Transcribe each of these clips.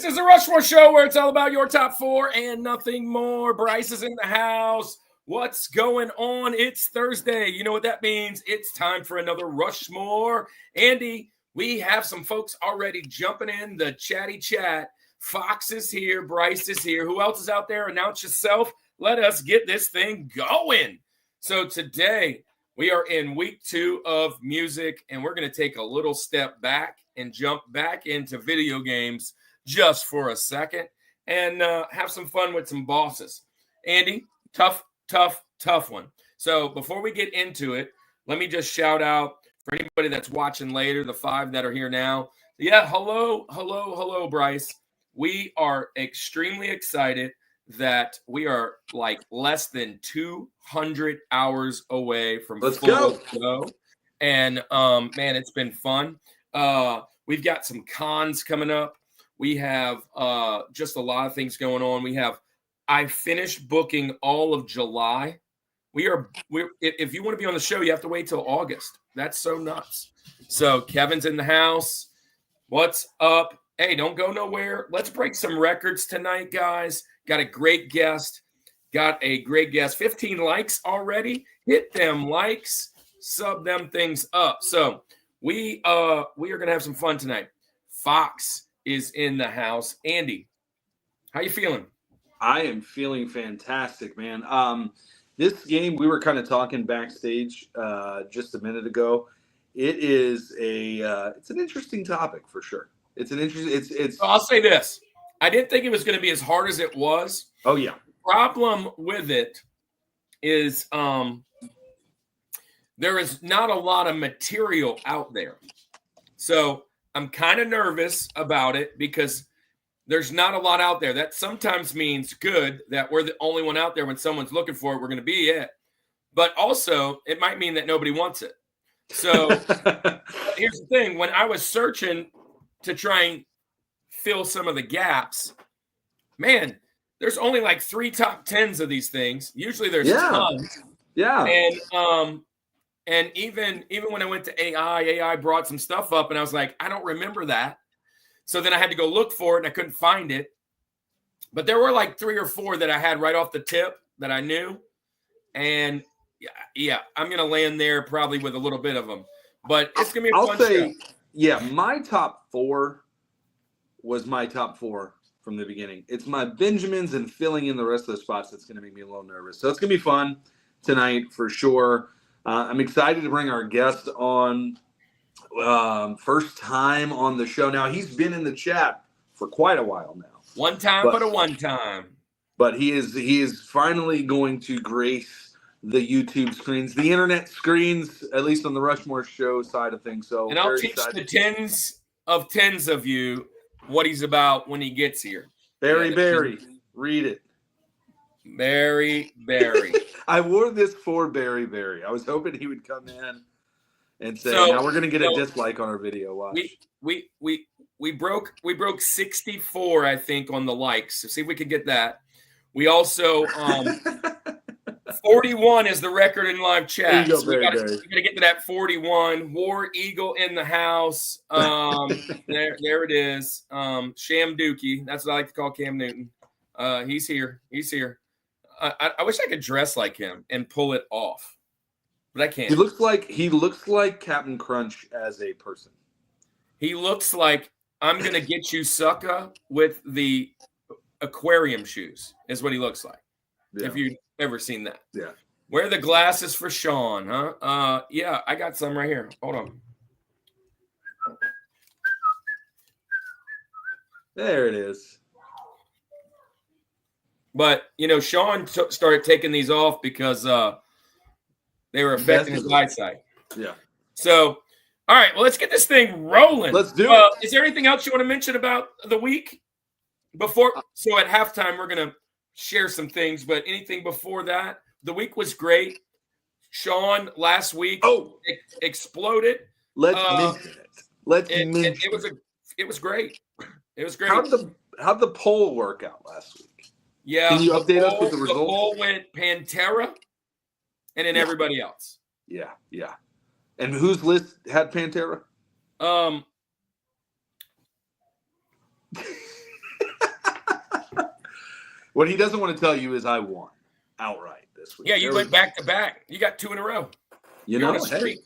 is the Rushmore show where it's all about your top four and nothing more. Bryce is in the house. What's going on? It's Thursday. You know what that means. It's time for another Rushmore. Andy, we have some folks already jumping in the chatty chat. Foxx is here. Bryce is here. Who else is out there? Announce yourself. Let us get this thing going. So today we are in week 2 of music, and we're going to take a little step back and jump back into video games just for a second and have some fun with some bosses. Andy, tough one. So before we get into it, let me just shout out for anybody that's watching later, the 5 that are here now. Yeah, hello, Bryce. We are extremely excited that we are like less than 200 hours away from full go. And man, it's been fun. We've got some cons coming up. We have just a lot of things going on. I finished booking all of July. If you want to be on the show, you have to wait till August. That's so nuts. So Kevin's in the house. What's up? Hey, don't go nowhere. Let's break some records tonight, guys. Got a great guest. 15 likes already. Hit them likes. Sub them things up. So we are going to have some fun tonight. Foxx is in the house. Andy, how you feeling? I am feeling fantastic, man. This game, we were kind of talking backstage just a minute ago. It is it's an interesting topic for sure. I'll say this. I didn't think it was going to be as hard as it was. Oh, yeah. The problem with it is there is not a lot of material out there. So I'm kind of nervous about it because there's not a lot out there. That sometimes means good, that we're the only one out there. When someone's looking for it, we're going to be it. But also, it might mean that nobody wants it. So here's the thing. When I was searching to try and fill some of the gaps, man, there's only like 3 top 10s of these things. Usually there's tons. Yeah. And even when I went to AI brought some stuff up, and I was like, I don't remember that. So then I had to go look for it, and I couldn't find it. But there were like 3 or 4 that I had right off the tip that I knew. And yeah, I'm going to land there probably with a little bit of them. But it's going to be a fun show. Yeah, my top 4 was my top 4 from the beginning. It's my Benjamins and filling in the rest of the spots that's going to make me a little nervous. So it's going to be fun tonight for sure. I'm excited to bring our guest on. First time on the show. Now, he's been in the chat for quite a while now. One time. But he is finally going to grace the YouTube screens, the internet screens, at least on the Rushmore show side of things. So, and I'll teach the tens of you what he's about when he gets here. Barry, read it. Barry. I wore this for Barry. I was hoping he would come in and say, now we're going to get a dislike on our video. Watch. We broke 64, I think, on the likes. So see if we could get that. We also 41 is the record in live chat. So we got to get to that 41. War Eagle in the house. There it is. Sham Dookie. That's what I like to call Cam Newton. He's here. I wish I could dress like him and pull it off. But I can't. He looks like Captain Crunch as a person. He looks like I'm gonna get you sucker with the aquarium shoes, is what he looks like. Yeah. If you've ever seen that. Yeah. Wear the glasses for Shaun, huh? Yeah, I got some right here. Hold on. There it is. But Shaun started taking these off because they were affecting his eyesight. Yeah. So, all right. Well, let's get this thing rolling. Let's do it. Is there anything else you want to mention about the week? So at halftime, we're going to share some things. But anything before that? The week was great. Shaun last week exploded. Let's mention it. It was great. It was great. How'd the poll work out last week? Yeah. Can you update us with the results? The poll went Pantera. And then everybody else. Yeah. And whose list had Pantera? What he doesn't want to tell you is I won outright this week. Yeah, you went back to back. You got 2 in a row. You know, hey,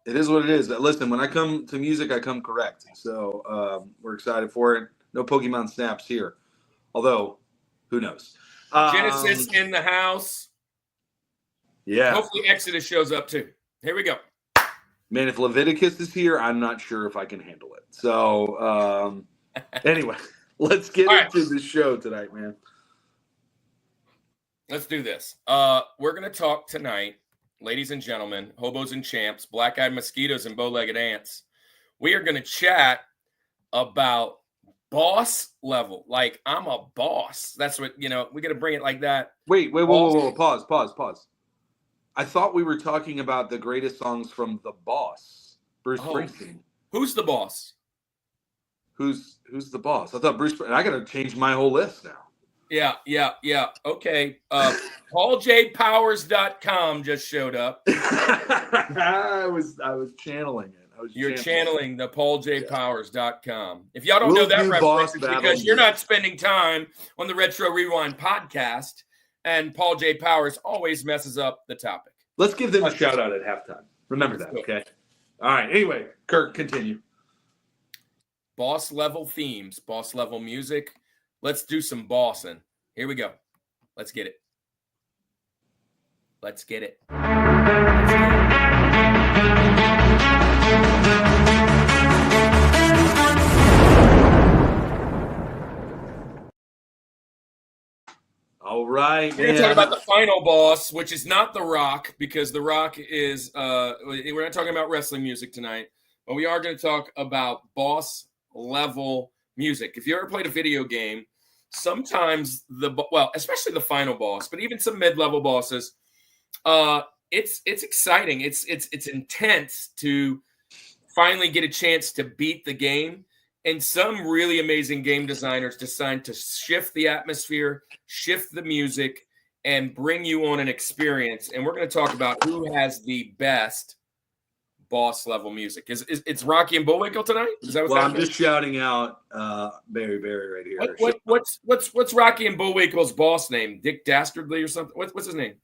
it is what it is. Listen, when I come to music, I come correct. So we're excited for it. No Pokemon snaps here. Although, who knows? Genesis in the house. Yeah. Hopefully Exodus shows up too. Here we go. Man, if Leviticus is here, I'm not sure if I can handle it. So anyway, let's get into the show tonight, man. Let's do this. We're going to talk tonight, ladies and gentlemen, hobos and champs, black-eyed mosquitoes and bow-legged ants. We are going to chat about boss level. Like, I'm a boss. That's what, we got to bring it like that. Wait. Pause. I thought we were talking about the greatest songs from The Boss, Bruce Springsteen. Who's the boss? Who's the boss? I thought Bruce. I got to change my whole list now. Yeah. Okay. PaulJPowers.com just showed up. I was channeling it. You're channeling the PaulJPowers.com. If y'all don't know that reference, it's because you're not spending time on the Retro Rewind podcast, and Paul J. Powers always messes up the topic. Let's give them a shout out at halftime. Remember that, okay? All right. Anyway, Kirk, continue. Boss level themes, boss level music. Let's do some bossing. Here we go. Let's get it. All right. We're going to talk about the final boss, which is not The Rock, because The Rock is we're not talking about wrestling music tonight, but we are going to talk about boss level music. If you ever played a video game, sometimes especially the final boss, but even some mid-level bosses, it's exciting. It's intense to finally get a chance to beat the game. And some really amazing game designers decide to shift the atmosphere, shift the music, and bring you on an experience. And we're going to talk about who has the best boss level music. It's Rocky and Bullwinkle tonight? Is that what's happening? I'm just shouting out Barry right here. What's Rocky and Bullwinkle's boss name? Dick Dastardly or something? What's his name?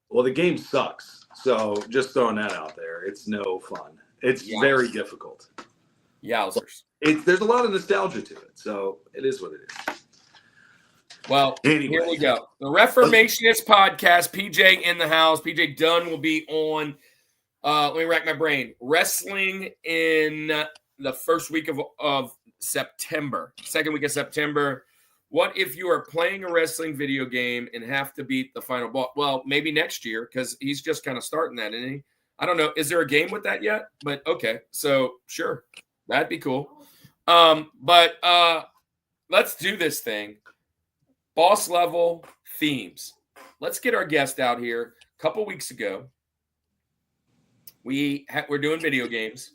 Well, the game sucks. So just throwing that out there. It's no fun. It's very difficult. Yowzers. There's a lot of nostalgia to it. So it is what it is. Well, anyway. Here we go. The Reformationist podcast, PJ in the house. PJ Dunn will be on. Let me rack my brain. Wrestling in the first week of September, second week of September. What if you are playing a wrestling video game and have to beat the final boss? Well, maybe next year, because he's just kind of starting that, isn't he? I don't know. Is there a game with that yet? But okay, so sure, that'd be cool. But let's do this thing. Boss level themes. Let's get our guest out here. A couple weeks ago, we're doing video games,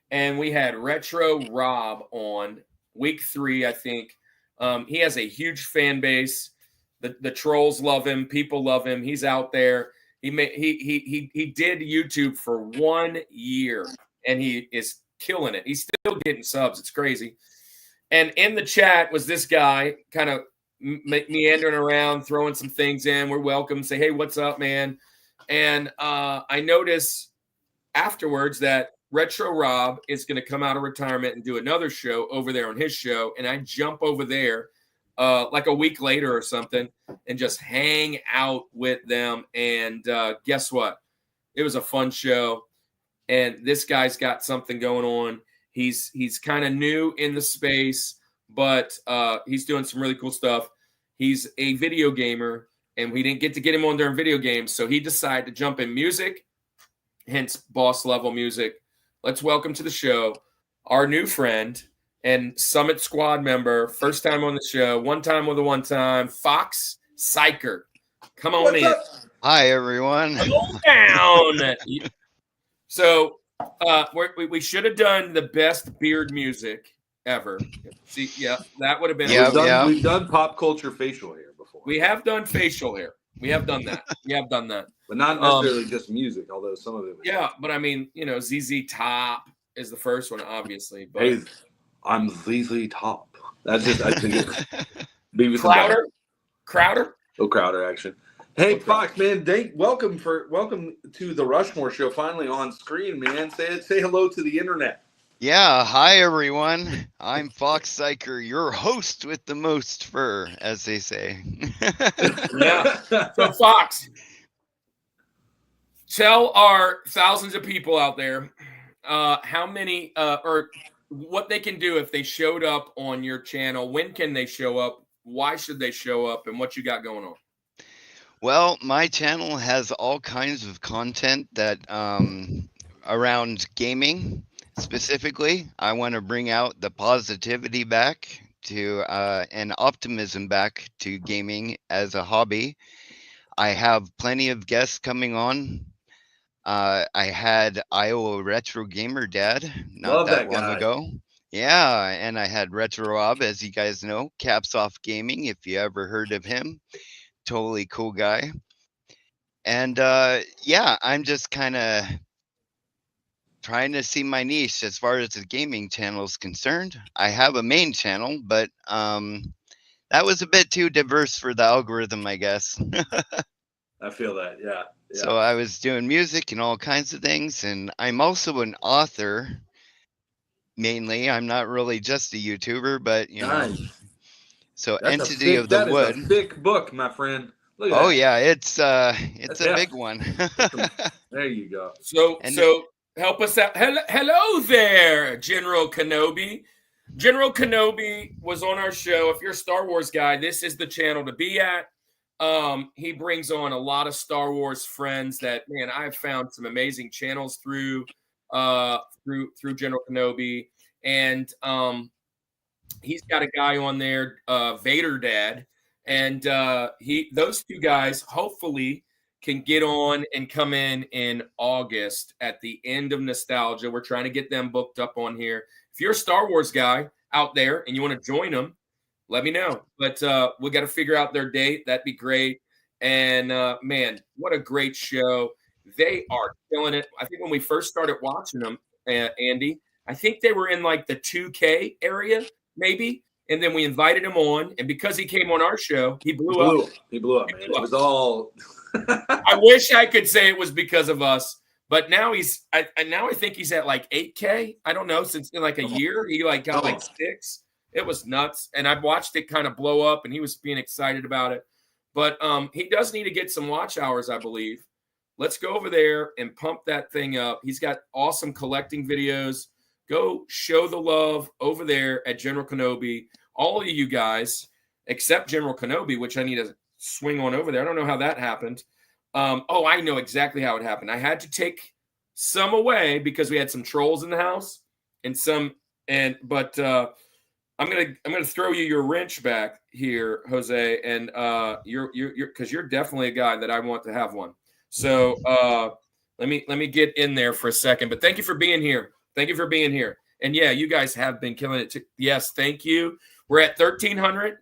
and we had Retro Rob on week 3, I think. He has a huge fan base. The trolls love him. People love him. He's out there. He did YouTube for 1 year, and he is killing it. He's still getting subs. It's crazy. And in the chat was this guy kind of meandering around, throwing some things in. We're welcome. Say, hey, what's up, man? And I notice afterwards that Retro Rob is going to come out of retirement and do another show over there on his show. And I jump over there like a week later or something and just hang out with them. And guess what? It was a fun show. And this guy's got something going on. He's kind of new in the space, but he's doing some really cool stuff. He's a video gamer, and we didn't get to get him on during video games. So he decided to jump in music, hence boss level music. Let's welcome to the show our new friend and Summit Squad member, first time on the show, one time, Foxx Psyker. Come on in. Hi, everyone. Come down. So we should have done the best beard music ever. See, yeah, that would have been. We've done pop culture facial hair before. We have done facial hair. We have done that. But not necessarily just music, although some of it was. Yeah, but I mean, ZZ Top is the first one, obviously. But hey, I'm ZZ Top. That's just, I think it's Crowder. Little Crowder action. Hey, Foxx, man, welcome to the Rushmore show. Finally on screen, man. Say hello to the internet. Yeah, hi everyone. I'm Foxx Psycher, your host with the most fur, as they say. Yeah. So Foxx, tell our thousands of people out there how many or what they can do if they showed up on your channel. When can they show up? Why should they show up? And what you got going on? Well, my channel has all kinds of content that around gaming specifically. I want to bring out the positivity back to and optimism back to gaming as a hobby. I have plenty of guests coming on. I had Iowa Retro Gamer Dad not Love that that long guy. ago. Yeah, and I had Retro Rob, as you guys know, Caps Off Gaming, if you ever heard of him. Totally cool guy. And yeah, I'm just kind of trying to see my niche as far as the gaming channel is concerned. I have a main channel, but that was a bit too diverse for the algorithm, I guess. I feel that, yeah. So I was doing music and all kinds of things, and I'm also an author. Mainly, I'm not really just a YouTuber, but you know. So That's Entity of the that Wood. is a thick book, my friend. Look at Oh that. yeah, it's a big one. There you go. So help us out. Hello there, General Kenobi. General Kenobi was on our show. If you're a Star Wars guy, this is the channel to be at. He brings on a lot of Star Wars friends that, man, I've found some amazing channels through General Kenobi. And he's got a guy on there, Vader Dad. And those two guys hopefully can get on and come in August at the end of Nostalgia. We're trying to get them booked up on here. If you're a Star Wars guy out there and you want to join them, let me know. But we got to figure out their date. That'd be great. And man, what a great show. They are killing it. I think when we first started watching them, Andy, I think they were in like the 2K area, maybe. And then we invited him on. And because he came on our show, he blew up. He blew up, man. It was all. I wish I could say it was because of us. But now I think he's at like 8K. I don't know. Since in like a year, he like got like 6. It was nuts. And I watched it kind of blow up, and he was being excited about it. But he does need to get some watch hours, I believe. Let's go over there and pump that thing up. He's got awesome collecting videos. Go show the love over there at General Kenobi. All of you guys, except General Kenobi, which I need to swing on over there. I don't know how that happened. I know exactly how it happened. I had to take some away because we had some trolls in the house but I'm gonna throw you your wrench back here, Jose, and you're because you're definitely a guy that I want to have one. So let me get in there for a second. But thank you for being here. Thank you for being here. And yeah, you guys have been killing it too. Yes, thank you. We're at 1,300.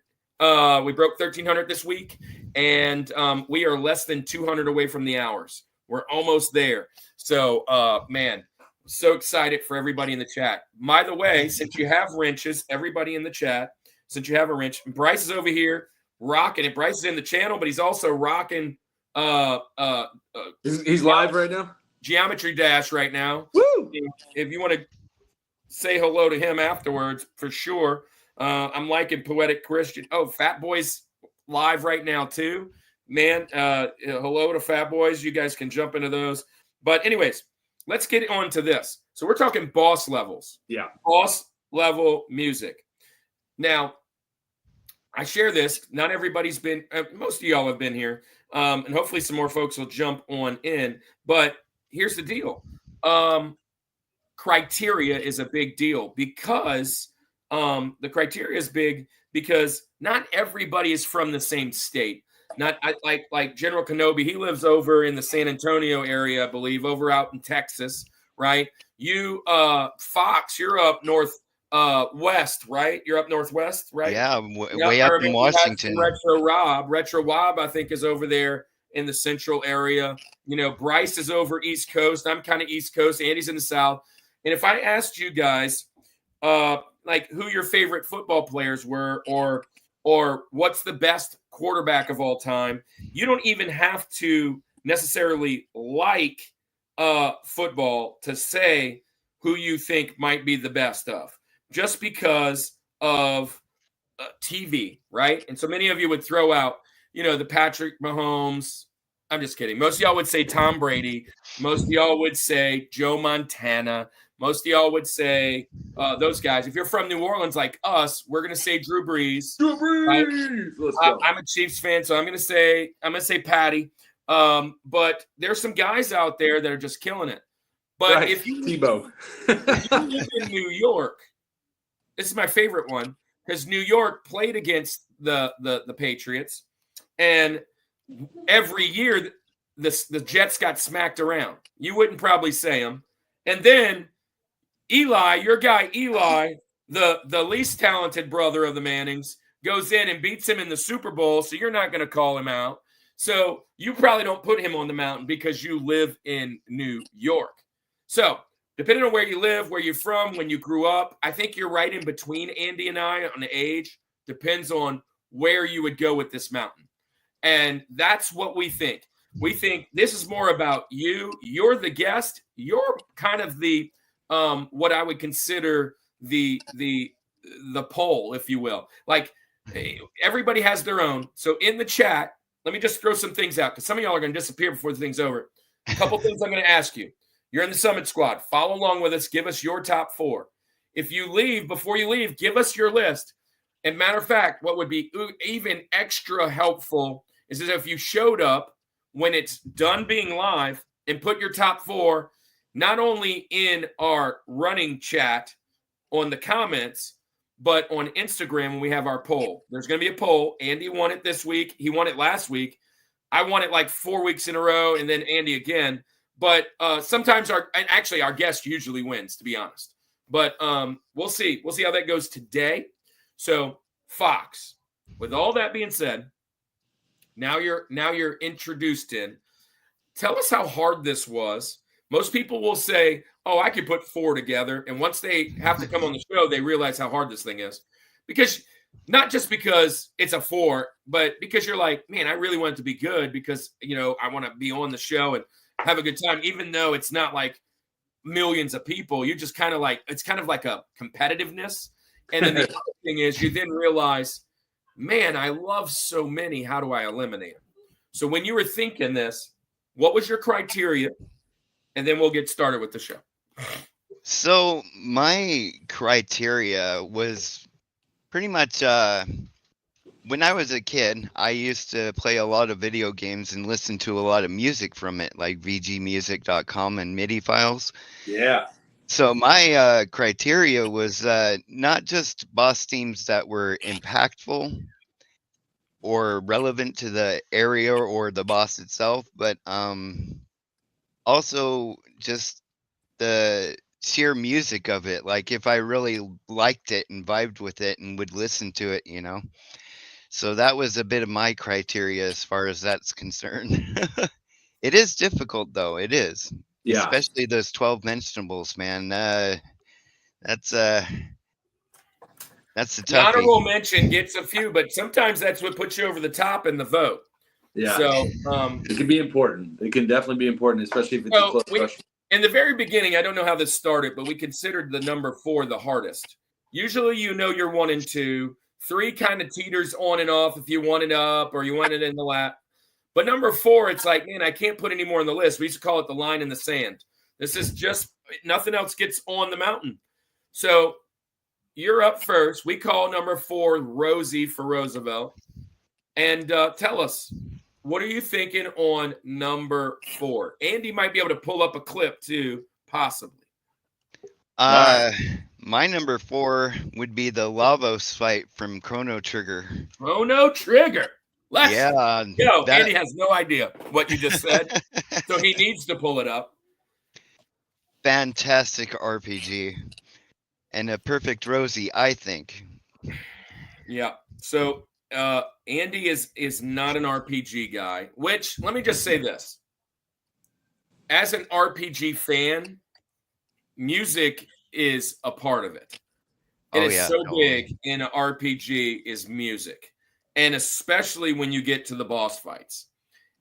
We broke 1,300 this week, and we are less than 200 away from the hours. We're almost there. So, man, so excited for everybody in the chat. By the way, since you have wrenches, everybody in the chat, since you have a wrench, Bryce is over here rocking it. Bryce is in the channel, but he's also rocking. He's live right now. Geometry Dash right now. Woo! If you want to say hello to him afterwards, for sure. I'm liking Poetic Christian. Oh, Fat Boy's live right now too. Man, hello to Fat Boys. You guys can jump into those. But anyways, let's get on to this. So we're talking boss levels. Yeah. Boss level music. Now, I share this. Not everybody's been, most of y'all have been here. And hopefully some more folks will jump on in. But here's the deal. Criteria is a big deal because the criteria is big because not everybody is from the same state. Not like General Kenobi. He lives over in the San Antonio area, I believe, over out in Texas, right? You, Foxx, you're up north west, right? You're up northwest, right? Yeah, way up in Washington. Retro Rob, I think, is over there in the central area. You know, Bryce is over East Coast. I'm kind of East Coast. Andy's in the South. And if I asked you guys, like who your favorite football players were, or what's the best quarterback of all time. You don't even have to necessarily like football to say who you think might be the best of, just because of TV, right? And so many of you would throw out, the Patrick Mahomes. I'm just kidding. Most of y'all would say Tom Brady. Most of y'all would say Joe Montana. Most of y'all would say those guys. If you're from New Orleans like us, we're going to say Drew Brees. Drew Brees. Right? Let's go. I'm a Chiefs fan, so I'm going to say Patty. But there's some guys out there that are just killing it. But right. if you Tebow. live in New York, this is my favorite one, because New York played against the Patriots, and every year the Jets got smacked around. You wouldn't probably say them. And then Eli, your guy Eli, the least talented brother of the Mannings, goes in and beats him in the Super Bowl, so you're not going to call him out. So you probably don't put him on the mountain because you live in New York. So depending on where you live, where you're from, when you grew up, I think you're right in between Andy and I on the age. Depends on where you would go with this mountain. And that's what we think. We think this is more about you. You're the guest. You're kind of the what I would consider the poll, if you will. Like, everybody has their own. So in the chat, let me just throw some things out, because some of y'all are going to disappear before the thing's over. A couple things I'm going to ask you. You're in the Summit Squad. Follow along with us. Give us your top 4. If you leave, before you leave, give us your list. And matter of fact, what would be even extra helpful is that if you showed up when it's done being live and put your top 4, not only in our running chat on the comments, but on Instagram when we have our poll. There's going to be a poll. Andy won it this week. He won it last week. I won it like 4 weeks in a row, and then Andy again. But sometimes our guest usually wins, to be honest. But we'll see. We'll see how that goes today. So, Foxx, with all that being said, now you're introduced in. Tell us how hard this was. Most people will say, "Oh, I could put 4 together," and once they have to come on the show, they realize how hard this thing is. Because not just because it's a 4, but because you're like, "Man, I really want it to be good because I want to be on the show and have a good time," even though it's not like millions of people. You just kind of like, it's kind of like a competitiveness. And then the other thing is, you then realize, man, I love so many. How do I eliminate them? So when you were thinking this, what was your criteria? And then we'll get started with the show. So my criteria was pretty much when I was a kid, I used to play a lot of video games and listen to a lot of music from it, like vgmusic.com and MIDI files. Yeah. So my criteria was not just boss themes that were impactful or relevant to the area or the boss itself, but also just the sheer music of it. Like if I really liked it and vibed with it and would listen to it, So that was a bit of my criteria as far as that's concerned. It is difficult, though. It is. Yeah. Especially those 12 mentionables, man. That's a toughie. The honorable mention gets a few, but sometimes that's what puts you over the top in the vote. Yeah. So it can be important. It can definitely be important, especially if it's a close rush. In the very beginning, I don't know how this started, but we considered the number 4 the hardest. Usually, you're 1 and 2. 3 kind of teeters on and off if you want it up or you want it in the lap. But number 4, it's like, man, I can't put any more on the list. We used to call it the line in the sand. This is just nothing else gets on the mountain. So you're up first. We call number 4 Rosie for Roosevelt. And tell us, what are you thinking on number 4? Andy might be able to pull up a clip too, possibly. My number 4 would be the Lavos fight from Chrono Trigger. Chrono Trigger. Let's go. That... Andy has no idea what you just said, so he needs to pull it up. Fantastic RPG. And a perfect Rosie, I think. Yeah. So Andy is not an RPG guy, which, let me just say this. As an RPG fan, music is a part of it. It is so big in an RPG is music. and especially when you get to the boss fights.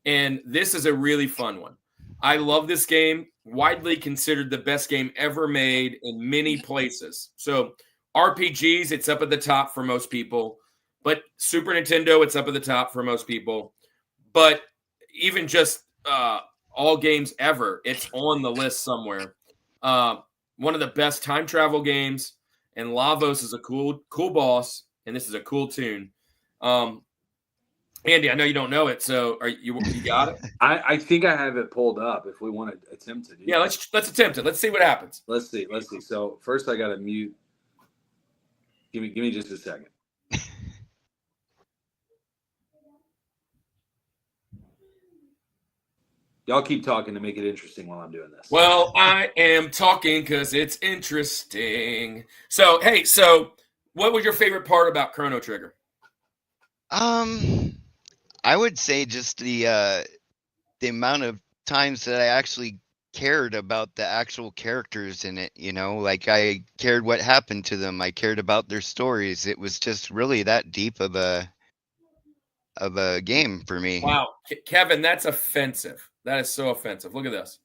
And this is a really fun one. I love this game, widely considered the best game ever made in many places. So RPGs, it's up at the top for most people, but Super Nintendo, it's up at the top for most people. But even just all games ever, it's on the list somewhere. One of the best time travel games, and Lavos is a cool boss, and this is a cool tune. Andy, I know you don't know it, so you got it? I think I have it pulled up. If we want to attempt to do, yeah, let's attempt it. Let's see what happens. Let's see. So first, I got to mute. Give me just a second. Y'all keep talking to make it interesting while I'm doing this. Well, I am talking because it's interesting. So, hey, what was your favorite part about Chrono Trigger? I would say just the amount of times that I actually cared about the actual characters in it, like I cared what happened to them. I cared about their stories. It was just really that deep of a game for me. Wow. Kevin, that's offensive. That is so offensive. Look at this.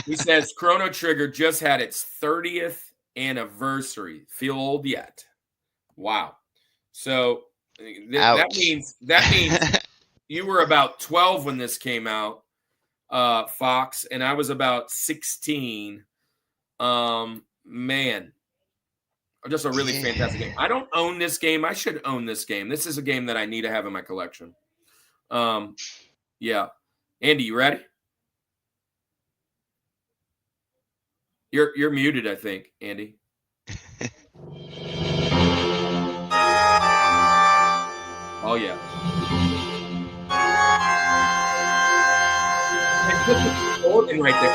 He says Chrono Trigger just had its 30th anniversary. Feel old yet? Wow. So that means you were about 12 when this came out, Foxx, and I was about 16. Man, just a really fantastic game. I don't own this game. I should own this game. This is a game that I need to have in my collection. Yeah. Andy, you ready? You're muted, I think, Andy. Oh yeah. It's organ right there.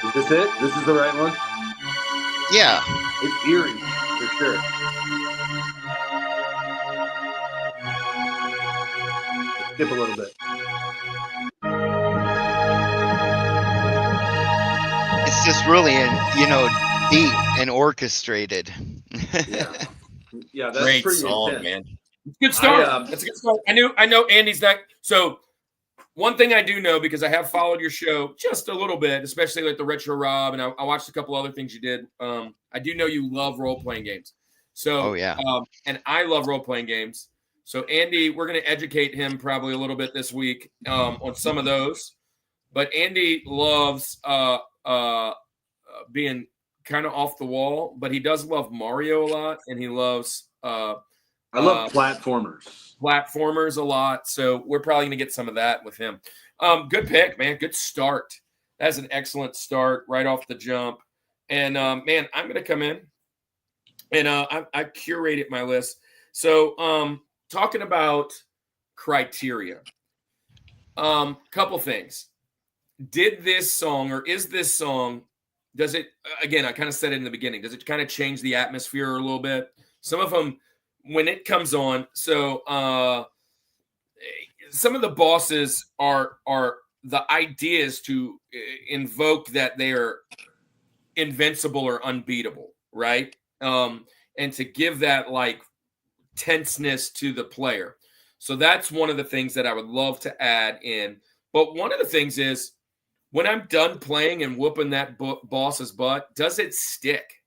Is this it? This is the right one? Yeah. It's eerie, for sure. Skip a little bit. It's just really, deep and orchestrated. Yeah, that's great pretty song, intense. man. Good start. That's a good start. I know Andy's not. So one thing I do know, because I have followed your show just a little bit, especially like the Retro Rob, and I watched a couple other things you did. I do know you love role-playing games. So, oh, yeah. And I love role-playing games. So Andy, we're going to educate him probably a little bit this week on some of those. But Andy loves being kind of off the wall, but he does love Mario a lot, and he loves I love platformers a lot. So we're probably going to get some of that with him. Good pick, man. Good start. That's an excellent start right off the jump. And man, I'm going to come in and I curated my list. So talking about criteria, couple things. Did this song, or is this song, does it, again, I kind of said it in the beginning, does it kind of change the atmosphere a little bit? Some of them, when it comes on, so some of the bosses are the ideas to invoke that they are invincible or unbeatable, right? And to give that like tenseness to the player. So that's one of the things that I would love to add in. But one of the things is, when I'm done playing and whooping that boss's butt, does it stick?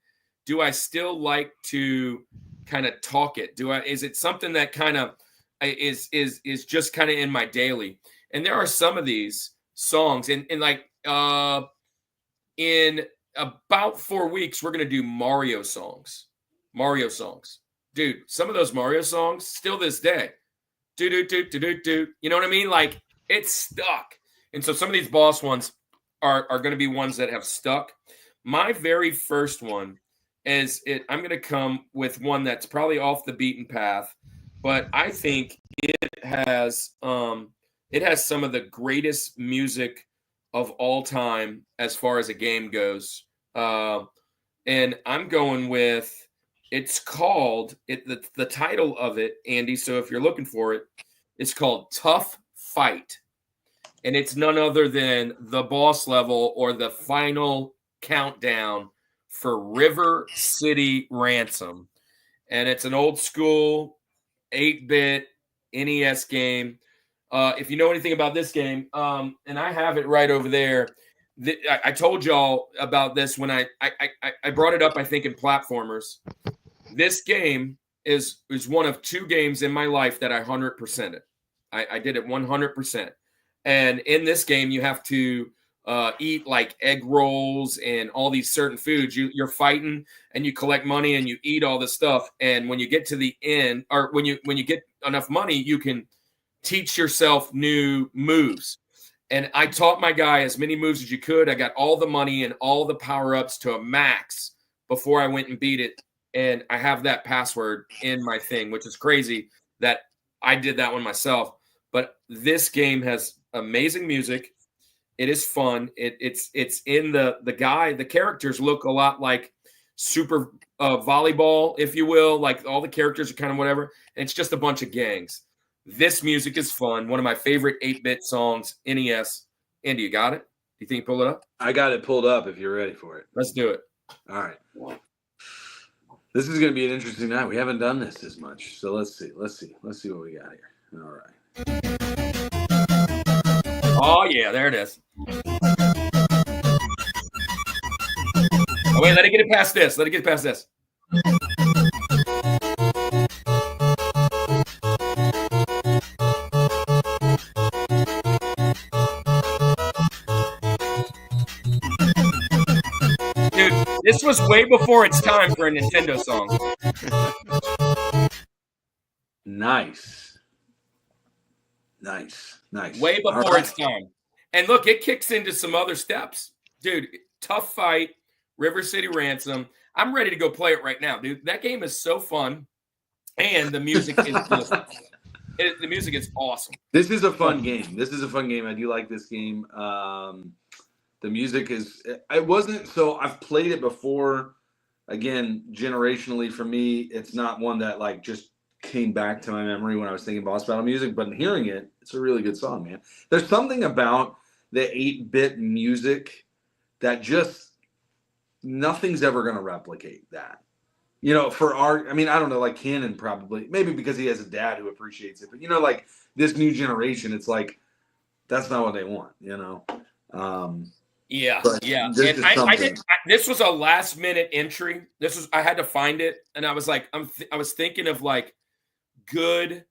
Do I still like to kind of talk it? Is it something that kind of is just kind of in my daily? And there are some of these songs, and like in about 4 weeks, we're gonna do Mario songs. Dude, some of those Mario songs still this day, do. You know what I mean? Like, it's stuck. And so some of these boss ones are going to be ones that have stuck. My very first one is I'm going to come with one that's probably off the beaten path, but I think it has some of the greatest music of all time as far as a game goes. And I'm going with, it's called, the title of it, Andy, so if you're looking for it, it's called Tough fight, and it's none other than the boss level or the final countdown for River City Ransom. And it's an old school 8-bit NES game. If you know anything about this game, and I have it right over there. I told y'all about this when I brought it up, I think, in platformers. This game is one of 2 games in my life that I 100%ed. I did it 100%. And in this game, you have to eat like egg rolls and all these certain foods. You're fighting and you collect money and you eat all this stuff. And when you get to the end, or when you get enough money, you can teach yourself new moves. And I taught my guy as many moves as you could. I got all the money and all the power-ups to a max before I went and beat it. And I have that password in my thing, which is crazy that I did that one myself. But this game has amazing music. It is fun. It's in the characters look a lot like Super Volleyball, if you will. Like all the characters are kind of whatever. And it's just a bunch of gangs. This music is fun. One of my favorite 8-bit songs, NES. Andy, you got it? Do you think you pull it up? I got it pulled up if you're ready for it. Let's do it. All right. This is going to be an interesting night. We haven't done this as much. So let's see what we got here. All right. Oh, yeah, there it is. Oh, wait, let it get past this. Dude, this was way before its time for a Nintendo song. Nice. Way before its time. And look, it kicks into some other steps. Dude, tough fight, River City Ransom. I'm ready to go play it right now, dude. That game is so fun. And the music is just, the music is awesome. This is a fun game. I do like this game. The music is, it wasn't, so I've played it before. Again, generationally for me, it's not one that like just came back to my memory when I was thinking boss battle music, but hearing it, it's a really good song, man. There's something about the 8-bit music that just nothing's ever going to replicate that. You know, I don't know, like Cannon probably, maybe because he has a dad who appreciates it, but you know, like this new generation, it's like, that's not what they want, you know? Yeah. And this was a last minute entry. I had to find it. And I was like, I was thinking of like good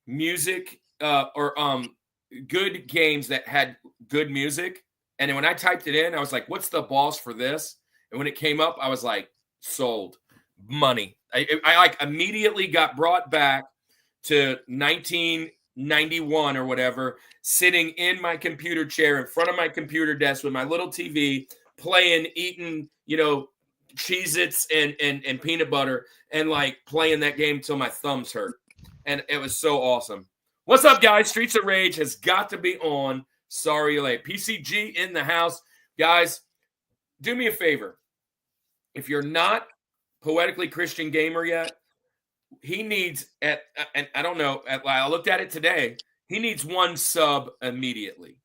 music or good games that had good music. And then when I typed it in, I was like, what's the boss for this? And when it came up, I was like, sold. Money. I like immediately got brought back to 1991 or whatever, sitting in my computer chair in front of my computer desk with my little TV, playing, eating, you know, Cheez-Its and peanut butter, and like playing that game till my thumbs hurt. And it was so awesome. What's up, guys? Streets of Rage has got to be on. Sorry, late. PCG in the house. Guys, do me a favor. If you're not Poetically Christian Gamer yet, he needs, and I don't know, I looked at it today, he needs 1 sub immediately.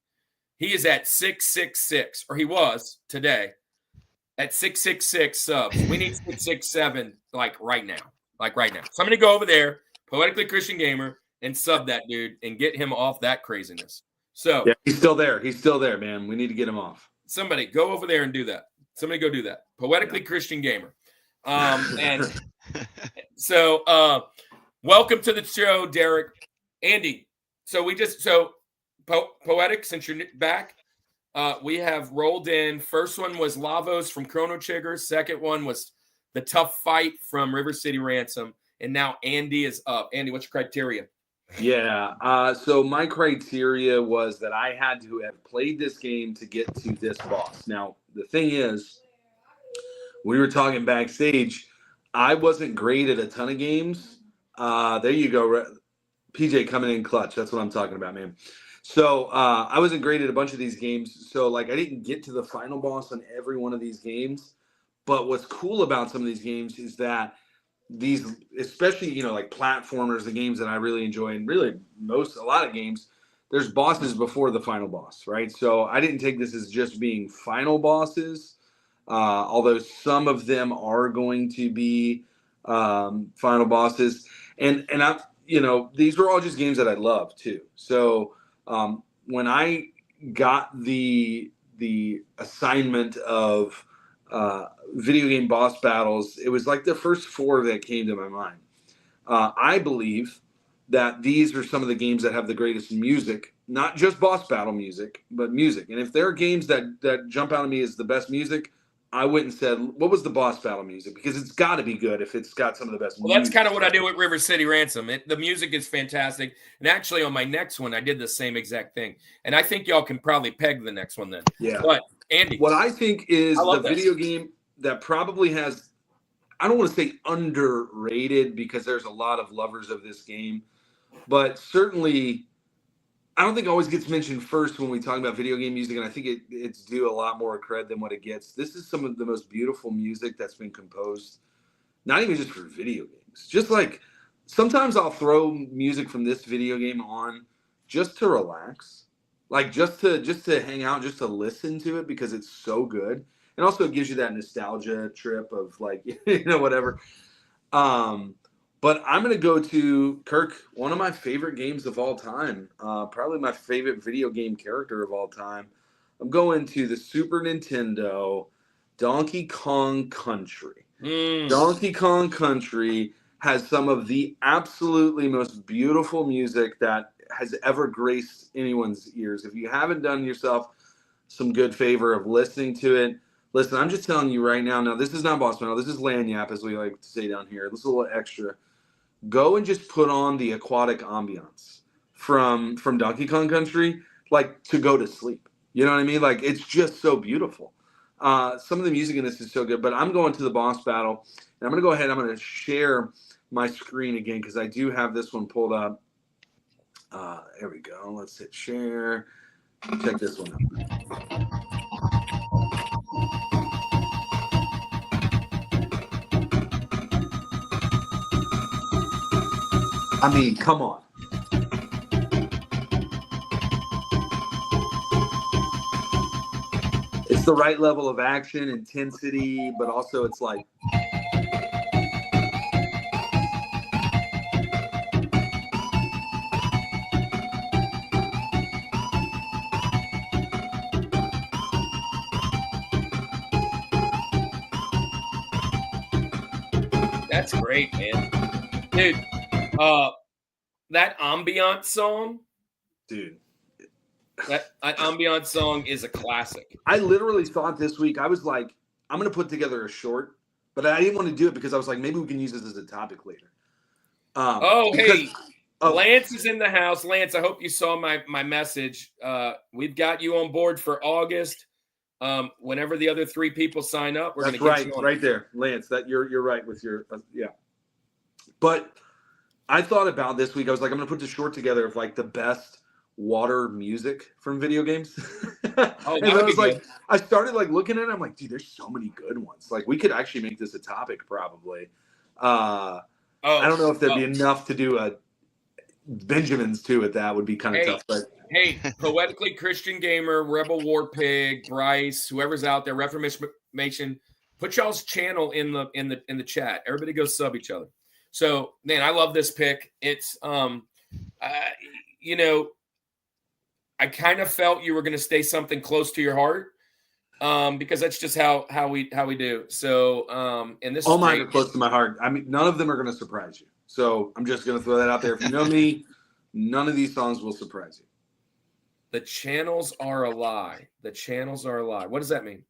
He is at 666, or he was today, at 666 subs. We need 667, like right now. So I'm going to go over there, Poetically Christian Gamer, and sub that dude and get him off that craziness. So yeah, he's still there, man. We need to get him off. Somebody go over there and do that. Somebody go do that. Poetically Christian Gamer. And so welcome to the show, Derek. Andy, Poetic, since you're back, we have rolled in. First one was Lavos from Chrono Trigger. Second one was the Tough Fight from River City Ransom. And now Andy is up. Andy, what's your criteria? Yeah. So my criteria was that I had to have played this game to get to this boss. Now, the thing is, we were talking backstage. I wasn't great at a ton of games. There you go. PJ coming in clutch. That's what I'm talking about, man. So I wasn't great at a bunch of these games. So like I didn't get to the final boss on every one of these games. But what's cool about some of these games is that these, especially, you know, like platformers, the games that I really enjoy, and really a lot of games, there's bosses before the final boss, right? So I didn't take this as just being final bosses, although some of them are going to be final bosses. And I, these were all just games that I love too. So when I got the assignment of video game boss battles, it was like the first 4 that came to my mind. I believe that these are some of the games that have the greatest music, not just boss battle music, but music. And if there are games that jump out at me as the best music, I went and said, what was the boss battle music? Because it's got to be good if it's got some of the best music. Well, that's kind of what I do with River City Ransom. The music is fantastic. And actually, on my next one, I did the same exact thing. And I think y'all can probably peg the next one then. Yeah. But, Andy. What I think is the video game that probably has, I don't want to say underrated because there's a lot of lovers of this game, but certainly I don't think it always gets mentioned first when we talk about video game music, and I think it's due a lot more cred than what it gets. This is some of the most beautiful music that's been composed, not even just for video games. Just like sometimes I'll throw music from this video game on just to relax, like just to hang out, just to listen to it because it's so good. And also it gives you that nostalgia trip of like, whatever. But I'm going to go to, Kirk, one of my favorite games of all time, probably my favorite video game character of all time. I'm going to the Super Nintendo Donkey Kong Country. Donkey Kong Country has some of the absolutely most beautiful music that has ever graced anyone's ears. If you haven't done yourself some good favor of listening to it, listen, I'm just telling you right now. Now, this is not boss battle. This is lanyap, as we like to say down here. This is a little extra. Go and just put on the aquatic ambiance from Donkey Kong Country, like to go to sleep. You know what I mean? Like it's just so beautiful. Some of the music in this is so good. But I'm going to the boss battle, and I'm going to go ahead. I'm going to share my screen again because I do have this one pulled up. There we go. Let's hit share. Check this one out. I mean, come on. It's the right level of action, intensity, but also it's like. That's great, man. Dude. That ambiance song, dude. That ambiance song is a classic. I literally thought this week, I was like, I'm going to put together a short, but I didn't want to do it because I was like, maybe we can use this as a topic later. Hey, Lance is in the house. Lance, I hope you saw my message. We've got you on board for August. Whenever the other 3 people sign up, we're going to get you on. Right there, Lance. That you're right with your yeah. But I thought about this week. I was like, I'm going to put this short together of like the best water music from video games. And I was like, I started like looking at it. I'm like, dude, there's so many good ones. Like we could actually make this a topic probably. I don't know if there'd be enough to do a Benjamins too. At that would be kind of tough. But hey, Poetically Christian Gamer, Rebel War Pig, Bryce, whoever's out there, Reformation, put y'all's channel in the chat. Everybody go sub each other. So, man, I love this pick. It's, I kind of felt you were going to stay something close to your heart, because that's just how we do. So, and this all mine are close to my heart. I mean, none of them are going to surprise you. So I'm just going to throw that out there. If you know me, none of these songs will surprise you. The channels are a lie. The channels are a lie. What does that mean?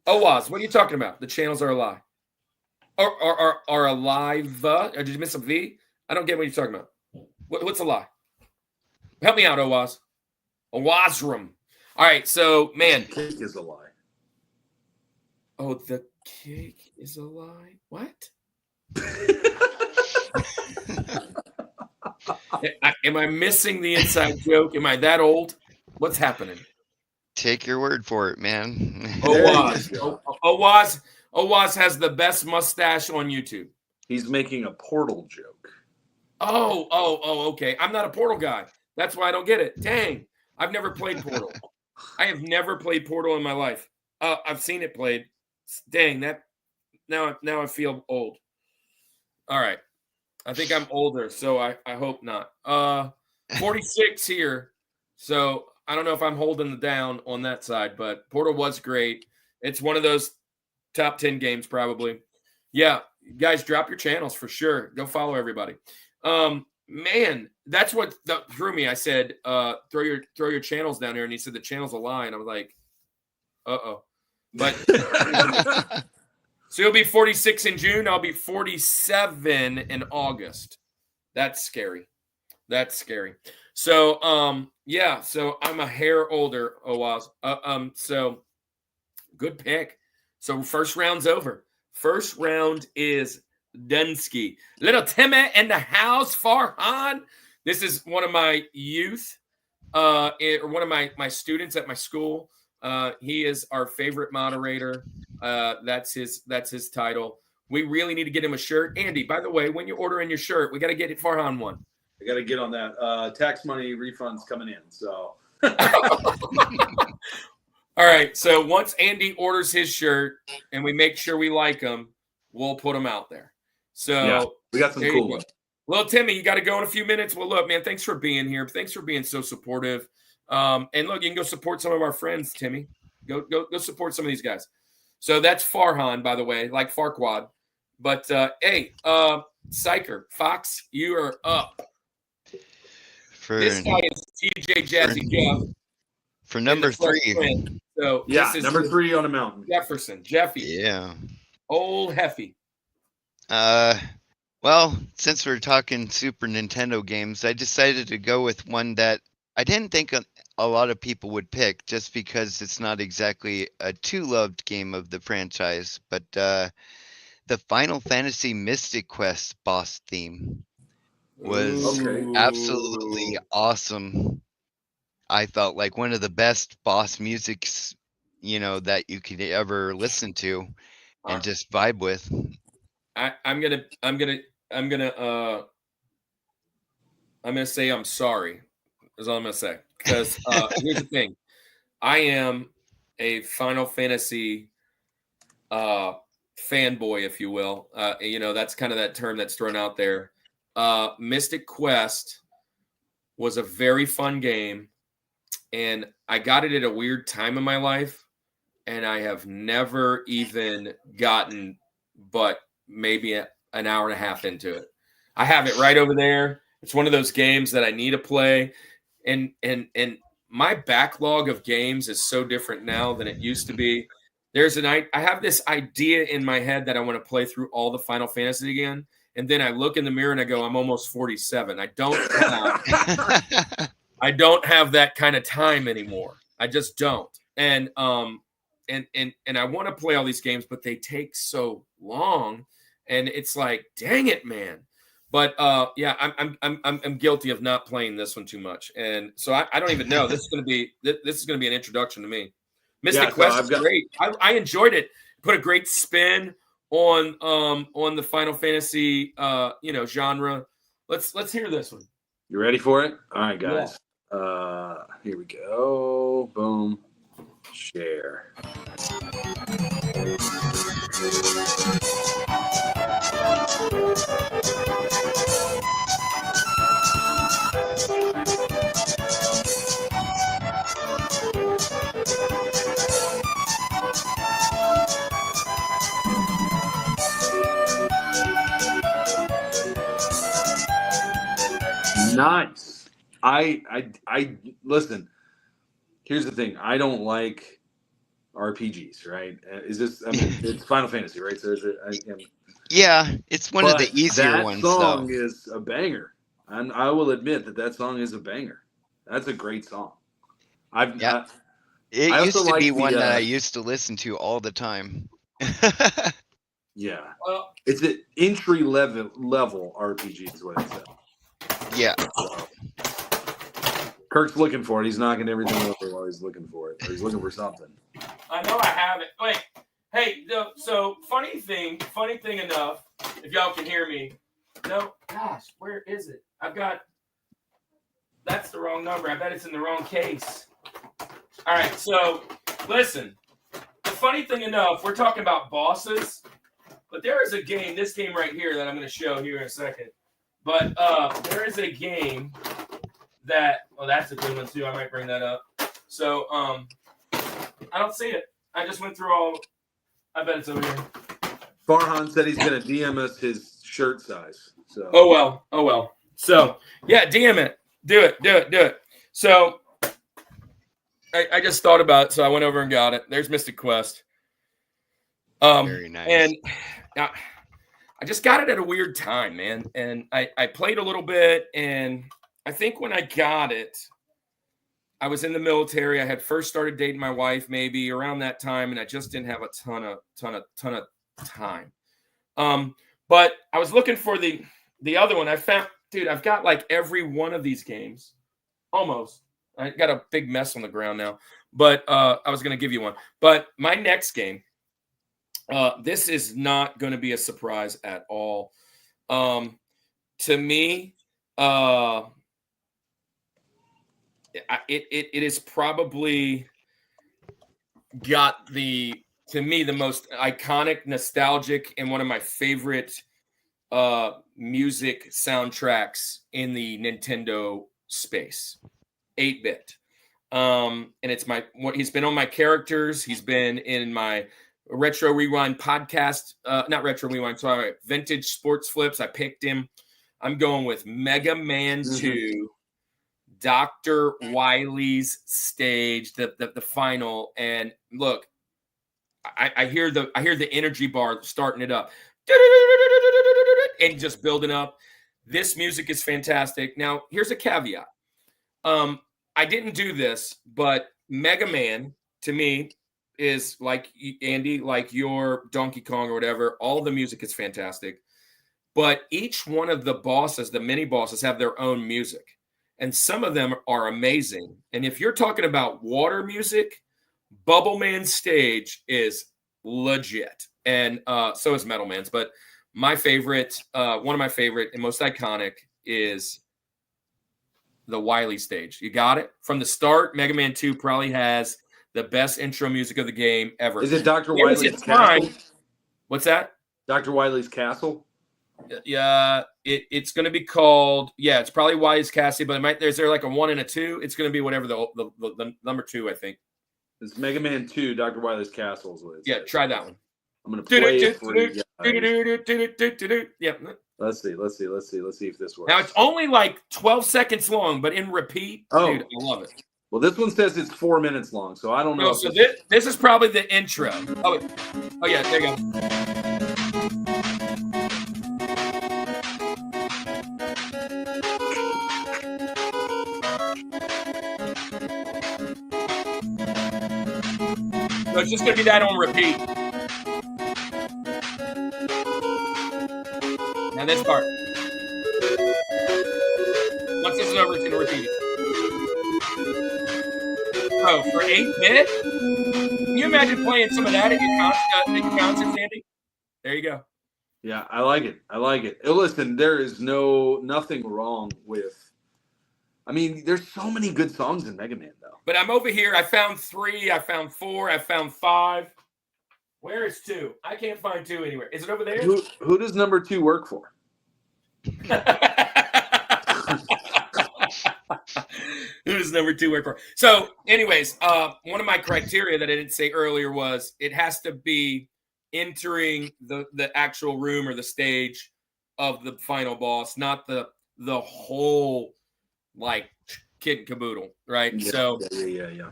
Oh, Oz, what are you talking about? The channels are a lie. Are alive? Did you miss a V? I don't get what you're talking about. What's a lie? Help me out, Owaz. Owazrum. All right, so man, the cake is a lie. Oh, the cake is a lie. What? Am I missing the inside joke? Am I that old? What's happening? Take your word for it, man. Owaz has the best mustache on YouTube. He's making a Portal joke. Oh, okay. I'm not a Portal guy. That's why I don't get it. Dang. I've never played Portal. I have never played Portal in my life. I've seen it played. Dang, that now I feel old. All right. I think I'm older, so I hope not. 46 here. So I don't know if I'm holding the down on that side, but Portal was great. It's one of those top 10 games, probably. Yeah, guys, drop your channels for sure. Go follow everybody. Man, that's what threw me. I said, throw your channels down here, and he said the channel's a lie, and I was like, uh-oh. But so you'll be 46 in June. I'll be 47 in August. That's scary. That's scary. So, yeah. So I'm a hair older, Owaz. So good pick. So first round's over. First round is Dunsky. Little Timmy in the house, Farhan. This is one of my youth, or one of my students at my school. He is our favorite moderator. That's his title. We really need to get him a shirt. Andy, by the way, when you're ordering your shirt, we got to get it Farhan one. I got to get on that. Tax money refunds coming in. So. All right. So once Andy orders his shirt and we make sure we like him, we'll put him out there. So yeah, we got some cool ones. Well, Timmy, you got to go in a few minutes. Well, look, man, thanks for being here. Thanks for being so supportive. And look, you can go support some of our friends, Timmy. Go support some of these guys. So that's Farhan, by the way, like Farquad. But hey, Psycher, Foxx, you are up. This guy is TJ Jazzy Jeff. For number 3. So yeah, this is number 3 on the mountain. Jeffy. Yeah. Old Heffy. Well, since we're talking Super Nintendo games, I decided to go with one that I didn't think a lot of people would pick, just because it's not exactly a too loved game of the franchise, but the Final Fantasy Mystic Quest boss theme was absolutely awesome. I felt like one of the best boss musics, that you could ever listen to and just vibe with. I'm gonna say I'm sorry. Is all I'm gonna say. Because here's the thing. I am a Final Fantasy fanboy, if you will. That's kind of that term that's thrown out there. Mystic Quest was a very fun game, and I got it at a weird time in my life, and I have never even gotten but maybe an hour and a half into it. I have it right over there. It's one of those games that I need to play, and my backlog of games is so different now than it used to be. I have this idea in my head that I want to play through all the Final Fantasy again, and then I look in the mirror and I go, I'm almost 47. I don't have that kind of time anymore. I just don't. And I want to play all these games, but they take so long, and it's like, dang it, man. But yeah, I'm guilty of not playing this one too much, and so I don't even know. This is going to be an introduction to me. Mystic Quest is great. I enjoyed it. Put a great spin on the Final Fantasy genre. Let's hear this one. You ready for it? All right, guys. Yeah. Here we go. Boom. Share. Nice. I listen. Here's the thing. I don't like RPGs, right? Is this? I mean, it's Final Fantasy, right? So is it? Yeah, it's one of the easier ones. That song is a banger, and I will admit that song is a banger. That's a great song. It used to be one that I used to listen to all the time. Yeah, it's an entry level RPG is what it said. Yeah. Kirk's looking for it. He's knocking everything over while he's looking for it. Or he's looking for something. I know I have it. Wait. Hey, so funny thing enough, if y'all can hear me. No, gosh, where is it? I've got That's the wrong number. I bet it's in the wrong case. All right, so listen. The funny thing enough, we're talking about bosses, but there is a game, this game right here that I'm going to show here in a second. But there is a game that, that's a good one too. I might bring that up. So I don't see it. I just went through all. I bet it's over here. Farhan said he's going to DM us his shirt size. So. Oh well. So yeah, DM it. Do it. So I just thought about it, so I went over and got it. There's Mystic Quest. Very nice. And I just got it at a weird time, man. And I played a little bit, and I think when I got it, I was in the military. I had first started dating my wife maybe around that time, and I just didn't have a ton of time. But I was looking for the other one. I found, dude, I've got like every one of these games. Almost. I got a big mess on the ground now. But I was going to give you one. But my next game, this is not going to be a surprise at all. To me, it is probably got the most iconic, nostalgic, and one of my favorite music soundtracks in the Nintendo space. 8-bit. And it's he's been on my characters. He's been in my Retro Rewind podcast. Not Retro Rewind, sorry, Vintage Sports Flips. I picked him. I'm going with Mega Man 2. Dr. Wily's stage, the final, and look, I hear the energy bar starting it up, and just building up. This music is fantastic. Now, here's a caveat. I didn't do this, but Mega Man to me is like Andy, like your Donkey Kong or whatever. All the music is fantastic, but each one of the bosses, the mini bosses, have their own music. And some of them are amazing. And if you're talking about water music, Bubble Man's stage is legit. And so is Metal Man's. But my favorite, one of my favorite and most iconic is the Wily stage. You got it? From the start, Mega Man 2 probably has the best intro music of the game ever. Is it Dr. Wily's Castle? What's that? Dr. Wily's Castle? Yeah, it's going to be called. Yeah, it's probably Wily's Castle, but there's like a 1 and a 2. It's going to be whatever the number 2, I think. It's Mega Man 2, Dr. Wily's Castle. Yeah, try that one. I'm going to play it for you guys. Yeah. Let's see if this works. Now it's only like 12 seconds long, but in repeat, dude, I love it. Well, this one says it's 4 minutes long, so I don't know. No, so this is probably the intro. Oh yeah, there you go. So it's just going to be that on repeat. Now this part. Once this is over, it's going to repeat it. Oh, for 8-bit? Can you imagine playing some of that at your concerts, Andy? There you go. Yeah, I like it. Listen, there is nothing wrong with. I mean, there's so many good songs in Mega Man, though. But I'm over here. I found 3. I found 4. I found 5. Where is 2? I can't find 2 anywhere. Is it over there? Who does number 2 work for? Who does number 2 work for? So, anyways, one of my criteria that I didn't say earlier was it has to be entering the actual room or the stage of the final boss, not the whole like kid and caboodle, right? Yeah, so yeah.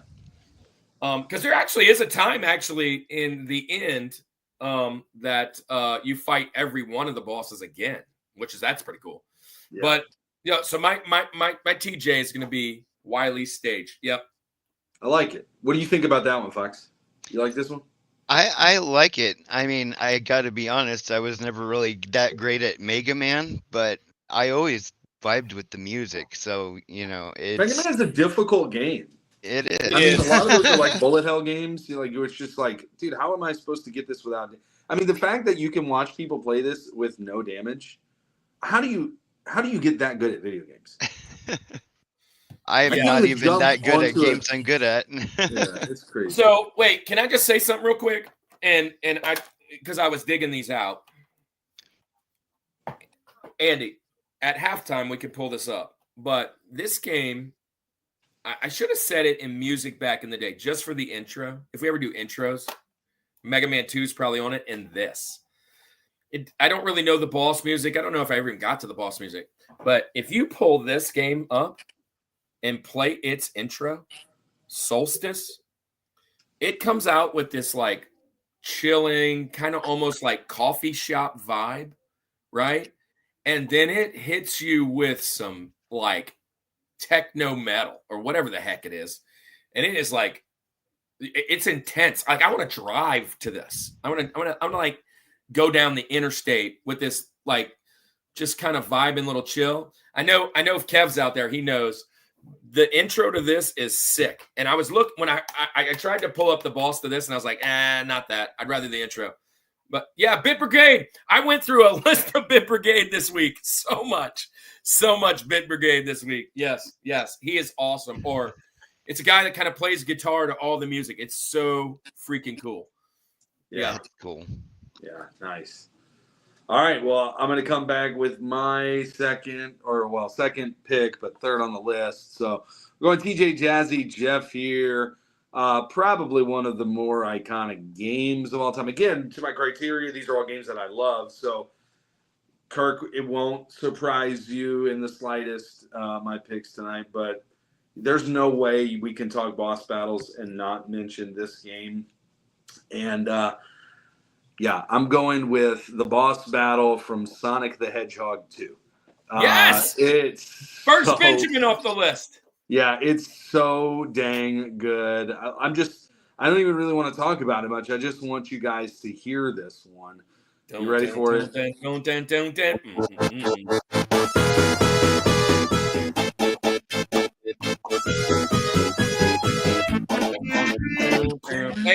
Because there actually is a time actually in the end that you fight every one of the bosses again, that's pretty cool. Yeah. But yeah, so my TJ is going to be Wily's stage. Yep. I like it. What do you think about that one, Fox? You like this one? I like it. I mean, I got to be honest. I was never really that great at Mega Man, but I always vibed with the music. So, Mega Man is a difficult game. It is. I mean, a lot of those are like bullet hell games. It's just like, dude, how am I supposed to get this without? I mean, the fact that you can watch people play this with no damage. How do you get that good at video games? I am I not kinda even that jumped good at onto it. games I'm good at. Yeah, it's crazy. So wait, can I just say something real quick? And because I was digging these out, Andy, at halftime we could pull this up, but this game, I should have said it in music back in the day, just for the intro. If we ever do intros, Mega Man 2 is probably on it, and this. I don't really know the boss music. I don't know if I ever even got to the boss music, but if you pull this game up and play its intro, Solstice, it comes out with this like chilling, kind of almost like coffee shop vibe, right? And then it hits you with some like techno metal or whatever the heck it is. And it is like, it's intense. Like I want to drive to this. I want to like go down the interstate with this like just kind of vibing little chill. I know if Kev's out there, he knows the intro to this is sick. And I was when I tried to pull up the boss to this and I was like, not that. I'd rather the intro. But yeah, Bit Brigade. I went through a list of Bit Brigade this week. So much Bit Brigade this week. Yes. He is awesome. Or it's a guy that kind of plays guitar to all the music. It's so freaking cool. Yeah. That's cool. Yeah, nice. All right, well, I'm going to come back with my second pick, but third on the list. So we're going TJ Jazzy Jeff here. Probably one of the more iconic games of all time. Again, to my criteria, these are all games that I love. So, Kirk, it won't surprise you in the slightest, my picks tonight, but there's no way we can talk boss battles and not mention this game. And, yeah, I'm going with the boss battle from Sonic the Hedgehog 2. Yes! It's First Benjamin off the list. Yeah, it's so dang good. I don't even really want to talk about it much. I just want you guys to hear this one. You ready for it? Hey,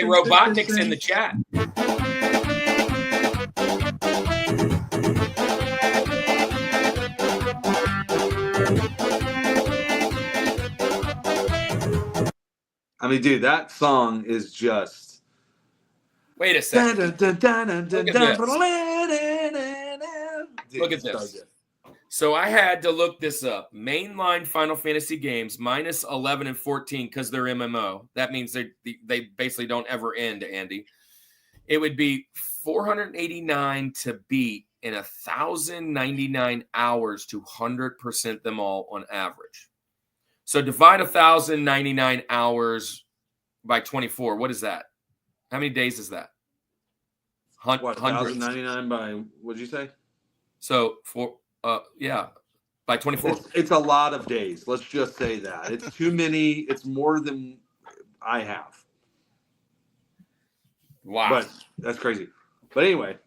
Robotnik's in the chat. I mean, dude, that song is just. Wait a second. Look at this. Dude, Look at this. So I had to look this up. Mainline Final Fantasy games minus 11 and 14 because they're MMO. That means they basically don't ever end, Andy. It would be 489 to beat in 1,099 hours to 100% them all on average. So divide 1,099 hours by 24. What is that? How many days is that? 1,099 by, what'd you say? So by 24. It's a lot of days. Let's just say that. It's too many. It's more than I have. Wow. But that's crazy. But anyway,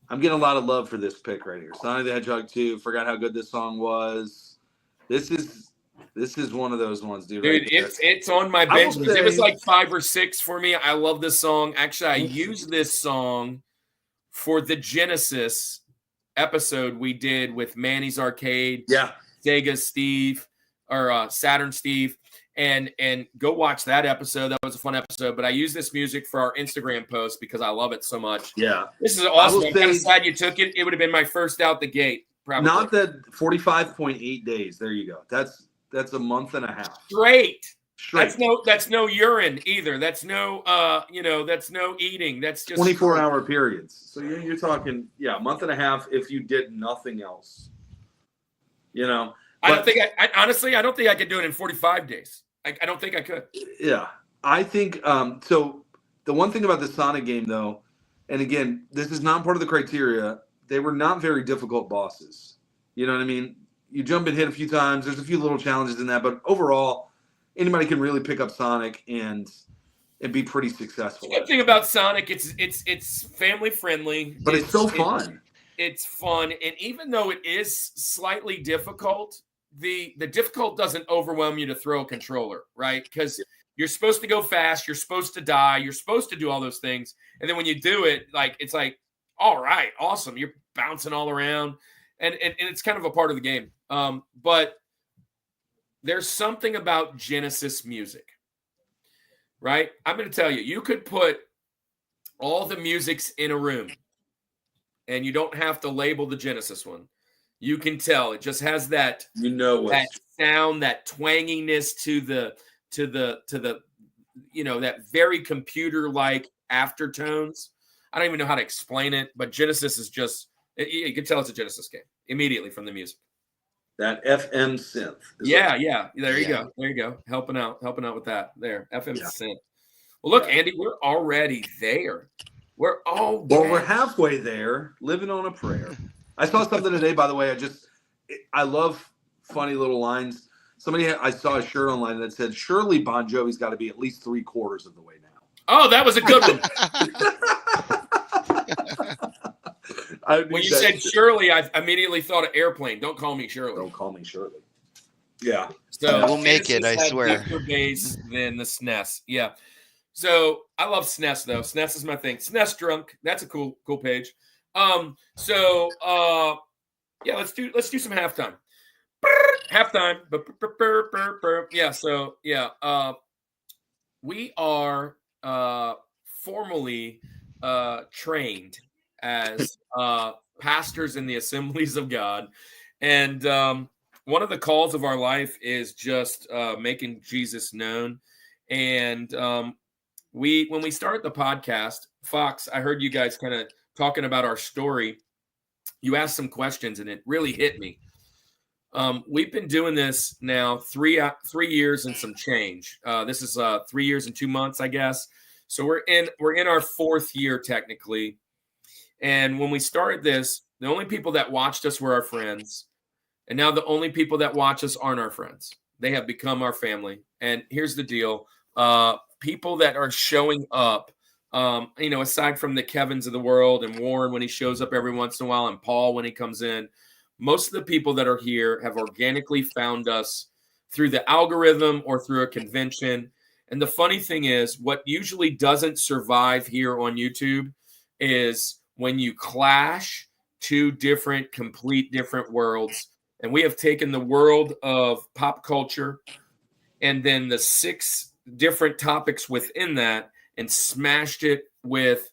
I'm getting a lot of love for this pick right here. Sonic the Hedgehog 2. Forgot how good this song was. This is one of those ones, dude. Dude, right it's on my bench. It was like 5 or 6 for me. I love this song. Actually, I used this song for the Genesis episode we did with Manny's Arcade, Sega Steve, or Saturn Steve, and go watch that episode. That was a fun episode. But I use this music for our Instagram post because I love it so much. Yeah, this is awesome. I'm kind of sad you took it. It would have been my first out the gate. Probably not that 45.8 days. There you go. That's a month and a half straight. That's no urine either. That's no that's no eating. That's just 24-hour periods. So you're talking a month and a half if you did nothing else. I don't think I don't think I could do it in 45 days. I don't think I could. Yeah. I think so the one thing about the Sonic game though, and again, this is not part of the criteria, they were not very difficult bosses. You know what I mean? You jump and hit a few times. There's a few little challenges in that, but overall, anybody can really pick up Sonic and be pretty successful. The good thing about Sonic, it's family friendly, but it's so fun. It's fun, and even though it is slightly difficult, the difficult doesn't overwhelm you to throw a controller, right? Because you're supposed to go fast, you're supposed to die, you're supposed to do all those things, and then when you do it, it's like, all right, awesome, you're bouncing all around, and it's kind of a part of the game. But there's something about Genesis music, right? I'm going to tell you, you could put all the musics in a room and you don't have to label the Genesis one. You can tell it just has that, that sound, that twanginess to the that very computer-like aftertones. I don't even know how to explain it, but Genesis is just, you can tell it's a Genesis game immediately from the music. That FM synth. Yeah. There you go. Helping out with that. There, FM synth. Well, look, Andy, we're already there. We're halfway there, living on a prayer. I saw something today, by the way. I love funny little lines. I saw a shirt online that said, "Surely Bon Jovi's got to be at least 3/4 of the way now." Oh, that was a good one. When you said Shirley, I immediately thought of airplane. Don't call me Shirley. Don't call me Shirley. Yeah. So we'll make it, I swear. Base than the SNES. Yeah. So I love SNES though. SNES is my thing. SNES drunk. That's a cool page. Let's do some halftime. Halftime. Yeah. So yeah. We are formally trained as pastors in the Assemblies of God, and one of the calls of our life is just making Jesus known. And when we started the podcast, Foxx, I heard you guys kind of talking about our story. You asked some questions, and it really hit me. We've been doing this now 3 years and some change. This is 3 years and 2 months, I guess. So we're in our 4th year technically. And when we started this, the only people that watched us were our friends. And now the only people that watch us aren't our friends. They have become our family. And here's the deal. People that are showing up, aside from the Kevins of the world and Warren when he shows up every once in a while and Paul when he comes in, most of the people that are here have organically found us through the algorithm or through a convention. And the funny thing is, what usually doesn't survive here on YouTube is when you clash two complete different worlds. And we have taken the world of pop culture and then the 6 different topics within that and smashed it with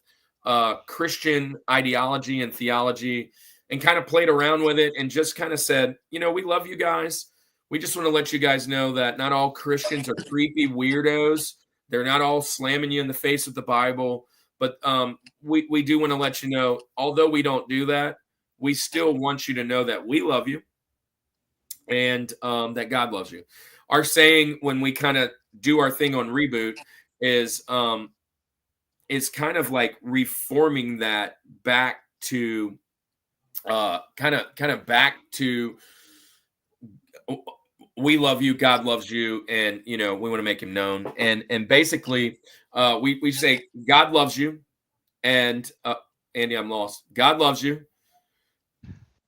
Christian ideology and theology and kind of played around with it and just kind of said, we love you guys. We just want to let you guys know that not all Christians are creepy weirdos. They're not all slamming you in the face with the Bible. But we do want to let you know, although we don't do that, we still want you to know that we love you and that God loves you. Our saying when we kind of do our thing on Reboot is kind of like reforming that back to kind of back to we love you, God loves you, and we want to make him known. And basically we say God loves you, and Andy, I'm lost. God loves you.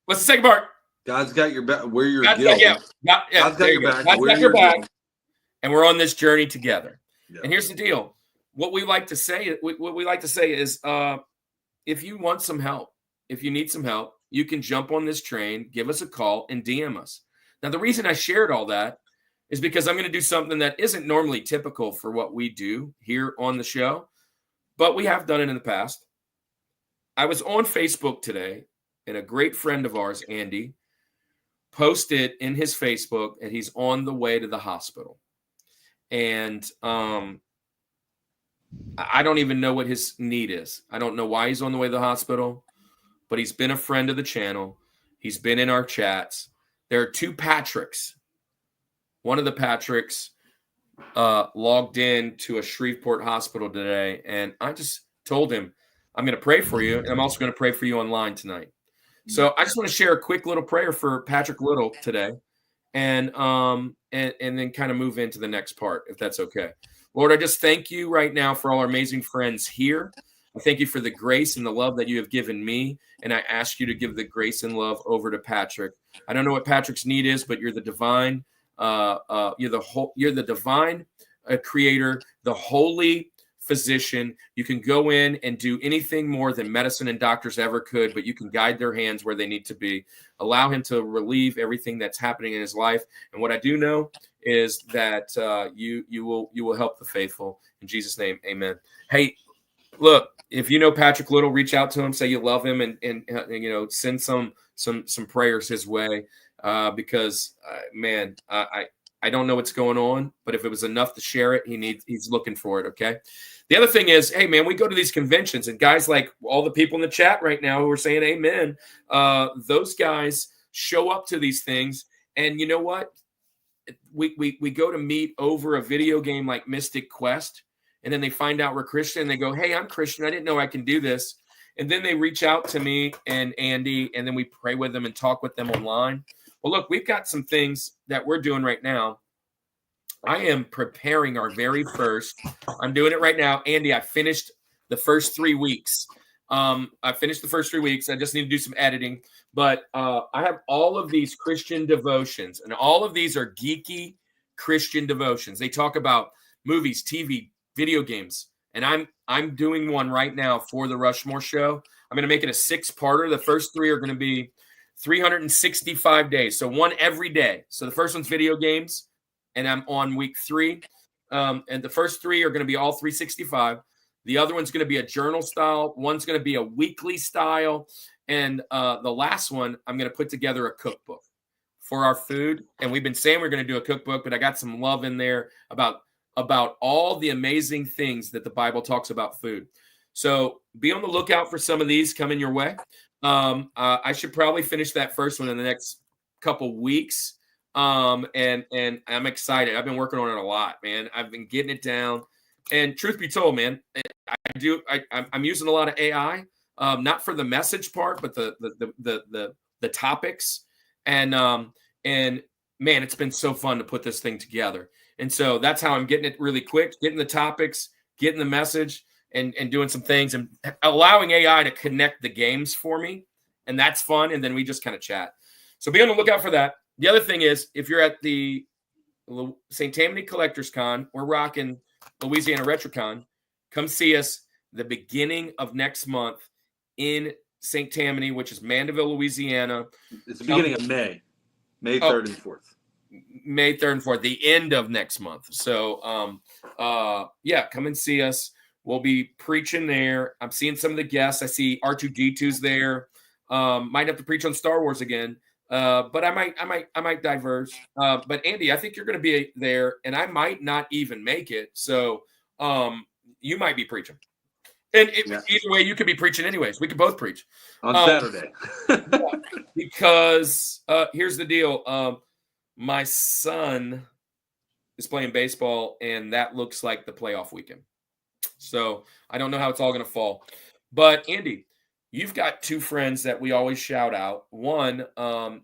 What's the second part? God's got your back. Where your God's guilt. God's got your back. God's got your back. And we're on this journey together. Yeah. And here's the deal. What we like to say is if you want some help, if you need some help, you can jump on this train, give us a call, and DM us. Now, the reason I shared all that is because I'm going to do something that isn't normally typical for what we do here on the show, but we have done it in the past. I was on Facebook today, and a great friend of ours, Andy, posted in his Facebook that he's on the way to the hospital. And I don't even know what his need is. I don't know why he's on the way to the hospital, but he's been a friend of the channel. He's been in our chats. There are 2 Patricks. One of the Patricks logged in to a Shreveport hospital today, and I just told him, I'm going to pray for you, and I'm also going to pray for you online tonight. So I just want to share a quick little prayer for Patrick Little today, and then kind of move into the next part, if that's okay. Lord, I just thank you right now for all our amazing friends here. I thank you for the grace and the love that you have given me, and I ask you to give the grace and love over to Patrick. I don't know what Patrick's need is, but you're the divine, you're the divine creator, the holy physician. You can go in and do anything more than medicine and doctors ever could, but you can guide their hands where they need to be. Allow him to relieve everything that's happening in his life. And what I do know is that you will help the faithful in Jesus' name. Amen. Hey, look, if you know Patrick Little, reach out to him, say you love him, and send some prayers his way, because man, I don't know what's going on, but if it was enough to share it, he's looking for it. Okay. The other thing is, hey man, we go to these conventions, and guys like all the people in the chat right now who are saying amen, those guys show up to these things, and you know what? We go to meet over a video game like Mystic Quest, and then they find out we're Christian, and they go, hey, I'm Christian. I didn't know I can do this. And then they reach out to me and Andy, and then we pray with them and talk with them online. Well, look, we've got some things that we're doing right now. I am preparing our very first. I'm doing it right now. Andy, I finished the first 3 weeks. I just need to do some editing. But I have all of these Christian devotions, and all of these are geeky Christian devotions. They talk about movies, TV, video games, and I'm doing one right now for the Rushmore show. I'm going to make it a 6-parter. The first 3 are going to be 365 days, so one every day. So the first one's video games, and I'm on week 3, and the first 3 are going to be all 365. The other one's going to be a journal style. One's going to be a weekly style. And the last one, I'm going to put together a cookbook for our food. And we've been saying we're going to do a cookbook, but I got some love in there about all the amazing things that the Bible talks about food. So be on the lookout for some of these coming your way. I should probably finish that first one in the next couple weeks. And I'm excited. I've been working on it a lot, man. I've been getting it down. And truth be told, man, I'm using a lot of AI, not for the message part, but the topics. And man, it's been so fun to put this thing together. And so that's how I'm getting it really quick, getting the topics, getting the message, and doing some things, and allowing AI to connect the games for me. And that's fun. And then we just kind of chat. So be on the lookout for that. The other thing is, if you're at the St. Tammany Collectors Con, we're rocking Louisiana RetroCon. Come see us the beginning of next month in St. Tammany, which is Mandeville, Louisiana. It's the beginning of May 3rd and 4th. May 3rd and 4th, the end of next month. So, yeah, come and see us. We'll be preaching there. I'm seeing some of the guests. I see R2D2's there. Might have to preach on Star Wars again. But I might diverge. But Andy, I think you're going to be there, and I might not even make it. So, you might be preaching. And either way, you could be preaching anyways. We could both preach on Saturday. Because here's the deal. My son is playing baseball, and that looks like the playoff weekend. So I don't know how it's all going to fall. But Andy, you've got 2 friends that we always shout out. One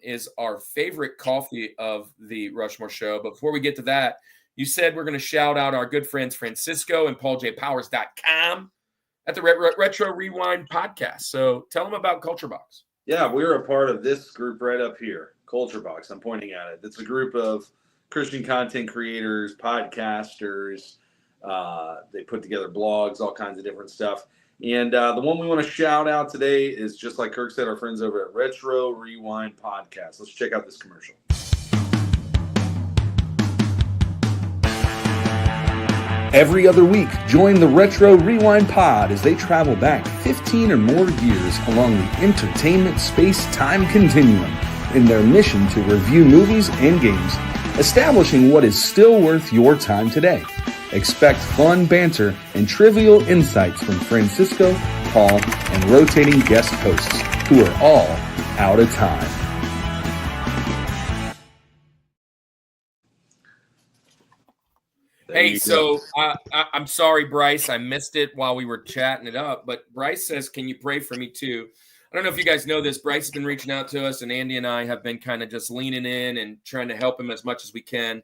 is our favorite coffee of the Rushmore show. But before we get to that, you said we're going to shout out our good friends Francisco and PaulJPowers.com at the Retro Rewind podcast. So tell them about Culture Box. Yeah, we're a part of this group right up here, Culture Box. I'm pointing at it. It's a group of Christian content creators, podcasters. They put together blogs, all kinds of different stuff. And the one we want to shout out today is, just like Kirk said, our friends over at Retro Rewind Podcast. Let's check out this commercial. Every other week, join the Retro Rewind Pod as they travel back 15 or more years along the entertainment space-time continuum in their mission to review movies and games, establishing what is still worth your time today. Expect fun banter and trivial insights from Francisco, Paul, and rotating guest hosts who are all out of time. Hey, so I'm sorry, Bryce. I missed it while we were chatting it up. But Bryce says, can you pray for me too? I don't know if you guys know this. Bryce has been reaching out to us, and Andy and I have been kind of just leaning in and trying to help him as much as we can.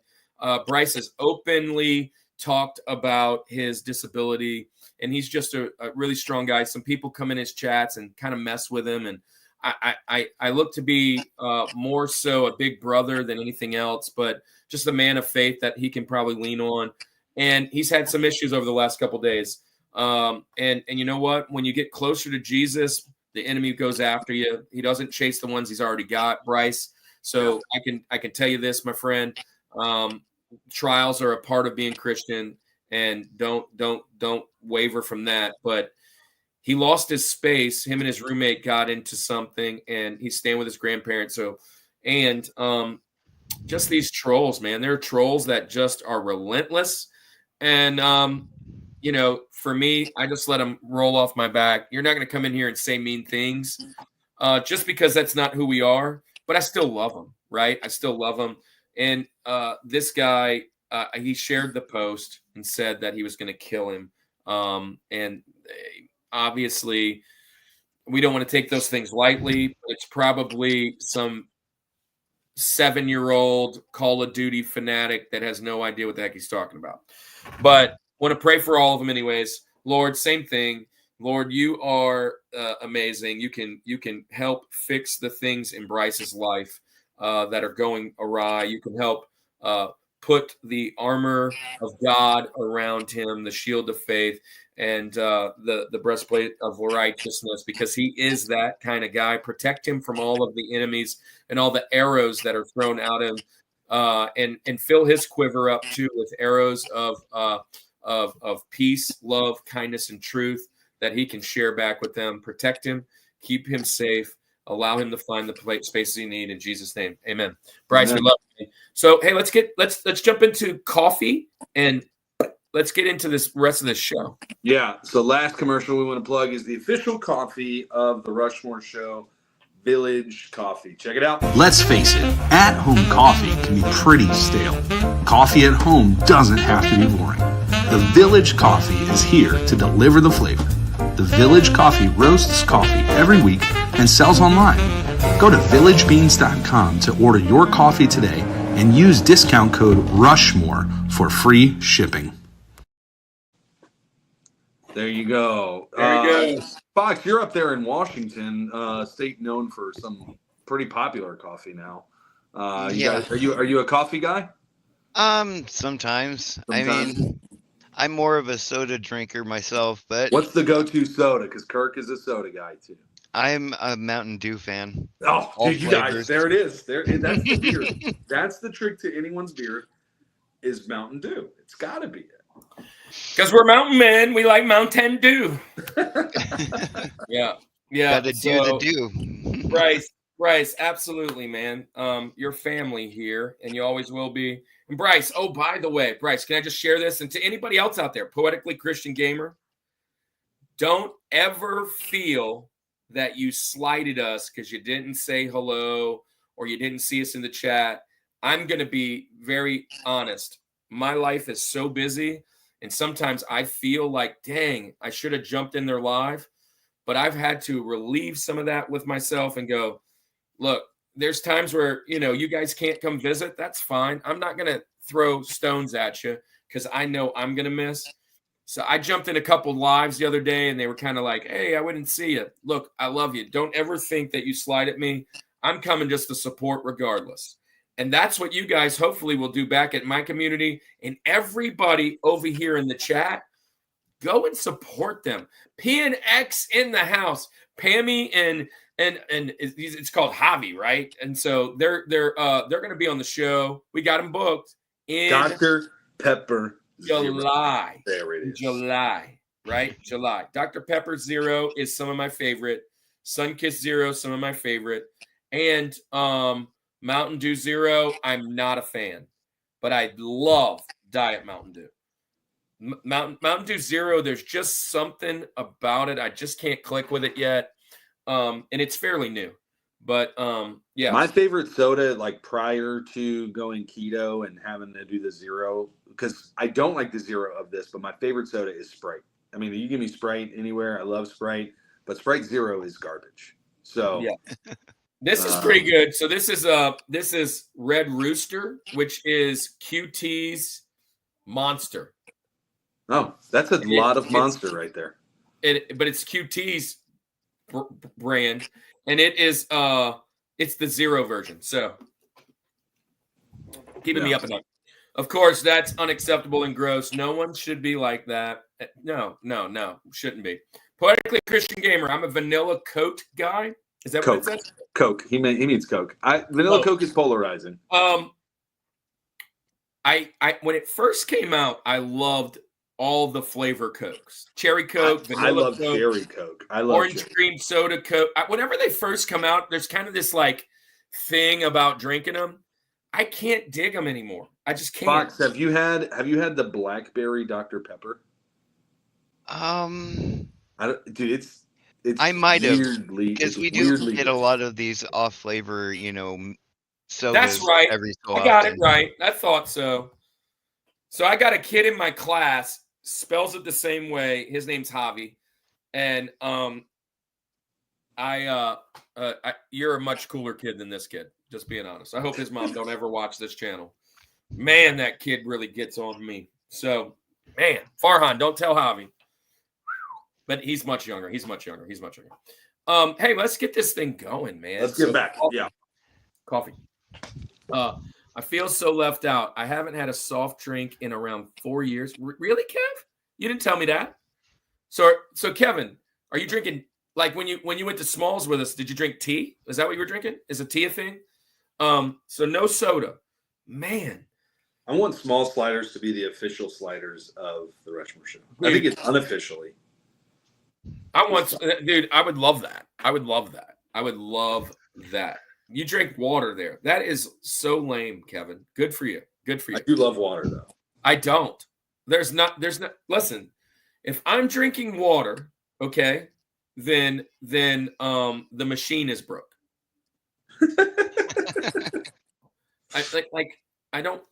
Bryce has openly talked about his disability, and he's just a really strong guy. Some people come in his chats and kind of mess with him, and I look to be more so a big brother than anything else, but just a man of faith that he can probably lean on. And he's had some issues over the last couple of days. And you know what? When you get closer to Jesus, the enemy goes after you. He doesn't chase the ones he's already got, Bryce. So I can tell you this, my friend. trials are a part of being Christian, and don't waver from that. But he lost his space. Him and his roommate got into something, and he's staying with his grandparents. So, and just these trolls, man. There are trolls that just are relentless. And you know, for me, I just let them roll off my back. You're not going to come in here and say mean things, just because that's not who we are. But I still love them, right? I still love them. And this guy, he shared the post and said that he was going to kill him. And obviously, we don't want to take those things lightly. It's probably some 7-year-old Call of Duty fanatic that has no idea what the heck he's talking about. But want to pray for all of them anyways. Lord, same thing. Lord, you are amazing. You can help fix the things in Bryce's life that are going awry. You can help put the armor of God around him, the shield of faith, and the breastplate of righteousness, because he is that kind of guy. Protect him from all of the enemies and all the arrows that are thrown at him, and fill his quiver up too with arrows of peace, love, kindness, and truth that he can share back with them. Protect him, keep him safe, allow him to find the spaces he needs. In Jesus' name, amen. Bryce, Amen. we love you. So, hey, let's jump into coffee and let's get into this rest of this show. Yeah. So last commercial we want to plug is the official coffee of the Rushmore show, Village Coffee. Check it out. Let's face it, at-home coffee can be pretty stale. Coffee at home doesn't have to be boring. The Village Coffee is here to deliver the flavor. The Village Coffee roasts coffee every week and sells online. Go to villagebeans.com to order your coffee today and use discount code Rushmore for free shipping. There you go. There you go. Foxx, you're up there in Washington, state known for some pretty popular coffee now. Yeah. Guys, are you a coffee guy? Sometimes. I mean, I'm more of a soda drinker myself, but What's the go-to soda? Because Kirk is a soda guy too. I'm a Mountain Dew fan. Oh, All dude, you guys, flavors. there it is. That's the beer. That's the trick to anyone's beer is Mountain Dew. It's got to be it. Because we're mountain men, we like Mountain Dew. Yeah. Gotta do the do. Bryce, absolutely, man. Your family here, and you always will be. And Bryce, oh, by the way, Bryce, can I just share this? And to anybody else out there, Poetically Christian Gamer, don't ever feel that you slighted us because you didn't say hello or you didn't see us in the chat. I'm going to be very honest. My life is so busy, and sometimes I feel like, dang, I should have jumped in there live. But I've had to relieve some of that with myself and go, look, there's times where, you guys can't come visit. That's fine. I'm not going to throw stones at you because I know I'm going to miss. So I jumped in a couple lives the other day, and they were kind of like, hey, I wouldn't see you. Look, I love you. Don't ever think that you slide at me. I'm coming just to support regardless. And that's what you guys hopefully will do back at my community. And everybody over here in the chat, go and support them. PNX in the house. Pammy and it's called Javi, right? And so they're going to be on the show. We got them booked in Dr. Pepper July. There it is. July, right? July. Dr. Pepper Zero is some of my favorite. Sunkist Zero, some of my favorite. And Mountain Dew Zero, I'm not a fan, but I love Diet Mountain Dew. Mountain Dew Zero, there's just something about it. I just can't click with it yet. And it's fairly new. But yeah. My favorite soda, like prior to going keto and having to do the zero, because I don't like the zero of this, but my favorite soda is Sprite. I mean, you give me Sprite anywhere, I love Sprite, but Sprite Zero is garbage. So yeah. This is pretty good. So this is Red Rooster, which is QT's Monster. Oh, that's a lot of Monster right there. But it's QT's brand, and it is it's the zero version. So keeping me up and up. Of course, that's unacceptable and gross. No one should be like that. No, shouldn't be. Poetically Christian Gamer. I'm a vanilla Coke guy. Is that Coke. what it says? Coke. He means Coke. Vanilla Coke is polarizing. I I when it first came out, I loved all the flavor Cokes. Cherry Coke, I vanilla love Coke, cherry Coke. I love orange cherry. cream soda Coke. Whenever they first come out, there's kind of this like thing about drinking them. I can't dig them anymore. I just can't. Fox, have you had the blackberry Dr. Pepper? Um, Dude, it's I might have, weirdly because we it's do weirdly get good. a lot of these off flavor, sodas That's right. every so I got it often. right. I thought so. So I got a kid in my class, spells it the same way. His name's Javi. And you're a much cooler kid than this kid, just being honest. I hope his mom don't ever watch this channel. Man, that kid really gets on me. So, man, Farhan, don't tell Javi. But he's much younger. Hey, let's get this thing going, man. Let's get back. Yeah. Coffee. I feel so left out. I haven't had a soft drink in around 4 years. Really, Kev? You didn't tell me that. So Kevin, are you drinking, like when you went to Smalls with us, did you drink tea? Is that what you were drinking? Is a tea a thing? So no soda. Man. I want small sliders to be the official sliders of the Rushmore show. I think it's unofficially. Dude, I would love that. I would love that. You drink water there. That is so lame, Kevin. Good for you. I do love water, though. I don't. There's not. Listen, if I'm drinking water, okay, then the machine is broke. I don't.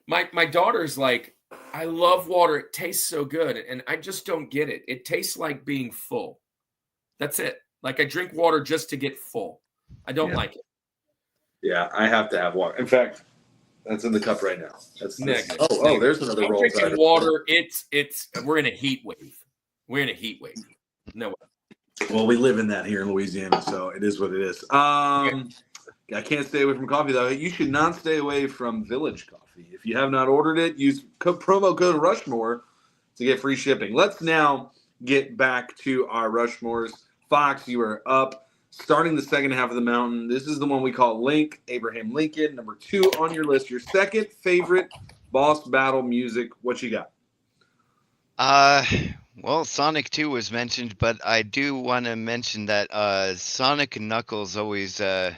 My daughter's like, I love water. It tastes so good, and I just don't get it. It tastes like being full. That's it. Like I drink water just to get full. I don't like it. Yeah, I have to have water. In fact, that's in the cup right now. That's negative. Oh, there's another roll. Drinking water. It's. We're in a heat wave. No way. Well, we live in that here in Louisiana, so it is what it is. I can't stay away from coffee though. You should not stay away from Village Coffee. If you have not ordered it, use promo code Rushmore to get free shipping. Let's now get back to our Rushmores. Fox, you are up. Starting the second half of the mountain. This is the one we call Link, Abraham Lincoln. Number 2 on your list. Your second favorite boss battle music. What you got? Well, Sonic 2 was mentioned, but I do want to mention that Sonic and Knuckles always, the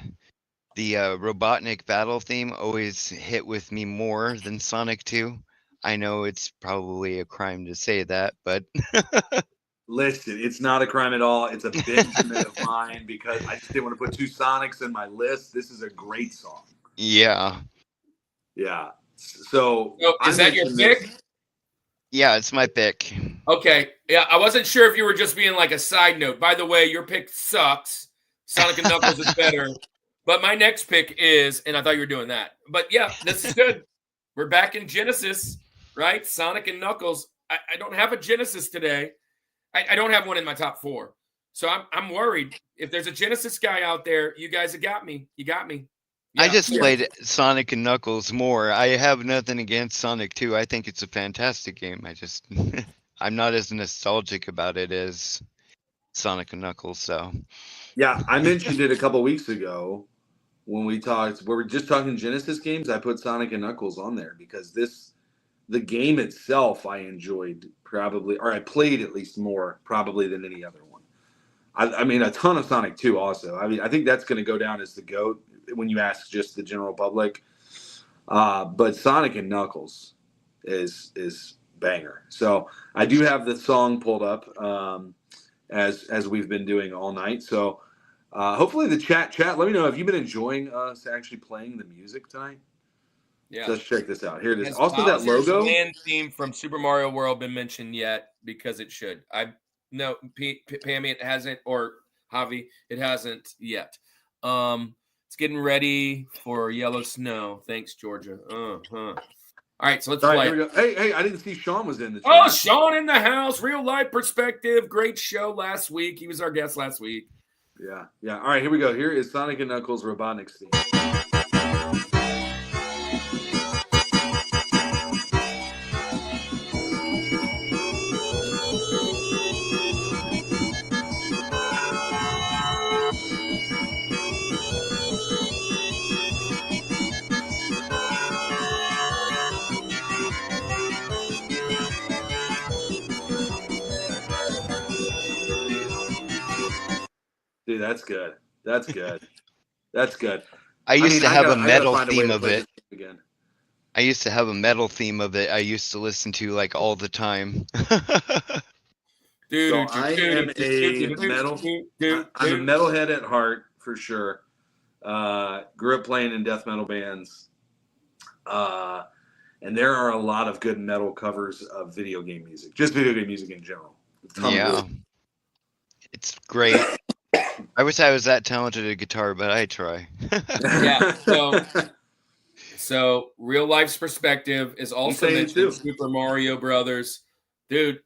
Robotnik battle theme always hit with me more than Sonic 2. I know it's probably a crime to say that, but... Listen, it's not a crime at all. It's a Benjamin of mine because I just didn't want to put 2 Sonics in my list. This is a great song. Yeah. Yeah. So is that your pick? Yeah, it's my pick. Okay. Yeah, I wasn't sure if you were just being like a side note. By the way, your pick sucks. Sonic and Knuckles is better. But my next pick is, and I thought you were doing that. But yeah, this is good. We're back in Genesis, right? Sonic and Knuckles. I don't have a Genesis today. I don't have one in my top 4. So I'm worried. If there's a Genesis guy out there, you guys have got me. You got me. Yeah. I just played Sonic and Knuckles more. I have nothing against Sonic 2. I think it's a fantastic game. I'm not as nostalgic about it as Sonic and Knuckles. So yeah, I mentioned it a couple weeks ago when we were just talking Genesis games. I put Sonic and Knuckles on there because the game itself I enjoyed probably, or I played at least more probably than any other one. I mean, a ton of Sonic 2 also. I mean, I think that's going to go down as the GOAT when you ask just the general public. But Sonic and Knuckles is banger. So I do have the song pulled up as we've been doing all night. So hopefully the chat, let me know. Have you been enjoying us actually playing the music tonight? Yeah. Let's check this out. Here it is. Has also, Bowser's that logo land theme from Super Mario World been mentioned yet? Because it should. No, Pammy, it hasn't, or Javi, it hasn't yet. It's getting ready for Yellow Snow. Thanks, Georgia. All right, so let's play. Here we go. Hey, I didn't see Shaun was in the chat. Oh, Shaun in the house. Real life perspective. Great show last week. He was our guest last week. Yeah. All right, here we go. Here is Sonic and Knuckles Robotnik's theme. Dude, that's good. That's good. That's good. I used to have a metal theme of it. Again. I used to have a metal theme of it. I used to listen to like all the time. So I am a metalhead at heart for sure. Grew up playing in death metal bands. And there are a lot of good metal covers of video game music, just video game music in general. Yeah. It's great. I wish I was that talented at guitar, but I try. Yeah. So real life's perspective is also mentioned Super Mario Brothers. Dude,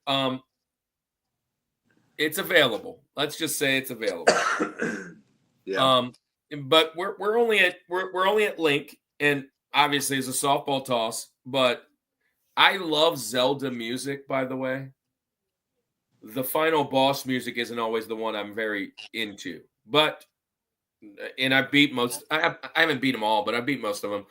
it's available. Let's just say it's available. Yeah. But we're only at Link, and obviously it's a softball toss, but I love Zelda music, by the way. The final boss music isn't always the one I'm very into, and I beat most. I haven't beat them all, but I beat most of them.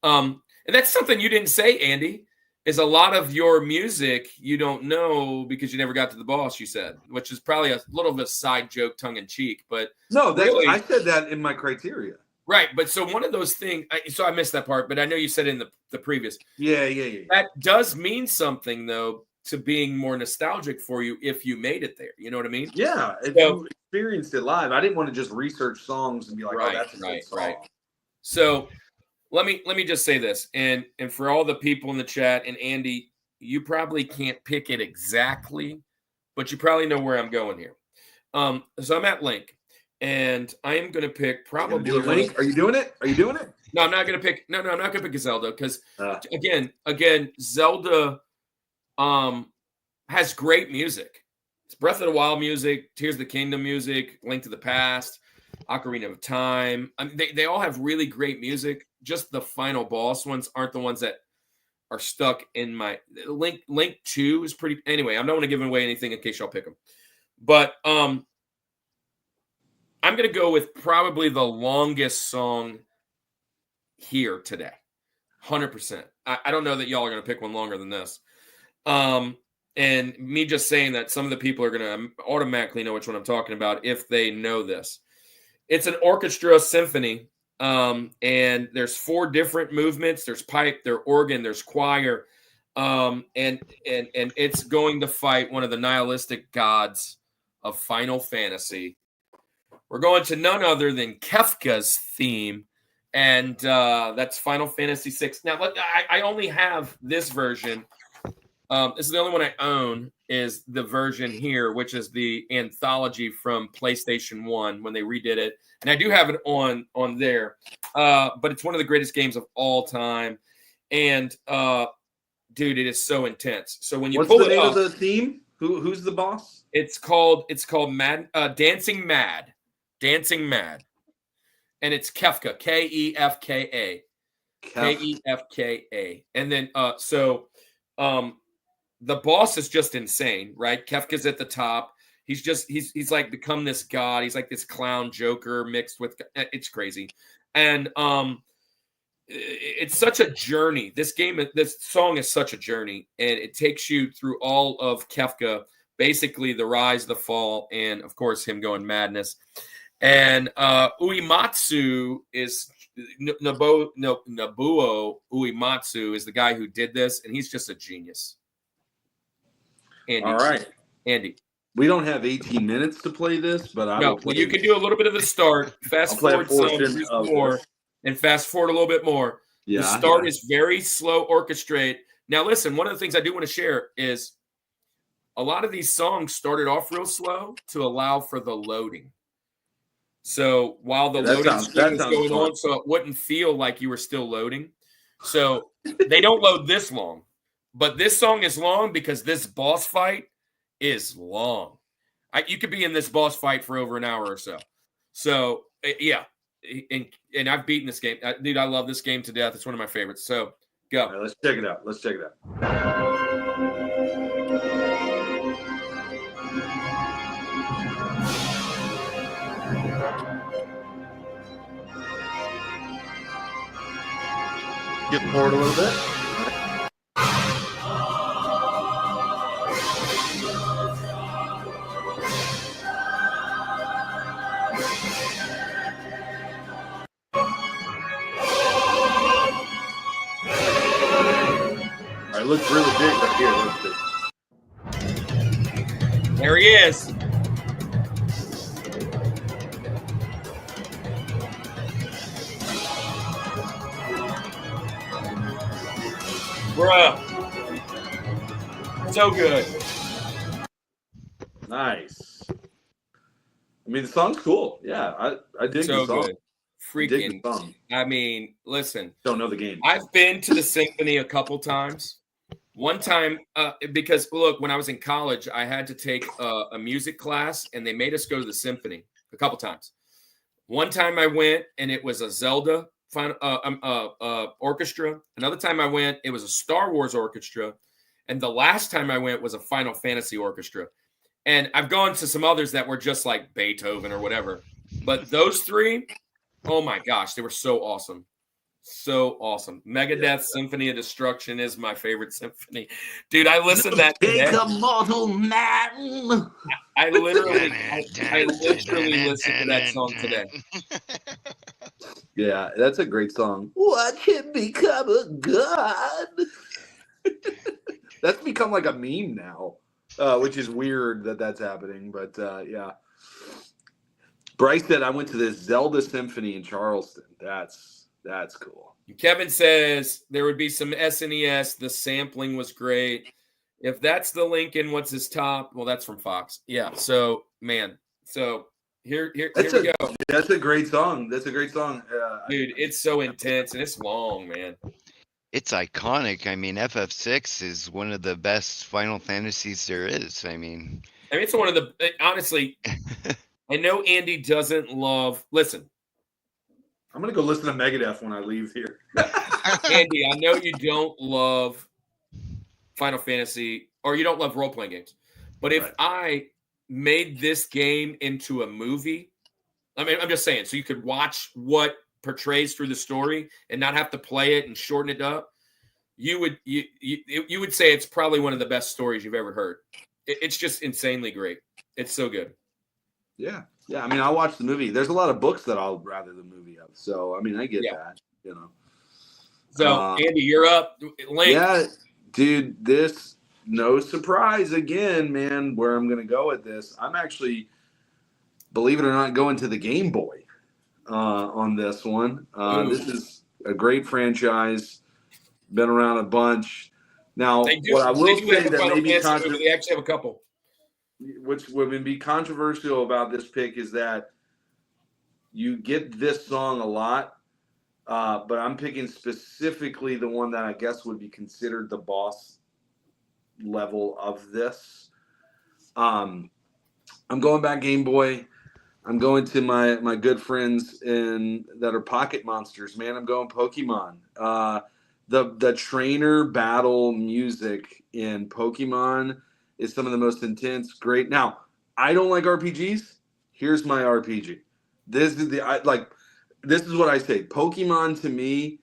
And that's something you didn't say, Andy, is a lot of your music you don't know because you never got to the boss, you said, which is probably a little bit of a side joke, tongue in cheek, but no, really, I said that in my criteria. Right, but so one of those things, so I missed that part, but I know you said in the previous. Yeah. That does mean something, though, to being more nostalgic for you if you made it there. You know what I mean? Yeah, if you experienced it live. I didn't want to just research songs and be like, right, oh, that's a good song. Right. So let me just say this, and for all the people in the chat, and Andy, you probably can't pick it exactly, but you probably know where I'm going here. So I'm at Link. And I am going to pick probably. Link? Are you doing it? No, I'm not going to pick. No, I'm not going to pick a Zelda because again, Zelda has great music. It's Breath of the Wild music, Tears of the Kingdom music, Link to the Past, Ocarina of Time. I mean, they all have really great music. Just the final boss ones aren't the ones that are stuck in my Link 2 is pretty. Anyway, I don't want to give away anything in case y'all pick them, but I'm going to go with probably the longest song here today. 100%. I don't know that y'all are going to pick one longer than this. And me just saying that some of the people are going to automatically know which one I'm talking about if they know this. It's an orchestra symphony. And there's 4 different movements. There's pipe, there's organ, there's choir. And it's going to fight one of the nihilistic gods of Final Fantasy. We're going to none other than Kefka's theme, and that's Final Fantasy VI. Now, I only have this version. This is the only one I own, is the version here, which is the anthology from PlayStation 1 when they redid it. And I do have it on there, but it's one of the greatest games of all time. And, dude, it is so intense. So when you pull it up. What's the name of the theme? Who's the boss? It's called Dancing Mad. Dancing Mad. And it's Kefka, Kefka. Kefka. And then the boss is just insane, right? Kefka's at the top. He's like become this god. He's like this clown joker mixed with, it's crazy. And it's such a journey. This song is such a journey, and it takes you through all of Kefka, basically the rise, the fall, and of course him going madness. And Uematsu is Nobuo Uematsu is the guy who did this, and he's just a genius. Andy. All right, Andy. We don't have 18 minutes to play this, but you can do a little bit of the start, fast forward some more, and fast forward a little bit more. Yeah, the start is very slow orchestrate. Now, listen, one of the things I do want to share is a lot of these songs started off real slow to allow for the loading. So while the loading screen is going on, so it wouldn't feel like you were still loading. So they don't load this long. But this song is long because this boss fight is long. You could be in this boss fight for over an hour or so. So, yeah. And I've beaten this game. Dude, I love this game to death. It's one of my favorites. So, go. All right, let's check it out. Get forward a little bit. it looks really big right here. There he is. Bruh. So good. Nice. I mean, the song's cool. Yeah, I dig the song. Good. Freaking. I mean, listen. Don't know the game. I've been to the symphony a couple times. One time, because look, when I was in college, I had to take a music class, and they made us go to the symphony a couple times. One time I went, and it was a Zelda orchestra. Another time I went, it was a Star Wars orchestra. And the last time I went was a Final Fantasy orchestra. And I've gone to some others that were just like Beethoven or whatever. But those three, oh my gosh, they were so awesome. So awesome. Megadeth Symphony of Destruction is my favorite symphony. Dude, I listened to that today. Take a mortal man. I literally listened to that song today. Yeah, that's a great song. Watch him become a god. That's become like a meme now, which is weird that that's happening. But yeah. Bryce said, I went to this Zelda Symphony in Charleston. That's cool. Kevin says there would be some SNES. The sampling was great. If that's the Lincoln, what's his top? Well, that's from Foxx. Yeah. So, man. So here we go. That's a great song. That's a great song. Dude, it's so intense and it's long, man. It's iconic. I mean, FF6 is one of the best Final Fantasies there is. I mean, it's one of the, honestly, I know Andy doesn't love, listen. I'm going to go listen to Megadeth when I leave here. Andy, I know you don't love Final Fantasy, or you don't love role-playing games. But if I made this game into a movie, I mean, I'm just saying, so you could watch what portrays through the story and not have to play it and shorten it up, you would say it's probably one of the best stories you've ever heard. It's just insanely great. It's so good. Yeah. I mean, I watched the movie. There's a lot of books that I'll rather the movie of. So I mean, I get that. You know. So Andy, you're up. Link. Yeah, dude. This no surprise again, man. Where I'm gonna go with this? I'm actually, believe it or not, going to the Game Boy. On this one. This is a great franchise. Been around a bunch. Now, what I will say that may be controversial. They actually have a couple. Which would be controversial about this pick is that you get this song a lot, but I'm picking specifically the one that I guess would be considered the boss level of this. I'm going back Game Boy. I'm going to my good friends that are Pocket Monsters, man. I'm going Pokemon. The trainer battle music in Pokemon is some of the most intense, great. Now, I don't like RPGs. Here's my RPG. This is what I say. Pokemon to me,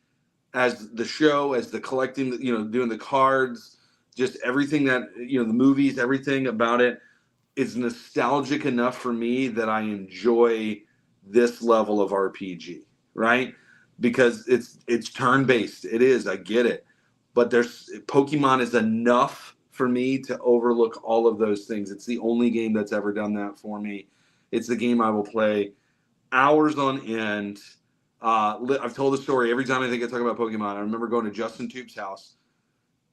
as the show, as the collecting, doing the cards, just everything that, the movies, everything about it, is nostalgic enough for me that I enjoy this level of RPG, right? Because it's turn-based. It is, I get it. But Pokemon is enough for me to overlook all of those things. It's the only game that's ever done that for me. It's the game I will play hours on end. I've told the story every time I think I talk about Pokemon. I remember going to Justin Tube's house.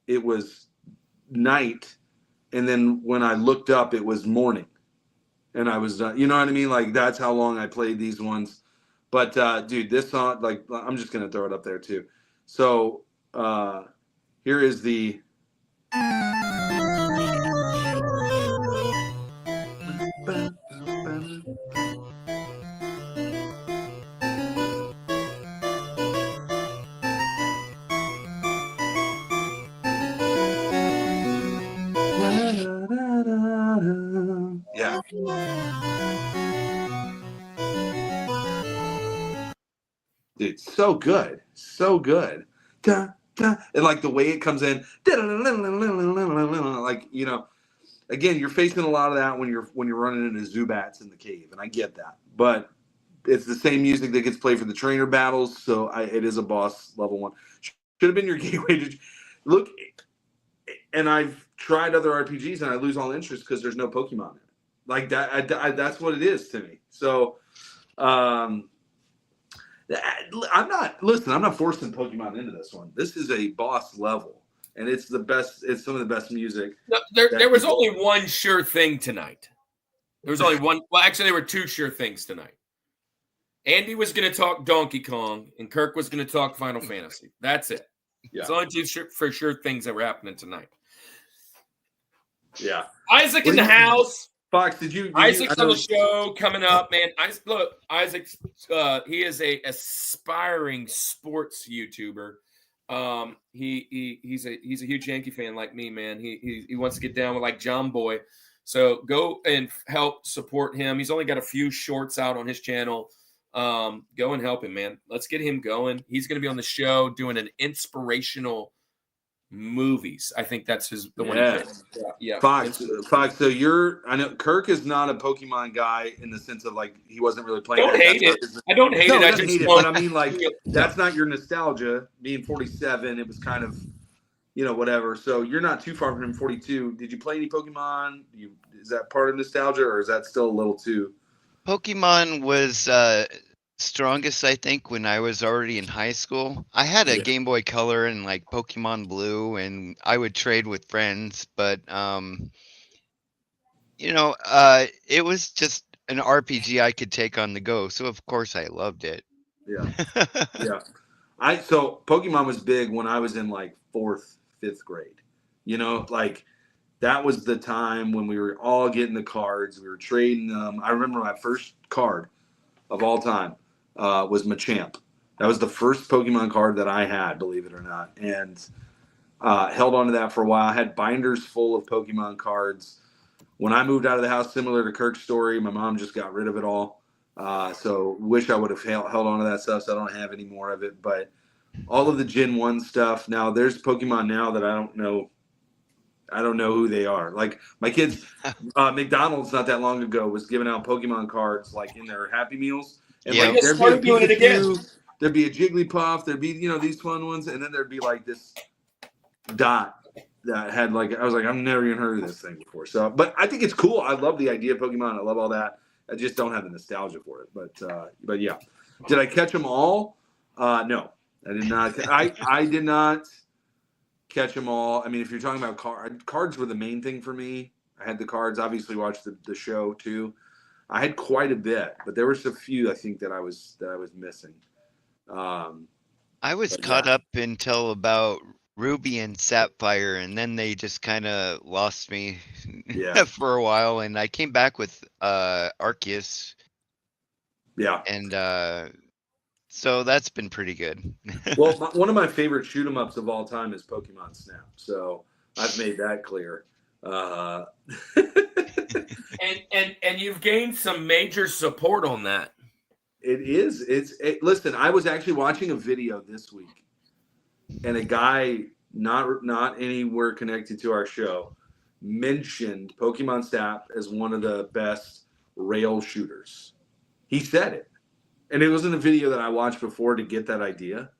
It was night. And then when I looked up, it was morning, and I was done. You know what I mean? Like, that's how long I played these ones. But dude, this song, like, I'm just gonna throw it up there too. So here is the. Yeah. Dude, so good. So good. Da, da. And like the way it comes in, like, again, you're facing a lot of that when you're running into Zubats in the cave, and I get that. But it's the same music that gets played for the trainer battles, so it is a boss level one. Should have been your gateway. Look, and I've tried other RPGs and I lose all interest because there's no Pokemon in it. Like that, that's what it is to me. So, I'm not forcing Pokemon into this one. This is a boss level, and it's the best. It's some of the best music. No, there was only one sure thing tonight. There was only one. Well, actually, there were two sure things tonight. Andy was going to talk Donkey Kong, and Kirk was going to talk Final Fantasy. That's it. Yeah. It's only two for sure things that were happening tonight. Yeah. Isaac in the house. Fox, did you? Isaac's on the show coming up, man. Isaac, he is a aspiring sports YouTuber. He's a huge Yankee fan like me, man. He wants to get down with like John Boy. So go and help support him. He's only got a few shorts out on his channel. Go and help him, man. Let's get him going. He's going to be on the show doing an inspirational movies. I think that's the one. Yeah. Fox. So I know Kirk is not a Pokemon guy in the sense of like he wasn't really playing. I don't hate it. I just but I mean like that's not your nostalgia. Being 47, it was kind of whatever. So you're not too far from him. 42. Did you play any Pokemon? Is that part of nostalgia, or is that still a little too? Pokemon was strongest, I think, when I was already in high school. I had a Game Boy Color and like Pokemon Blue, and I would trade with friends, but it was just an RPG I could take on the go, so of course I loved it. Yeah. So Pokemon was big when I was in like 4th, 5th grade. Like that was the time when we were all getting the cards. We were trading them. I remember my first card of all time was Machamp. That was the first Pokemon card that I had, believe it or not, and held on to that for a while. I had binders full of Pokemon cards. When I moved out of the house, similar to Kirk's story, my mom just got rid of it all. So wish I would have held on to that stuff, so I don't have any more of it. But all of the Gen 1 stuff, now there's Pokemon now that I don't know who they are. Like my kids, McDonald's not that long ago was giving out Pokemon cards like in their Happy Meals. And like there'd be a Pikachu, there'd be a Jigglypuff, there'd be, these fun ones, and then there'd be like this dot that had like, I was like, I've never even heard of this thing before. So, but I think it's cool. I love the idea of Pokemon. I love all that. I just don't have the nostalgia for it. But yeah. Did I catch them all? No, I did not. I did not catch them all. I mean, if you're talking about cards were the main thing for me. I had the cards, obviously watched the show too. I had quite a bit, but there were a few I think that I was missing. I was caught up until about Ruby and Sapphire, and then they just kind of lost me for a while, and I came back with Arceus. Yeah. And so that's been pretty good. Well, one of my favorite shoot 'em ups of all time is Pokemon Snap. So I've made that clear. And you've gained some major support on that. It is. Listen, I was actually watching a video this week, and a guy not anywhere connected to our show mentioned Pokemon Snap as one of the best rail shooters. He said it, and it was in the video that I watched before to get that idea.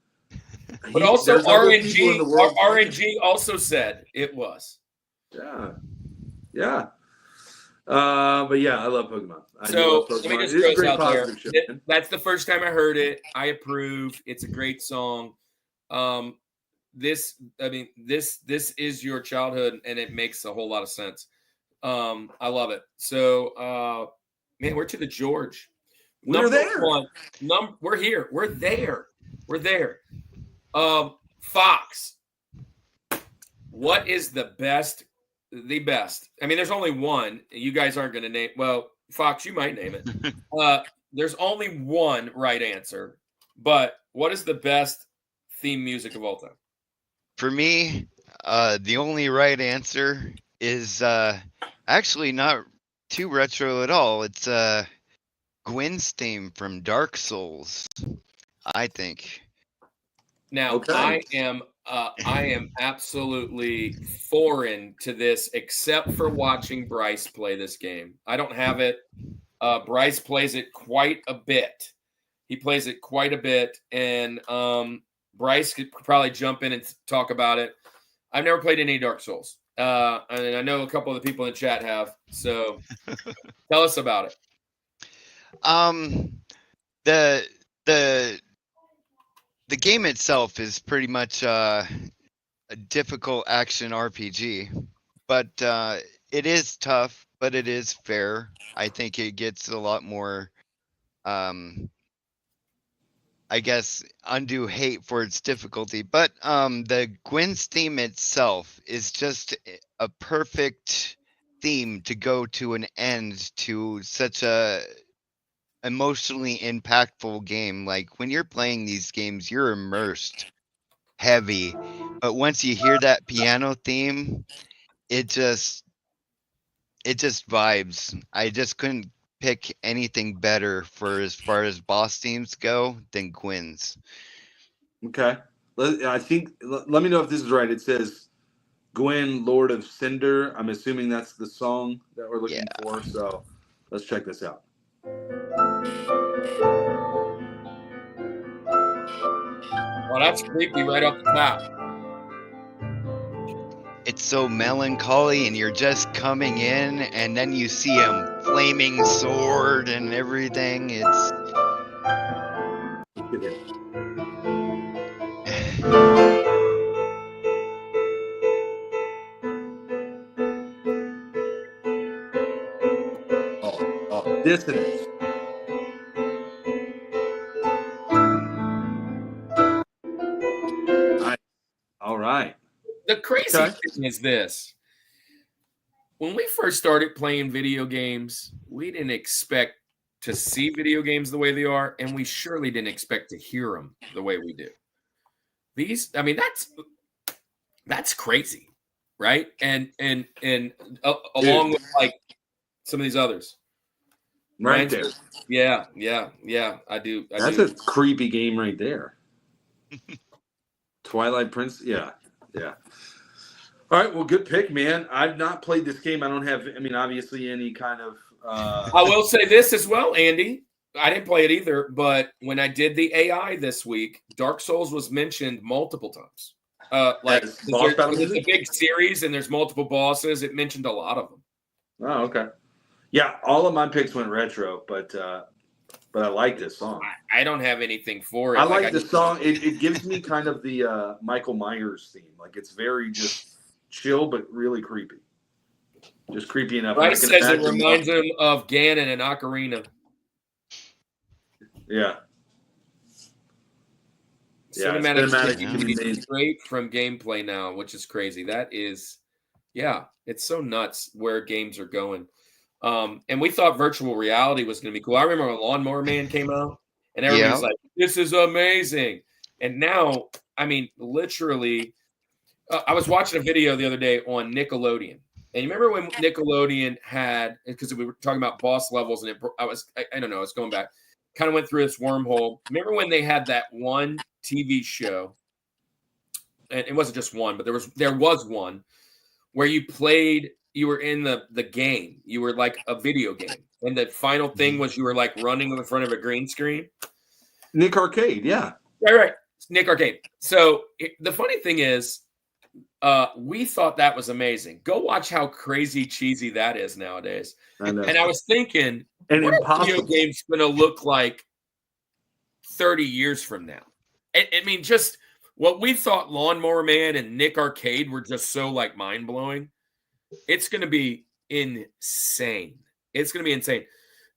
But also RNG also said it was. Yeah. But yeah, I love Pokemon. Let me just throw this out there. That's the first time I heard it. I approve. It's a great song. This is your childhood, and it makes a whole lot of sense. I love it. So, man, we're to the George. We're there. We're here. We're there. Foxx. What is the best? The best. I mean, there's only one. You guys aren't going to name. Well, Foxx, you might name it. There's only one right answer. But what is the best theme music of all time? For me, the only right answer is actually not too retro at all. It's Gwyn's theme from Dark Souls, I think. Now, okay. I am absolutely foreign to this, except for watching Bryce play this game. I don't have it. Bryce plays it quite a bit. He plays it quite a bit, and Bryce could probably jump in and talk about it. I've never played any Dark Souls. And I know a couple of the people in the chat have. So tell us about it. The game itself is pretty much a difficult action RPG, but it is tough, but it is fair. I think it gets a lot more, I guess, undue hate for its difficulty. But the Gwyn's theme itself is just a perfect theme to go to an end to such a emotionally impactful game. Like when you're playing these games, you're immersed heavy, but once you hear that piano theme, it just vibes. I just couldn't pick anything better for as far as boss themes go than Gwyn's. Okay. I think, let me know if this is right. It says Gwyn, Lord of Cinder. I'm assuming that's the song that we're looking for. So let's check this out. Well, that's creepy right off the top. It's so melancholy, and you're just coming in, and then you see him flaming sword and everything. It's Dissonance. All right. The crazy thing is this. When we first started playing video games, we didn't expect to see video games the way they are, and we surely didn't expect to hear them the way we do. That's crazy, right? And along with like some of these others. Right there. Yeah, I do. That's a creepy game right there. Twilight Prince, yeah. All right, well, good pick, man. I've not played this game. I don't have, obviously any kind of... I will say this as well, Andy. I didn't play it either, but when I did the AI this week, Dark Souls was mentioned multiple times. It's a big series and there's multiple bosses. It mentioned a lot of them. Oh, okay. Yeah, all of my picks went retro, but I like this song. I don't have anything for it. I like the song. It gives me kind of the Michael Myers theme. Like it's very just chill, but really creepy. Just creepy enough. Bryce says it reminds him of Ganon and Ocarina. Yeah. Cinematic can be made straight from gameplay now, which is crazy. That is, it's so nuts where games are going. And we thought virtual reality was going to be cool. I remember when Lawnmower Man came out, and everybody was like, "This is amazing." And now, literally, I was watching a video the other day on Nickelodeon. And you remember when Nickelodeon had, because we were talking about boss levels, and I don't know, it's going back, kind of went through this wormhole. Remember when they had that one TV show, and it wasn't just one, but there was one where you were in the game. You were like a video game. And the final thing was you were like running in front of a green screen. Nick Arcade, yeah. Right. Nick Arcade. So the funny thing is, we thought that was amazing. Go watch how crazy cheesy that is nowadays. And I was thinking, what are video games going to look like 30 years from now? Just what we thought Lawnmower Man and Nick Arcade were just so like mind-blowing. It's going to be insane. It's going to be insane.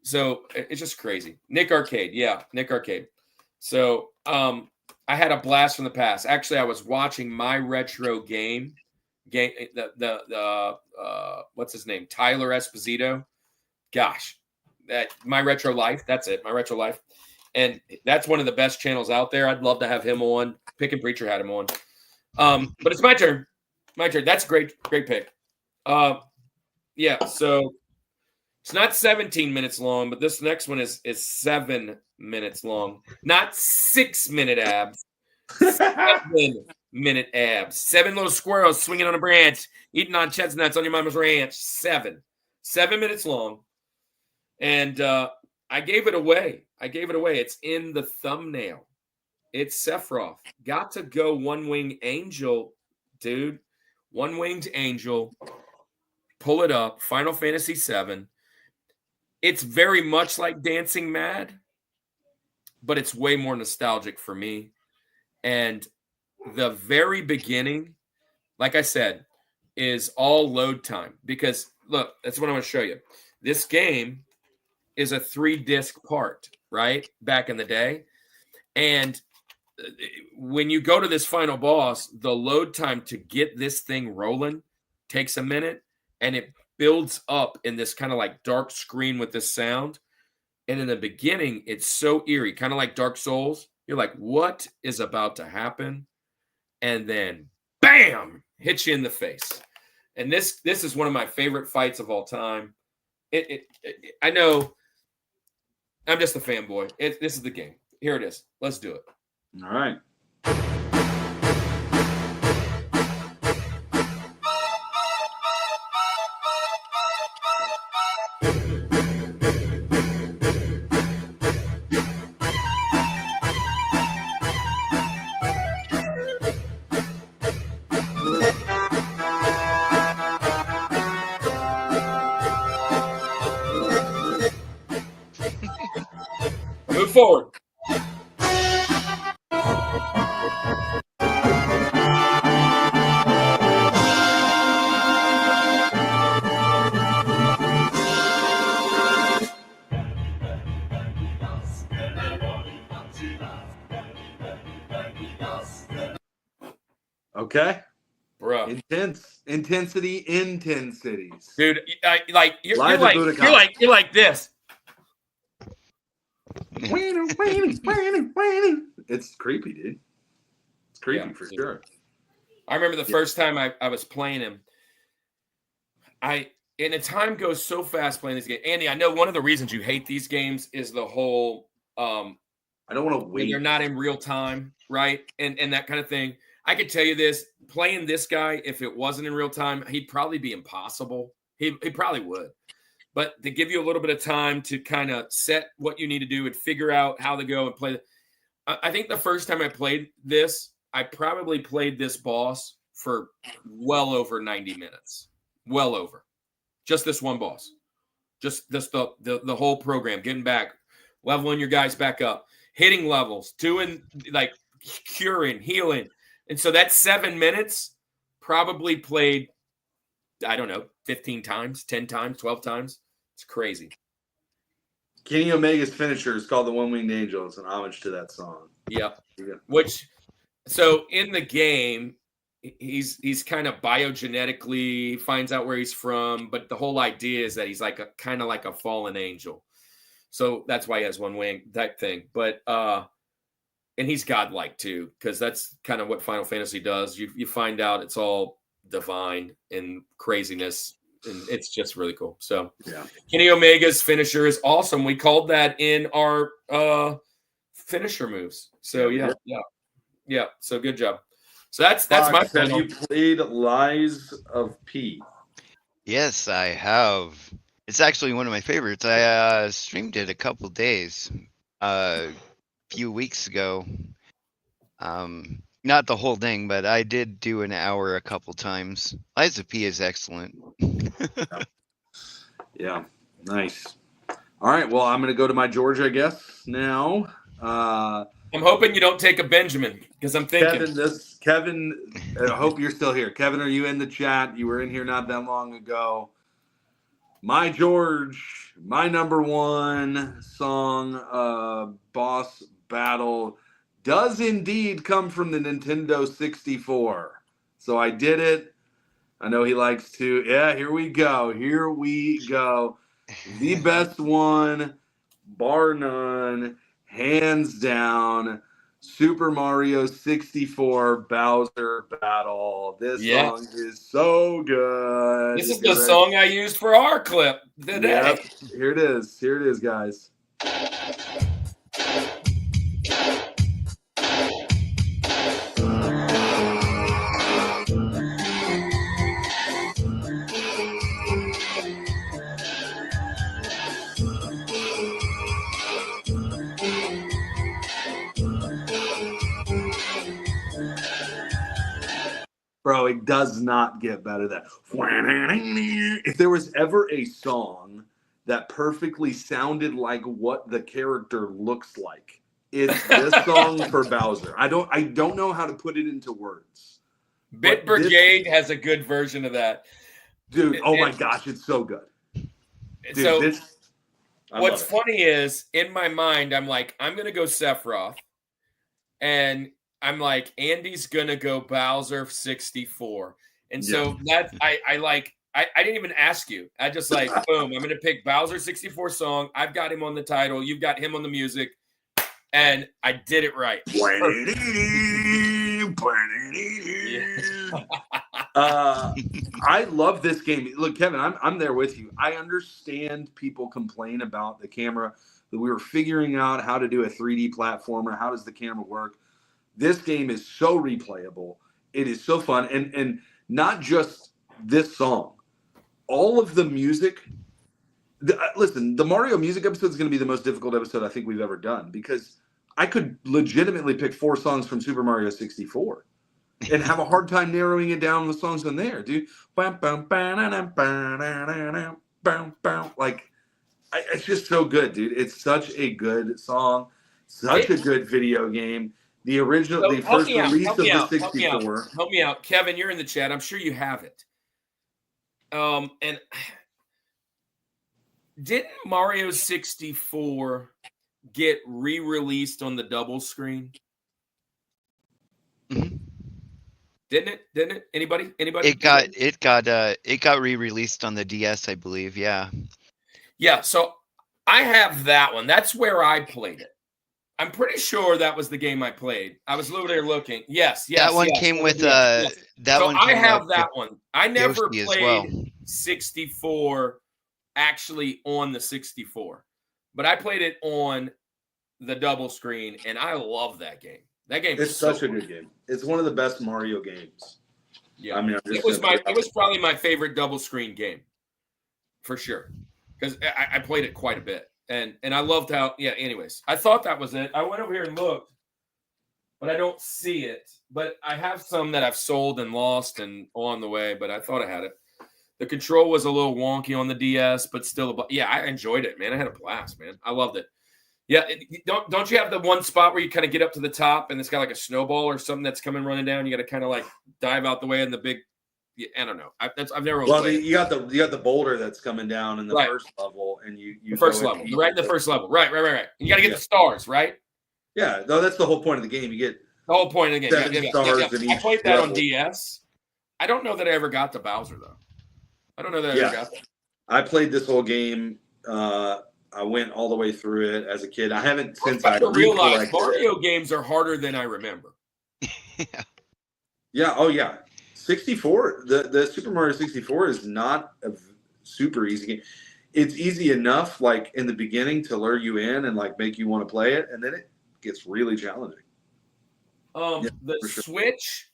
So it's just crazy. Nick Arcade. Yeah, Nick Arcade. So I had a blast from the past. Actually, I was watching my retro game, what's his name? Tyler Esposito. Gosh, My Retro Life. That's it. My Retro Life. And that's one of the best channels out there. I'd love to have him on. Pick and Preacher had him on. But it's my turn. That's a great pick. So it's not 17 minutes long, but this next one is 7 minutes long. Not 6 minute abs. 7 minute abs. 7 little squirrels swinging on a branch, eating on chestnuts on your mama's ranch. 7 minutes long. And I gave it away. It's in the thumbnail. It's Sephiroth. Got to go One Wing Angel, dude. One-Winged Angel. Pull it up. Final Fantasy VII. It's very much like Dancing Mad, but it's way more nostalgic for me. And the very beginning, like I said, is all load time. Because, look, that's what I'm going to show you. This game is a 3-disc part, right? Back in the day. And when you go to this final boss, the load time to get this thing rolling takes a minute, and it builds up in this kind of like dark screen with this sound. And in the beginning, it's so eerie, kind of like Dark Souls. You're like, what is about to happen? And then, bam, hits you in the face. And this is one of my favorite fights of all time. I know I'm just a fanboy. This is the game. Here it is. Let's do it. All right. Move forward. Okay. Bro. Intensities. Dude, you're Live like at Budokan. you're like this. It's creepy, dude. It's creepy Yeah, for dude. sure. I remember the first time I was playing him. And the time goes so fast playing this game. Andy, I know one of the reasons you hate these games is the whole I don't want to when wait. they're not in real time, right? And that kind of thing. I could tell you this, playing this guy, if it wasn't in real time, he'd probably be impossible. He probably would. But to give you a little bit of time to kind of set what you need to do and figure out how to go and play. I think the first time I played this, I probably played this boss for well over 90 minutes. Well over. Just this one boss. Just this the whole program, getting back, leveling your guys back up, hitting levels, doing like curing, healing. And so that 7 minutes probably played, I don't know, 15 times, 10 times, 12 times. It's crazy. Kenny Omega's finisher is called the One-Winged Angel. It's an homage to that song. Yep. Yeah. So in the game, he's kind of biogenetically finds out where he's from, but the whole idea is that he's like kind of like a fallen angel. So that's why he has one wing type thing. But and he's godlike too, because that's kind of what Final Fantasy does. You find out it's all divine and craziness, and it's just really cool. So Yeah. Kenny Omega's finisher is awesome. We called that in our finisher moves. So yeah. So good job. So that's my Foxx, have final. you played Lies of P? Yes, I have. It's actually one of my favorites. I streamed it a couple days, a few weeks ago. Not the whole thing, but I did do an hour a couple times. Lies of P is excellent. Yeah, nice. All right, well, I'm going to go to my Georgia, I guess, now. I'm hoping you don't take a Benjamin because I'm thinking. Kevin, I hope you're still here. Kevin, are you in the chat? You were in here not that long ago. My George, my number one song, boss battle, does indeed come from the Nintendo 64. So I did it. I know he likes to. Yeah, here we go. The best one, bar none, hands down, Super Mario 64 Bowser Battle. This song is so good. This is the song I used for our clip today. Yep. Here it is, guys. Bro, it does not get better than that. If there was ever a song that perfectly sounded like what the character looks like, it's this song for Bowser. I don't know how to put it into words. Bit Brigade has a good version of that. Dude, oh my gosh, it's so good. Dude, so what's funny is, in my mind, I'm like, I'm going to go Sephiroth. And I'm like, Andy's going to go Bowser 64. And so that I didn't even ask you. I just like, boom, I'm going to pick Bowser 64 song. I've got him on the title. You've got him on the music. And I did it right. I love this game. Look, Kevin, I'm there with you. I understand people complain about the camera, that we were figuring out how to do a 3D platformer. How does the camera work? This game is so replayable. It is so fun. And not just this song. All of the music. Listen, the Mario music episode is going to be the most difficult episode I think we've ever done, because I could legitimately pick 4 songs from Super Mario 64 and have a hard time narrowing it down the songs on there, dude. Like, it's just so good, dude. It's such a good song, such a good video game. The original, the first release of the 64. Help me out. Kevin, you're in the chat. I'm sure you have it. And didn't Mario 64 get re-released on the double screen? Mm-hmm. Didn't it? Anybody? It got re-released on the DS, I believe. Yeah. Yeah. So I have that one. That's where I played it. I'm pretty sure that was the game I played. I was literally looking. Yes. That one came with that so one. I have that one. I never Yoshi played 64 actually on the 64, but I played it on the double screen, and I love that game. That game is such a good game. It's one of the best Mario games. Yeah, I mean, it was probably my favorite double screen game, for sure, because I played it quite a bit, and I loved how. Yeah. Anyways, I thought that was it. I went over here and looked, but I don't see it. But I have some that I've sold and lost and on the way. But I thought I had it. The control was a little wonky on the DS, but still, I enjoyed it, man. I had a blast, man. I loved it. Yeah, don't you have the one spot where you kind of get up to the top and it's got like a snowball or something that's coming running down? You got to kind of like dive out the way in the big. I don't know. I've never. Well, you got the boulder that's coming down in the first level, and you the first level, right in the first level, right. You got to get the stars, right? Yeah, no, that's the whole point of the game. You get the whole point of the game. 7 stars in each I played that level. on DS. I don't know that I ever got to Bowser though. I don't know that I ever got that. I played this whole game. I went all the way through it as a kid. I haven't since I realized Mario games are harder than I remember. Yeah. Oh, yeah. 64. The Super Mario 64 is not a super easy game. It's easy enough, like in the beginning, to lure you in and like make you want to play it, and then it gets really challenging. The Switch.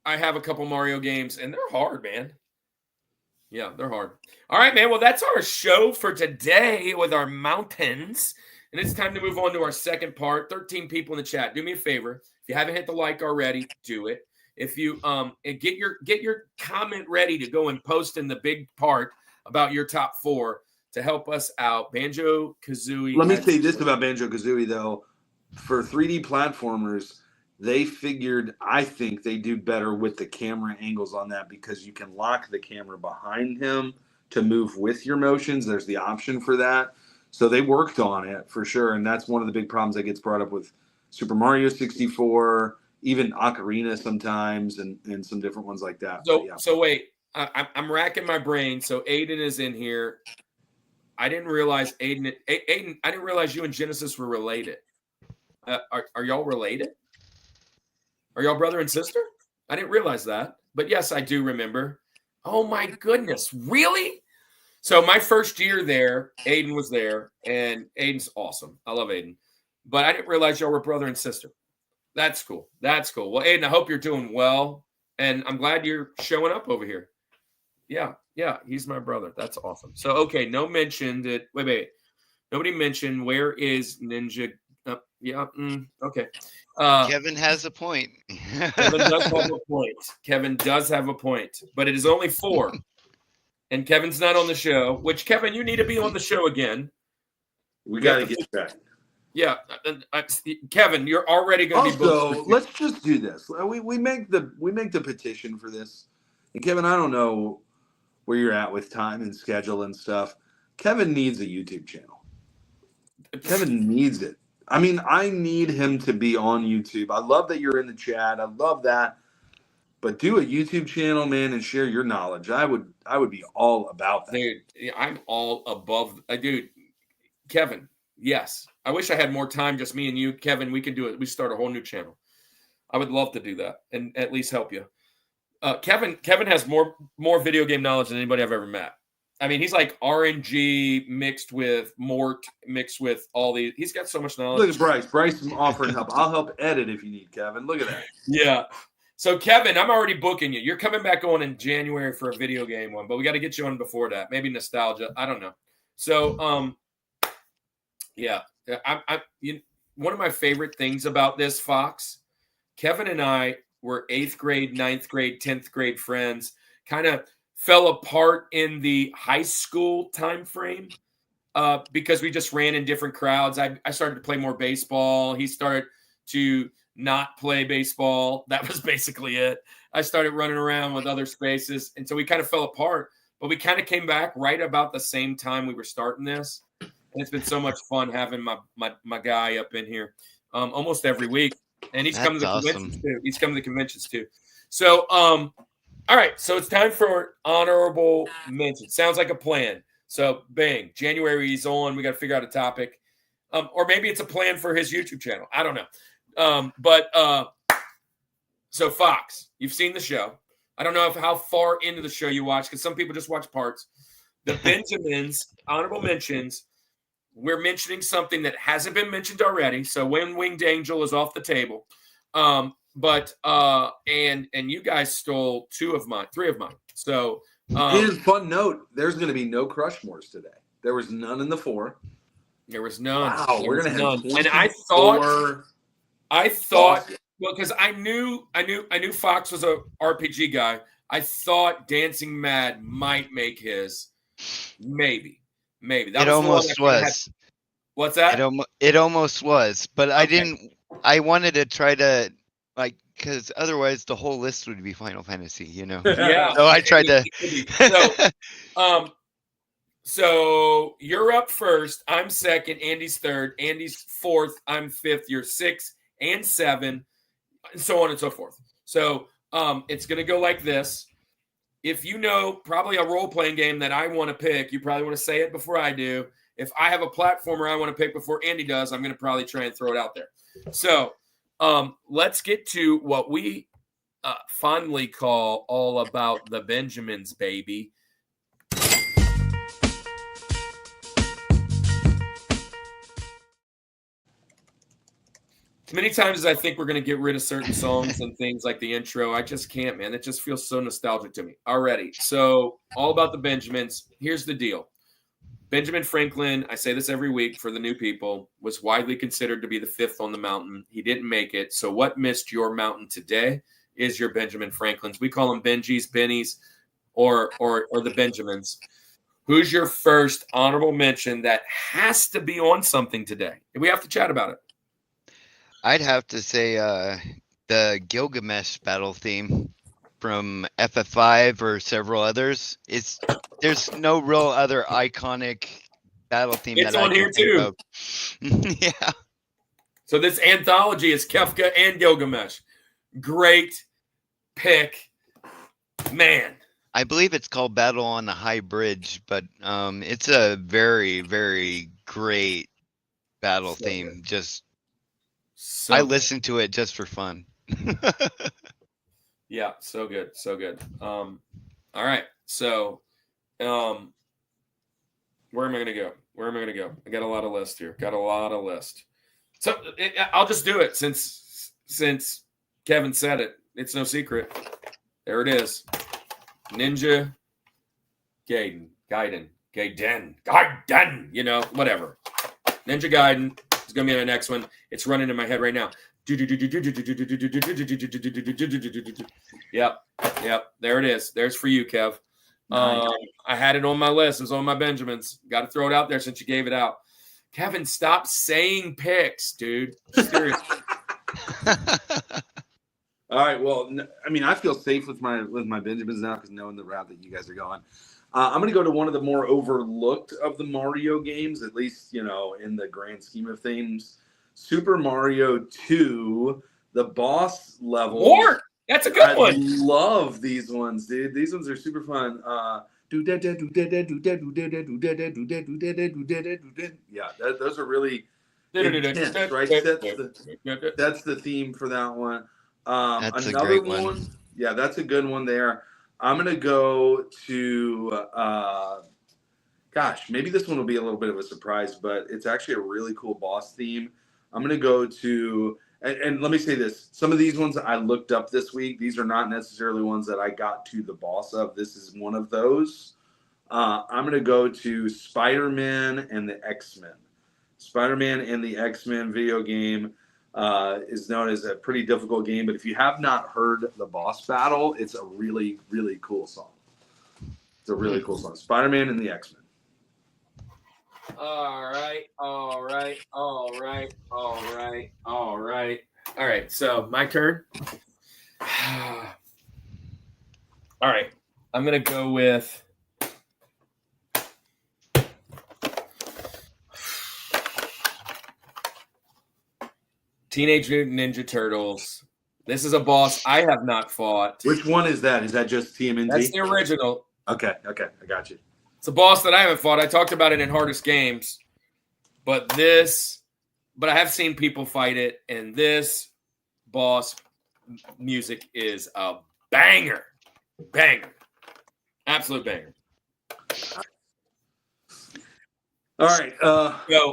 I have a couple Mario games, and they're hard, man. Yeah, they're hard. All right, man. Well, that's our show for today with our mountains. And it's time to move on to our second part. 13 people in the chat. Do me a favor. If you haven't hit the like already, do it. If you get your comment ready to go and post in the big part about your top 4 to help us out. Banjo-Kazooie. Let me say this about Banjo-Kazooie, though. For 3D platformers, I think they do better with the camera angles on that, because you can lock the camera behind him to move with your motions. There's the option for that. So they worked on it for sure. And that's one of the big problems that gets brought up with Super Mario 64, even Ocarina sometimes, and some different ones like that. So wait, I'm racking my brain. So Aiden is in here. I didn't realize Aiden, I didn't realize you and Genesis were related. Are y'all related? Are y'all brother and sister? I didn't realize that. But yes, I do remember. Oh, my goodness. Really? So my first year there, Aiden was there, and Aiden's awesome. I love Aiden. But I didn't realize y'all were brother and sister. That's cool. That's cool. Well, Aiden, I hope you're doing well, and I'm glad you're showing up over here. Yeah, he's my brother. That's awesome. So, okay, no mention that – wait. Nobody mentioned where is Ninja Okay. Kevin has a point. Kevin does have a point. Kevin does have a point, but it is only 4. And Kevin's not on the show, which, Kevin, you need to be on the show again. We got to get back. Yeah. Kevin, you're already going to be booked. Also, let's just do this. We make the petition for this. And Kevin, I don't know where you're at with time and schedule and stuff. Kevin needs a YouTube channel. Kevin needs it. I mean, I need him to be on YouTube. I love that you're in the chat. I love that. But do a YouTube channel, man, and share your knowledge. I would be all about that. Dude, I'm all above. Dude, Kevin, yes. I wish I had more time, just me and you. Kevin, we can do it. We start a whole new channel. I would love to do that and at least help you. Kevin has more video game knowledge than anybody I've ever met. I mean, he's like RNG mixed with Mort, mixed with all these. He's got so much knowledge. Look at Bryce. Bryce is offering help. I'll help edit if you need, Kevin. Look at that. Yeah. So, Kevin, I'm already booking you. You're coming back on in January for a video game one, but we got to get you on before that. Maybe nostalgia. I don't know. So, yeah. One of my favorite things about this, Foxx, Kevin and I were 8th grade, 9th grade, 10th grade friends, kind of fell apart in the high school time frame because we just ran in different crowds. I started to play more baseball. He started to not play baseball. That was basically it. I started running around with other spaces. And so we kind of fell apart, but we kind of came back right about the same time we were starting this. And it's been so much fun having my guy up in here almost every week. And he's coming to the conventions too. He's coming to the conventions too. So, all right. So it's time for honorable mention. Sounds like a plan. So bang, January he's on. We got to figure out a topic. Or maybe it's a plan for his YouTube channel. I don't know. So Foxx, you've seen the show. I don't know how far into the show you watch, because some people just watch parts. The Benjamins, honorable mentions. We're mentioning something that hasn't been mentioned already. So When Winged Angel is off the table. And you guys stole 3 of mine. So here's a fun note. There's going to be no Rushmores today. There was none in the 4. There was none. Wow, we're going to have none. And I thought, well, because I knew Foxx was a RPG guy. I thought Dancing Mad might make his. Maybe. That it almost was. What's that? It almost was, but okay. I didn't. I wanted to try to because otherwise the whole list would be Final Fantasy, Yeah. So I tried to. So you're up first. I'm second. Andy's third. Andy's fourth. I'm fifth. You're 6 and 7, and so on and so forth. So it's going to go like this. If you know probably a role-playing game that I want to pick, you probably want to say it before I do. If I have a platformer I want to pick before Andy does, I'm going to probably try and throw it out there. So let's get to what we fondly call all about the Benjamins, baby. As many times as I think we're going to get rid of certain songs and things like the intro, I just can't, man. It just feels so nostalgic to me already. So all about the Benjamins. Here's the deal. Benjamin Franklin, I say this every week for the new people, was widely considered to be the 5th on the mountain. He didn't make it. So what missed your mountain today is your Benjamin Franklins. We call them Benjis, Bennies, or the Benjamins. Who's your first honorable mention that has to be on something today? We have to chat about it. I'd have to say the Gilgamesh battle theme from FF5 or several others. There's no real other iconic battle theme it's that on I here can too. Think of. Yeah. So this anthology is Kefka and Gilgamesh. Great pick, man. I believe it's called Battle on the High Bridge, but it's a very, very great battle theme. Good. I listened to it just for fun. Yeah, so good. All right, so where am I going to go? I got a lot of lists here. So I'll just do it since Kevin said it. It's no secret. There it is. Ninja Gaiden, whatever. Ninja Gaiden is going to be my next one. It's running in my head right now. Yep. There it is. There's for you, Kev. Nice. I had it on my list. It was on my Benjamins. Got to throw it out there since you gave it out. Kevin, stop saying picks, dude. Seriously. All right. Well, I mean, I feel safe with my Benjamins now because knowing the route that you guys are going. I'm going to go to one of the more overlooked of the Mario games, at least, in the grand scheme of things. Super Mario 2, the boss level. More? That's a good one. I love these ones, dude. These ones are super fun. Yeah, those are really intense, right? That's the theme for that one. That's another a great one. Yeah, that's a good one there. I'm going to go to, maybe this one will be a little bit of a surprise, but it's actually a really cool boss theme. I'm going to go to, and let me say this. Some of these ones I looked up this week. These are not necessarily ones that I got to the boss of. This is one of those. I'm going to go to Spider-Man and the X-Men. Spider-Man and the X-Men video game is known as a pretty difficult game, but if you have not heard the boss battle, it's a really, really cool song. It's a really cool song. Spider-Man and the X-Men. All right. So my turn. All right. I'm going to go with Teenage Mutant Ninja Turtles. This is a boss I have not fought. Which one is that? Is that just TMNT? That's the original. Okay. I got you. It's a boss that I haven't fought. I talked about it in Hardest Games. But I have seen people fight it, and this boss music is a banger. Absolute banger. All right.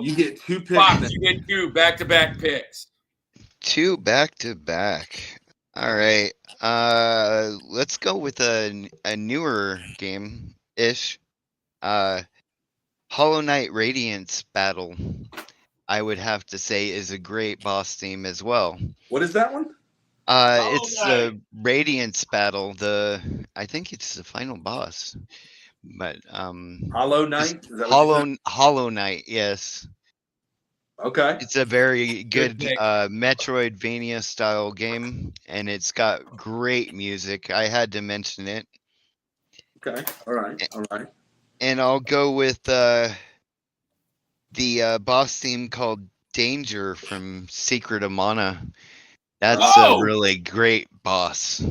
You get 2 picks. Foxx, you get 2 back-to-back picks. 2 back-to-back. All right. Let's go with a newer game-ish. Hollow Knight Radiance Battle, I would have to say, is a great boss theme as well. What is that one? It's the Radiance Battle. I think it's the final boss. But Hollow Knight? Hollow Knight, yes. Okay. It's a very good Metroidvania style game, and it's got great music. I had to mention it. Okay. All right. And I'll go with the boss theme called Danger from Secret of Mana. That's a really great boss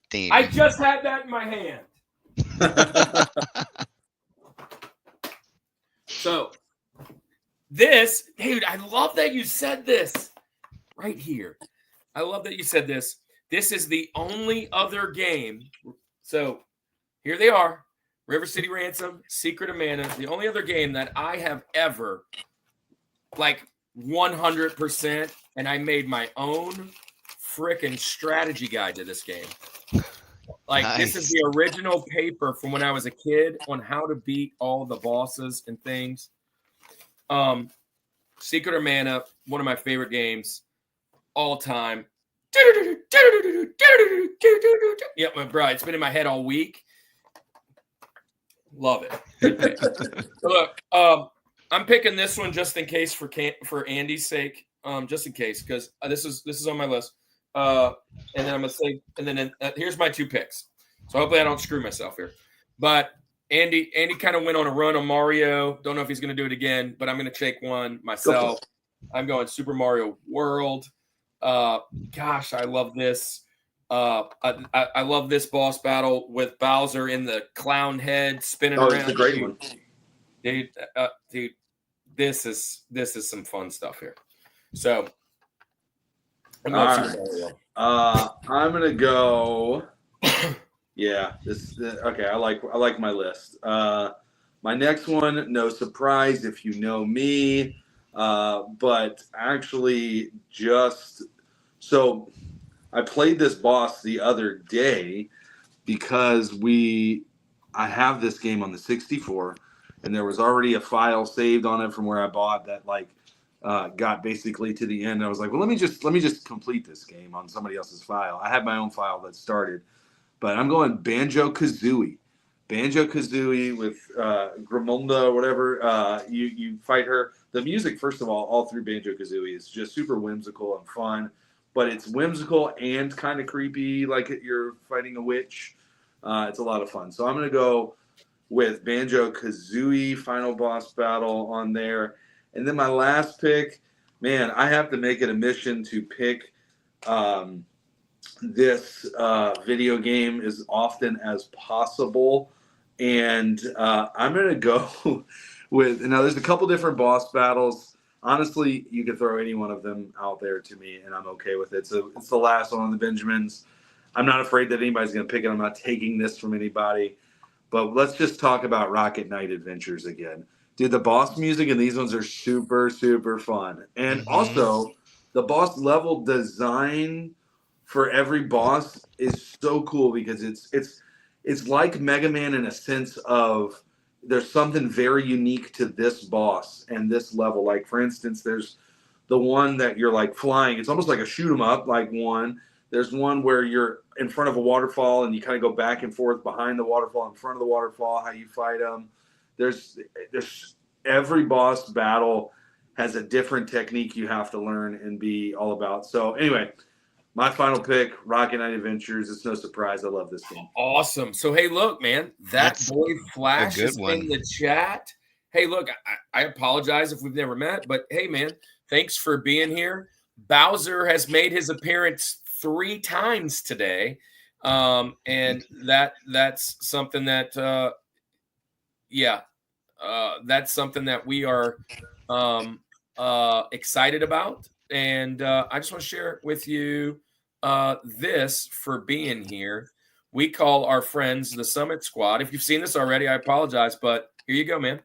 theme. I just had that in my hand. So, this, dude, I love that you said this right here. I love that you said this. This is the only other game. So, here they are. River City Ransom, Secret of Mana, the only other game that I have ever, 100%, and I made my own frickin' strategy guide to this game. Nice. This is the original paper from when I was a kid on how to beat all the bosses and things. Secret of Mana, one of my favorite games all time. Yeah, bro, it's been in my head all week. Love it. Look, I'm picking this one just in case for Andy's sake, just in case, because this is on my list. And then I'm gonna say, and then here's my 2 picks. So hopefully I don't screw myself here. But Andy kind of went on a run on Mario. Don't know if he's gonna do it again, but I'm gonna take one myself. I'm going Super Mario World. Gosh, I love this. I love this boss battle with Bowser in the clown head spinning around. It's a great one, dude. This is some fun stuff here. So, I'm gonna go. Yeah, okay. I like my list. My next one, no surprise if you know me, but actually I played this boss the other day because I have this game on the 64, and there was already a file saved on it from where I bought that got basically to the end. I was like, well, let me just complete this game on somebody else's file. I had my own file that started, but I'm going Banjo-Kazooie. Banjo-Kazooie with Grimunda or whatever. You fight her. The music, first of all through Banjo-Kazooie is just super whimsical and fun, but it's whimsical and kind of creepy, like you're fighting a witch. It's a lot of fun. So I'm going to go with Banjo-Kazooie final boss battle on there. And then my last pick, man, I have to make it a mission to pick this video game as often as possible. And I'm going to go with, now there's a couple different boss battles. Honestly, you could throw any one of them out there to me, and I'm okay with it. So it's the last one on the Benjamins. I'm not afraid that anybody's going to pick it. I'm not taking this from anybody. But let's just talk about Rocket Knight Adventures again. Dude, the boss music in these ones are super, super fun. And also, the boss level design for every boss is so cool because it's like Mega Man in a sense of there's something very unique to this boss and this level. Like, for instance, there's the one that you're like flying. It's almost like a shoot 'em up, like one. There's one where you're in front of a waterfall and you kind of go back and forth behind the waterfall, in front of the waterfall, how you fight them. There's every boss battle has a different technique you have to learn and be all about. So anyway, my final pick, Rocket Knight Adventures. It's no surprise. I love this game. Awesome. So, hey, look, man, that's boy Flash is in the chat. Hey, look, I apologize if we've never met, but hey, man, thanks for being here. Bowser has made his appearance 3 times today. And that's something that, that's something that we are excited about. And I just want to share with you this for being here. We call our friends the Summit Squad. If you've seen this already, I apologize, but here you go, man.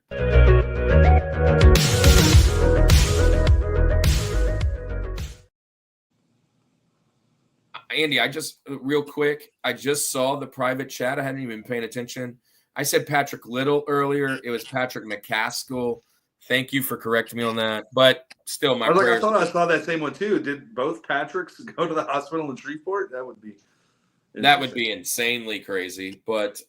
Andy, I just real quick, I just saw the private chat. I hadn't even been paying attention. I said Patrick Little earlier. It was Patrick McCaskill. Thank you for correcting me on that. But still, my prayers. I thought I saw that same one too. Did both Patricks go to the hospital in Shreveport? That would be insanely crazy. But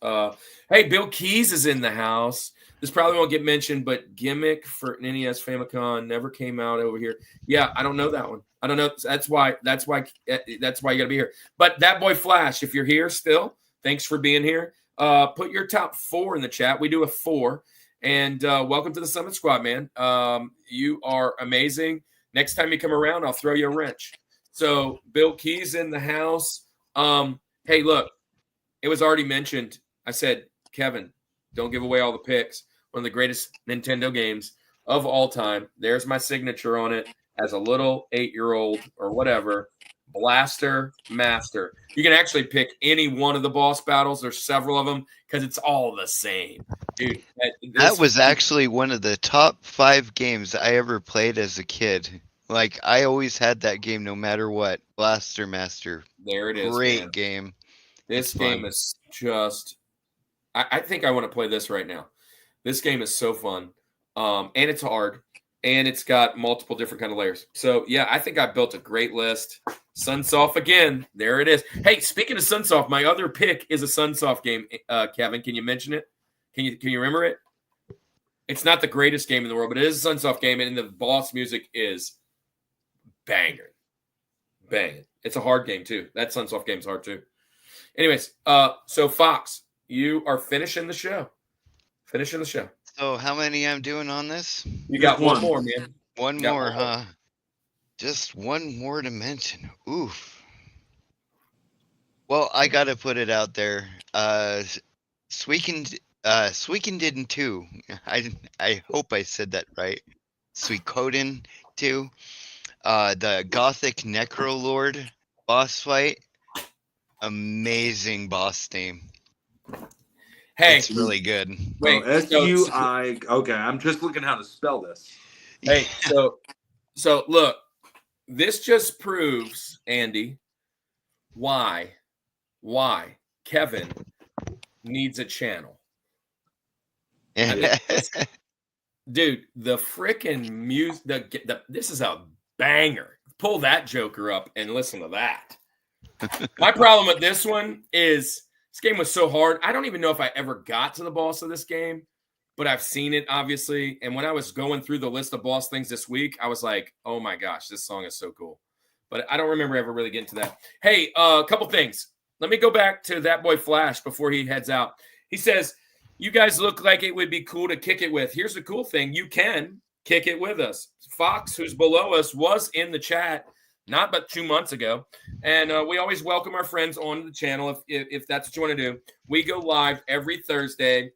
hey, Bill Keys is in the house. This probably won't get mentioned, but Gimmick for NES Famicom never came out over here. Yeah, I don't know that one. I don't know. That's why you got to be here. But that boy Flash, if you're here still, thanks for being here. Put your top 4 in the chat. We do a 4. And welcome to the Summit Squad, man. You are amazing. Next time you come around, I'll throw you a wrench. So Bill Keys in the house. Hey, look, it was already mentioned. I said, Kevin, don't give away all the picks. One of the greatest Nintendo games of all time. There's my signature on it as a little 8-year-old or whatever. Blaster Master. You can actually pick any one of the boss battles. There's several of them because it's all the same. Dude, that was actually one of the top 5 games I ever played as a kid. Like, I always had that game no matter what. Blaster Master. There it is. Great man. Game. This game is just I think I want to play this right now. This game is so fun. And it's hard. And it's got multiple different kind of layers. So, yeah, I think I built a great list. Sunsoft again. There it is. Hey, speaking of Sunsoft, my other pick is a Sunsoft game. Kevin, can you mention it? Can you remember it? It's not the greatest game in the world, but it is a Sunsoft game, and the boss music is banging. It's a hard game, too. That Sunsoft game is hard, too. Anyways, so Foxx, you are finishing the show. So how many I'm doing on this? You got one more, man. One more, huh? Just one more to mention. Oof. Well, I got to put it out there. Suikoden 2. I hope I said that right. Suikoden 2. The Gothic Necrolord boss fight. Amazing boss theme. Hey, it's really good. Wait, S-U-I. Okay, I'm just looking how to spell this. Hey, so look, this just proves, Andy, why Kevin needs a channel. Dude, the freaking music, this is a banger. Pull that joker up and listen to that. My problem with this one is this game was so hard. I don't even know if I ever got to the boss of this game, but I've seen it, obviously. And when I was going through the list of boss things this week, I was like, oh my gosh, this song is so cool. But I don't remember ever really getting to that. Hey, a couple things. Let me go back to that boy Flash before he heads out. He says, you guys look like it would be cool to kick it with. Here's the cool thing. You can kick it with us. Foxx, who's below us, was in the chat not but 2 months ago. And we always welcome our friends on the channel if that's what you want to do. We go live every Thursday.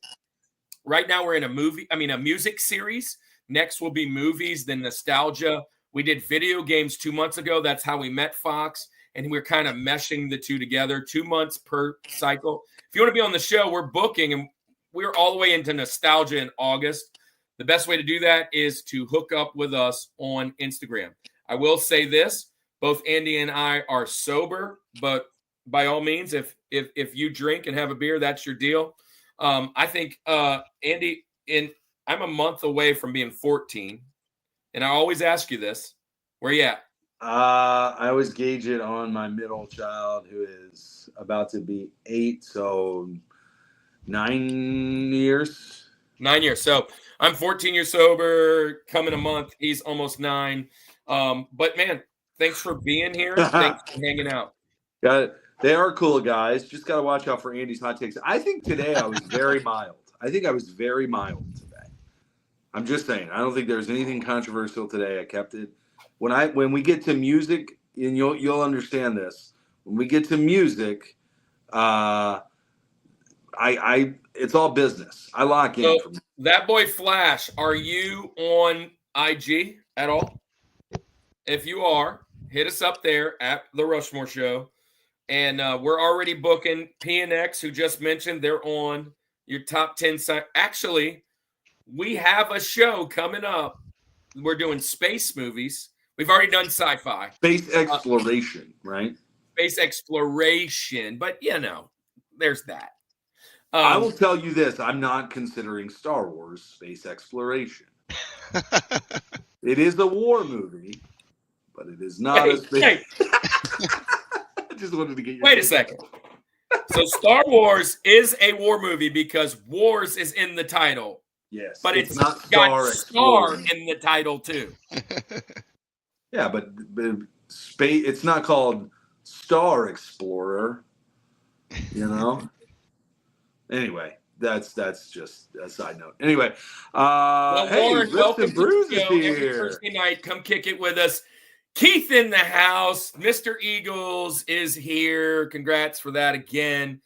Right now we're in a music series. Next will be movies, then nostalgia. We did video games 2 months ago. That's how we met Foxx. And we're kind of meshing the two together, 2 months per cycle. If you want to be on the show, we're booking, and we're all the way into nostalgia in August. The best way to do that is to hook up with us on Instagram. I will say this, both Andy and I are sober, but by all means, if you drink and have a beer, that's your deal. I think, Andy, I'm a month away from being 14, and I always ask you this, where you at? I always gauge it on my middle child, who is about to be 8, so 9 years. 9 years. So I'm 14 years sober, coming a month. He's almost 9. But man, thanks for being here. Thanks for hanging out. Got it. They are cool guys. Just got to watch out for Andy's hot takes. I think today I was very mild. Today. I'm just saying. I don't think there's anything controversial today. I kept it. When we get to music, and you'll understand this. When we get to music, it's all business. I lock in. So that boy Flash, are you on IG at all? If you are, hit us up there at the Rushmore Show. And we're already booking PNX, who just mentioned they're on your top 10 site. Actually, we have a show coming up. We're doing space movies. We've already done sci-fi. Space exploration, right? Space exploration. But, there's that. I will tell you this. I'm not considering Star Wars space exploration. It is a war movie, but it is not a space. I just wanted to get your Wait a second. So Star Wars is a war movie because wars is in the title. Yes. But it's not got Star in the title too. Yeah, but space. It's not called Star Explorer. Anyway, that's just a side note. Anyway, hey, Warren, welcome Bruce to the is show. Every here. Thursday night, come kick it with us. Keith in the house. Mr. Eagles is here. Congrats for that again.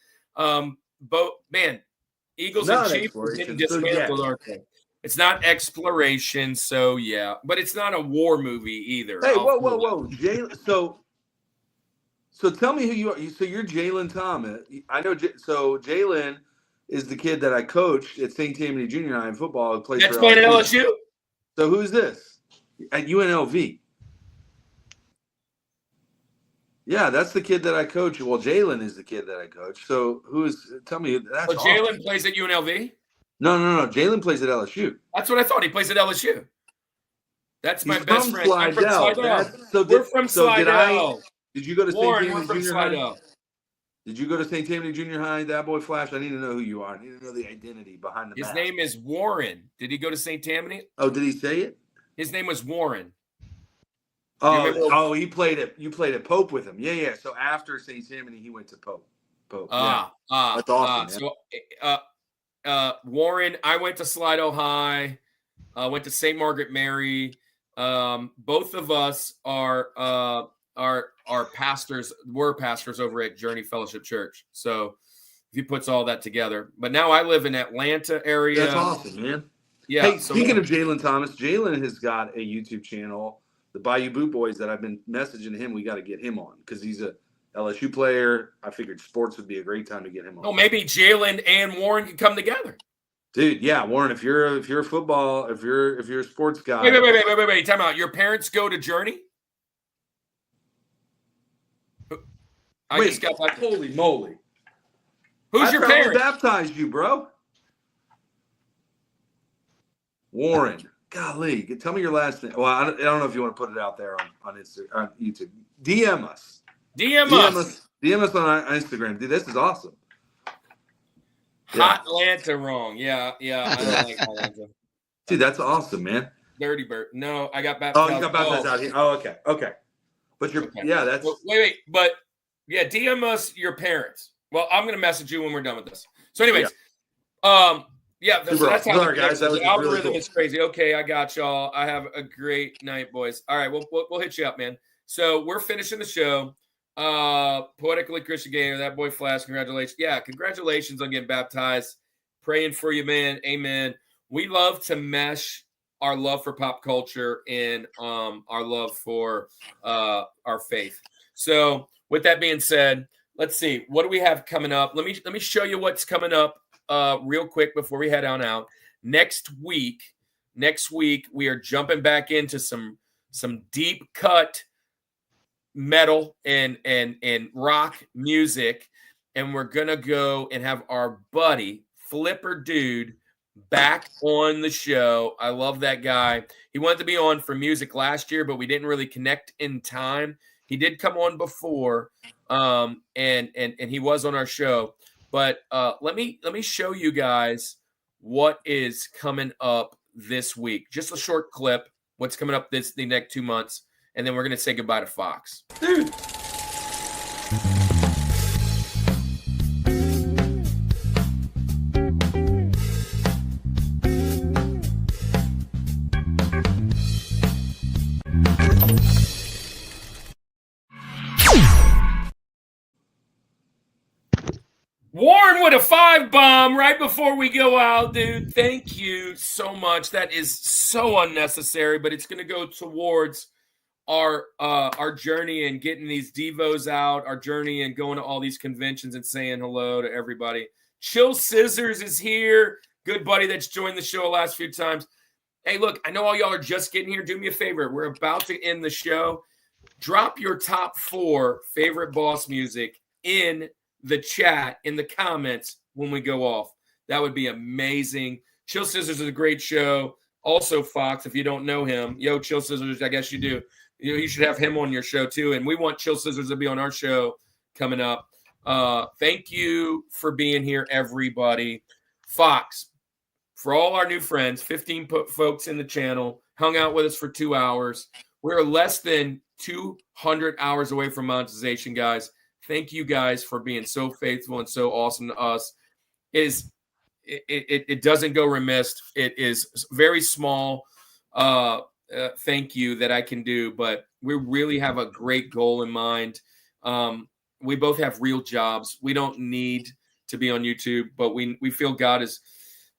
Eagles and Chiefs didn't dismantle, aren't they? It's not exploration, so yeah. But it's not a war movie either. Hey, whoa. Jalen, so tell me who you are. So you're Jalen Thomas. I know. So Jalen is the kid that I coached at St. Tammany Junior High in football. Who plays That's for playing at LSU. So who's this? At UNLV. Yeah, that's the kid that I coach. Well, Jalen is the kid that I coach. So tell me. That's So Jalen plays at UNLV? No. Jalen plays at LSU. That's what I thought. He plays at LSU. That's my He's best friend. I'm from Slidell. We're from Slidell. Did you go to St. Tammany Junior High? Slidell. Did you go to St. Tammany Junior High, that boy Flash? I need to know who you are. I need to know the identity behind the His mask. name is Warren. Did he go to St. Tammany? Oh, did he say it? His name was Warren. Oh, he played it. You played at Pope with him. Yeah. So after St. Tammany, he went to Pope. That's awesome. Warren, I went to Slidell High. Went to St. Margaret Mary. Both of us are pastors. We're pastors over at Journey Fellowship Church. So if he puts all that together, but now I live in Atlanta area. That's awesome, man. Yeah. Hey, speaking of Jalen Thomas, Jalen has got a YouTube channel, the Bayou Boot Boys, that I've been messaging him. We got to get him on because he's a LSU player. I figured sports would be a great time to get him on. Oh, maybe Jalen and Warren can come together. Dude, yeah, Warren. If you're a football, if you're a sports guy. Wait. Time out. Your parents go to Journey? Just got that. Holy moly! Who's your parents? Baptized you, bro. Warren. Golly, tell me your last name. Well, I don't know if you want to put it out there on Instagram, on YouTube. DM us. DM us. DM us on Instagram. Dude, this is awesome. Hot Atlanta wrong. Yeah. I don't like Atlanta. Dude, that's awesome, man. Dirty Bird. No, I got baptized. Oh, you got baptized out here. Oh, okay. But that's. Well, wait. But yeah, DM us your parents. Well, I'm gonna message you when we're done with this. So, anyways, that's how sorry, guys. That was the algorithm really cool. is crazy. Okay, I got y'all. I have a great night, boys. All right, we'll hit you up, man. So we're finishing the show. Poetically Christian Gamer, that boy Flash, congratulations. Yeah, congratulations on getting baptized. Praying for you, man. Amen. We love to mesh our love for pop culture and our love for our faith. So with that being said, let's see. What do we have coming up? Let me show you what's coming up real quick before we head on out. Next week, we are jumping back into some deep cut metal and rock music, and we're gonna go and have our buddy FlipperDude back on the show. I love that guy. He wanted to be on for music last year, but we didn't really connect in time. He did come on before, and he was on our show. But let me show you guys what is coming up this week. Just a short clip. What's coming up the next 2 months, and then we're gonna say goodbye to Foxx. Dude. Warren with a 5 bomb right before we go out, dude. Thank you so much. That is so unnecessary, but it's going to go towards our journey and getting these devos out, our journey and going to all these conventions and saying hello to everybody. Chill Scissors is here. Good buddy that's joined the show the last few times. Hey, look, I know all y'all are just getting here. Do me a favor. We're about to end the show. Drop your top 4 favorite Boss music in the chat, in the comments when we go off. That would be amazing. Chill Scissors is a great show. Also, Foxx, if you don't know him, Chill Scissors, I guess you do. You should have him on your show too. And we want Chill Scissors to be on our show coming up. Thank you for being here, everybody. Foxx, for all our new friends, 15 folks in the channel, hung out with us for 2 hours. We're less than 200 hours away from monetization, guys. Thank you guys for being so faithful and so awesome to us. It doesn't go remiss. It is very small. Thank you that I can do, but we really have a great goal in mind. We both have real jobs. We don't need to be on YouTube, but we feel God has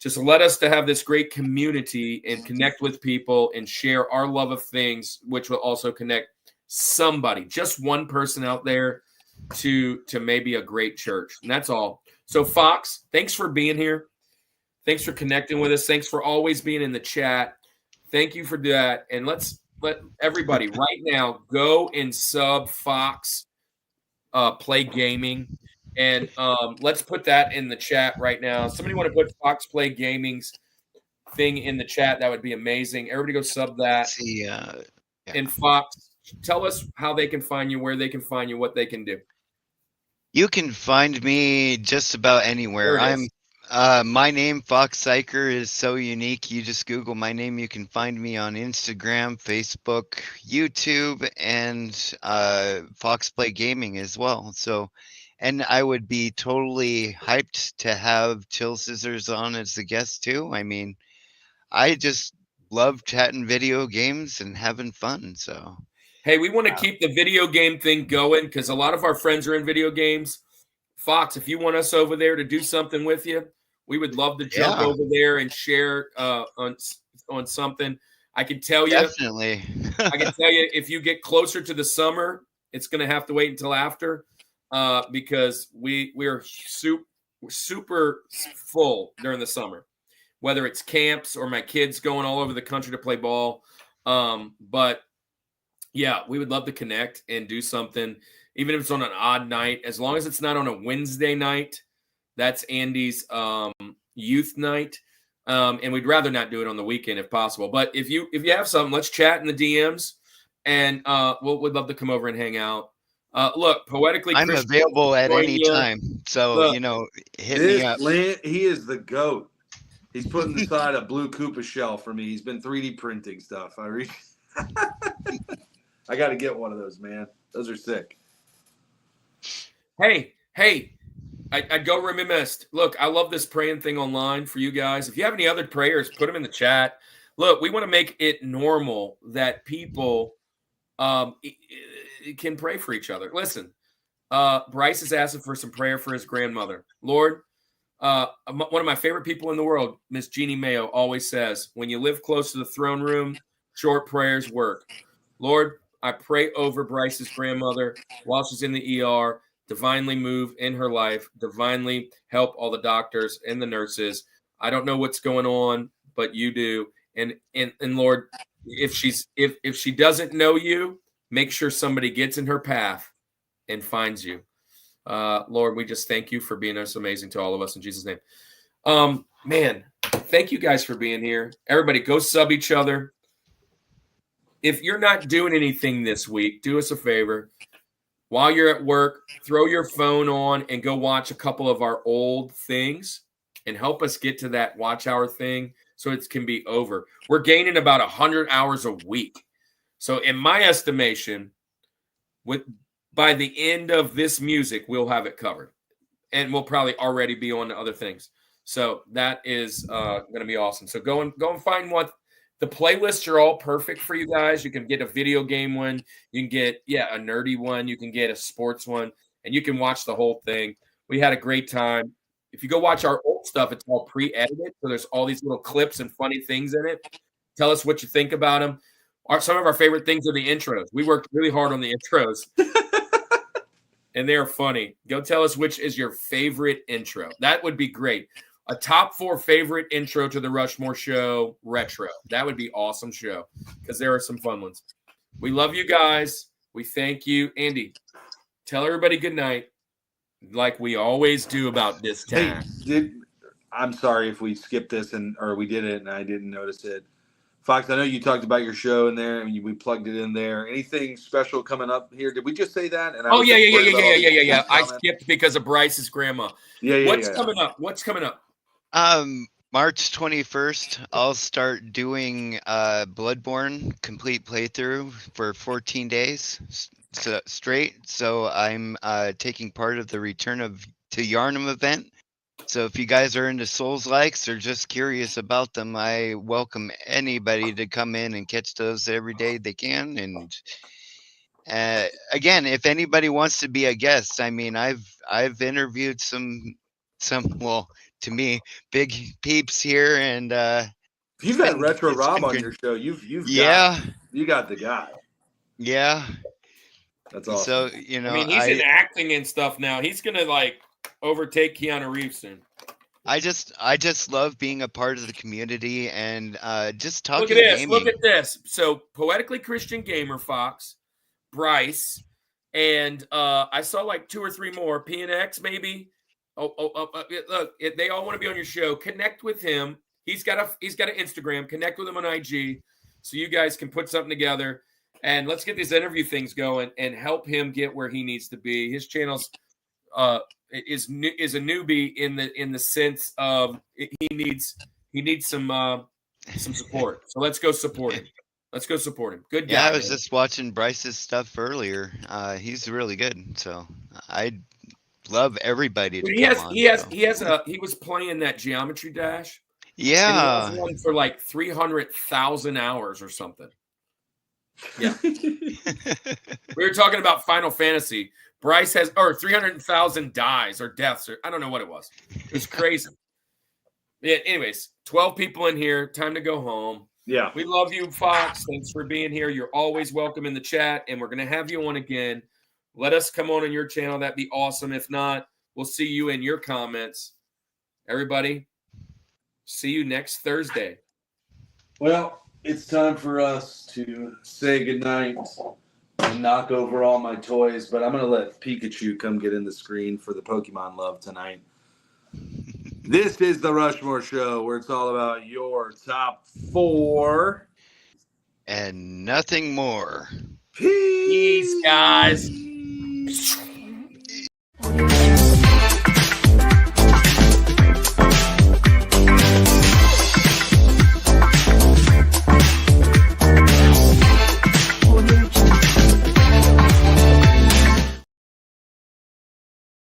just led us to have this great community and connect with people and share our love of things, which will also connect somebody, just one person out there to maybe a great church. And that's all. So Foxx, thanks for being here. Thanks for connecting with us. Thanks for always being in the chat. Thank you for that. And let's let everybody right now go and sub Foxx Play Gaming. And let's put that in the chat right now. Somebody want to put Foxx Play Gaming's thing in the chat? That would be amazing. Everybody go sub that. See, And Foxx, tell us how they can find you, where they can find you, what they can do. You can find me just about anywhere. My name, Foxx Syker, is so unique. You just Google my name. You can find me on Instagram, Facebook, YouTube, and Foxx Play Gaming as well. So, and I would be totally hyped to have Chill Scissors on as a guest too. I mean, I just love chatting video games and having fun. So, hey, we want to keep the video game thing going because a lot of our friends are in video games. Foxx, if you want us over there to do something with you, we would love to jump over there and share on something. I can tell you, definitely. I can tell you, if you get closer to the summer, it's going to have to wait until after because we're super full during the summer, whether it's camps or my kids going all over the country to play ball. But yeah, we would love to connect and do something, even if it's on an odd night, as long as it's not on a Wednesday night. That's Andy's youth night. And we'd rather not do it on the weekend if possible. But if you have something, let's chat in the DMs, and we'd love to come over and hang out. Look, poetically, I'm Christian available at join any you. time. So, Look, hit me up. He is the GOAT. He's putting aside a blue Koopa shell for me. He's been 3D printing stuff. I got to get one of those, man. Those are sick. Hey, I'd go remiss. Look, I love this praying thing online for you guys. If you have any other prayers, put them in the chat. Look, we want to make it normal that people can pray for each other. Listen, Bryce is asking for some prayer for his grandmother. Lord, one of my favorite people in the world, Miss Jeannie Mayo, always says, when you live close to the throne room, short prayers work. Lord, I pray over Bryce's grandmother while she's in the ER. Divinely move in her life, divinely help all the doctors and the nurses. I don't know what's going on, but you do. And Lord, if she doesn't know you, make sure somebody gets in her path and finds you. Lord, we just thank you for being so amazing to all of us in Jesus' name. Man, thank you guys for being here. Everybody go sub each other. If you're not doing anything this week, do us a favor. While you're at work, throw your phone on and go watch a couple of our old things and help us get to that watch hour thing so it can be over. We're gaining about 100 hours a week. So in my estimation, by the end of this music, we'll have it covered. And we'll probably already be on to other things. So that is going to be awesome. So go and find what. The playlists are all perfect for you guys. You can get a video game one. You can get, a nerdy one. You can get a sports one. And you can watch the whole thing. We had a great time. If you go watch our old stuff, it's all pre-edited. So there's all these little clips and funny things in it. Tell us what you think about them. Some of our favorite things are the intros. We worked really hard on the intros. And they're funny. Go tell us which is your favorite intro. That would be great. A top 4 favorite intro to the Rushmore show retro. That would be awesome show because there are some fun ones. We love you guys. We thank you. Andy, tell everybody good night like we always do about this time. Hey, I'm sorry if we skipped this or we did it and I didn't notice it. Foxx, I know you talked about your show in there and we plugged it in there. Anything special coming up here? Did we just say that? And yeah. I skipped because of Bryce's grandma. What's coming up? What's coming up? March 21st, I'll start doing Bloodborne complete playthrough for 14 days straight. So I'm taking part of the Return to Yharnam event. So if you guys are into Souls-likes or just curious about them, I welcome anybody to come in and catch those every day they can. And again, if anybody wants to be a guest, I mean, I've interviewed some well, to me, big peeps here, and you've had Retro Rob on your show. You got the guy. Yeah, that's awesome. So I mean, he's in acting and stuff now. He's gonna overtake Keanu Reeves soon. I just love being a part of the community and just talking. Look at this. Gaming. Look at this. So poetically Christian gamer Foxx, Bryce, and I saw 2 or 3 more. PNX maybe. Look, they all want to be on your show. Connect with him. He's got an Instagram. Connect with him on IG so you guys can put something together. And let's get these interview things going and help him get where he needs to be. His channel's is a newbie in the sense of he needs some support. So let's go support him. Good guy. Yeah, I was just watching Bryce's stuff earlier. He's really good. So I love everybody. He was playing that Geometry Dash. Yeah. And he has one for 300,000 hours or something. Yeah. We were talking about Final Fantasy. Bryce has 300,000 dies or deaths or I don't know what it was. It was crazy. Yeah. Anyways, 12 people in here. Time to go home. Yeah. We love you, Foxx. Thanks for being here. You're always welcome in the chat, and we're gonna have you on again. Let us come on your channel. That'd be awesome. If not, we'll see you in your comments. Everybody, see you next Thursday. Well, it's time for us to say goodnight and knock over all my toys, but I'm going to let Pikachu come get in the screen for the Pokemon love tonight. This is the Rushmore Show, where it's all about your top 4 and nothing more. Peace, Peace, guys.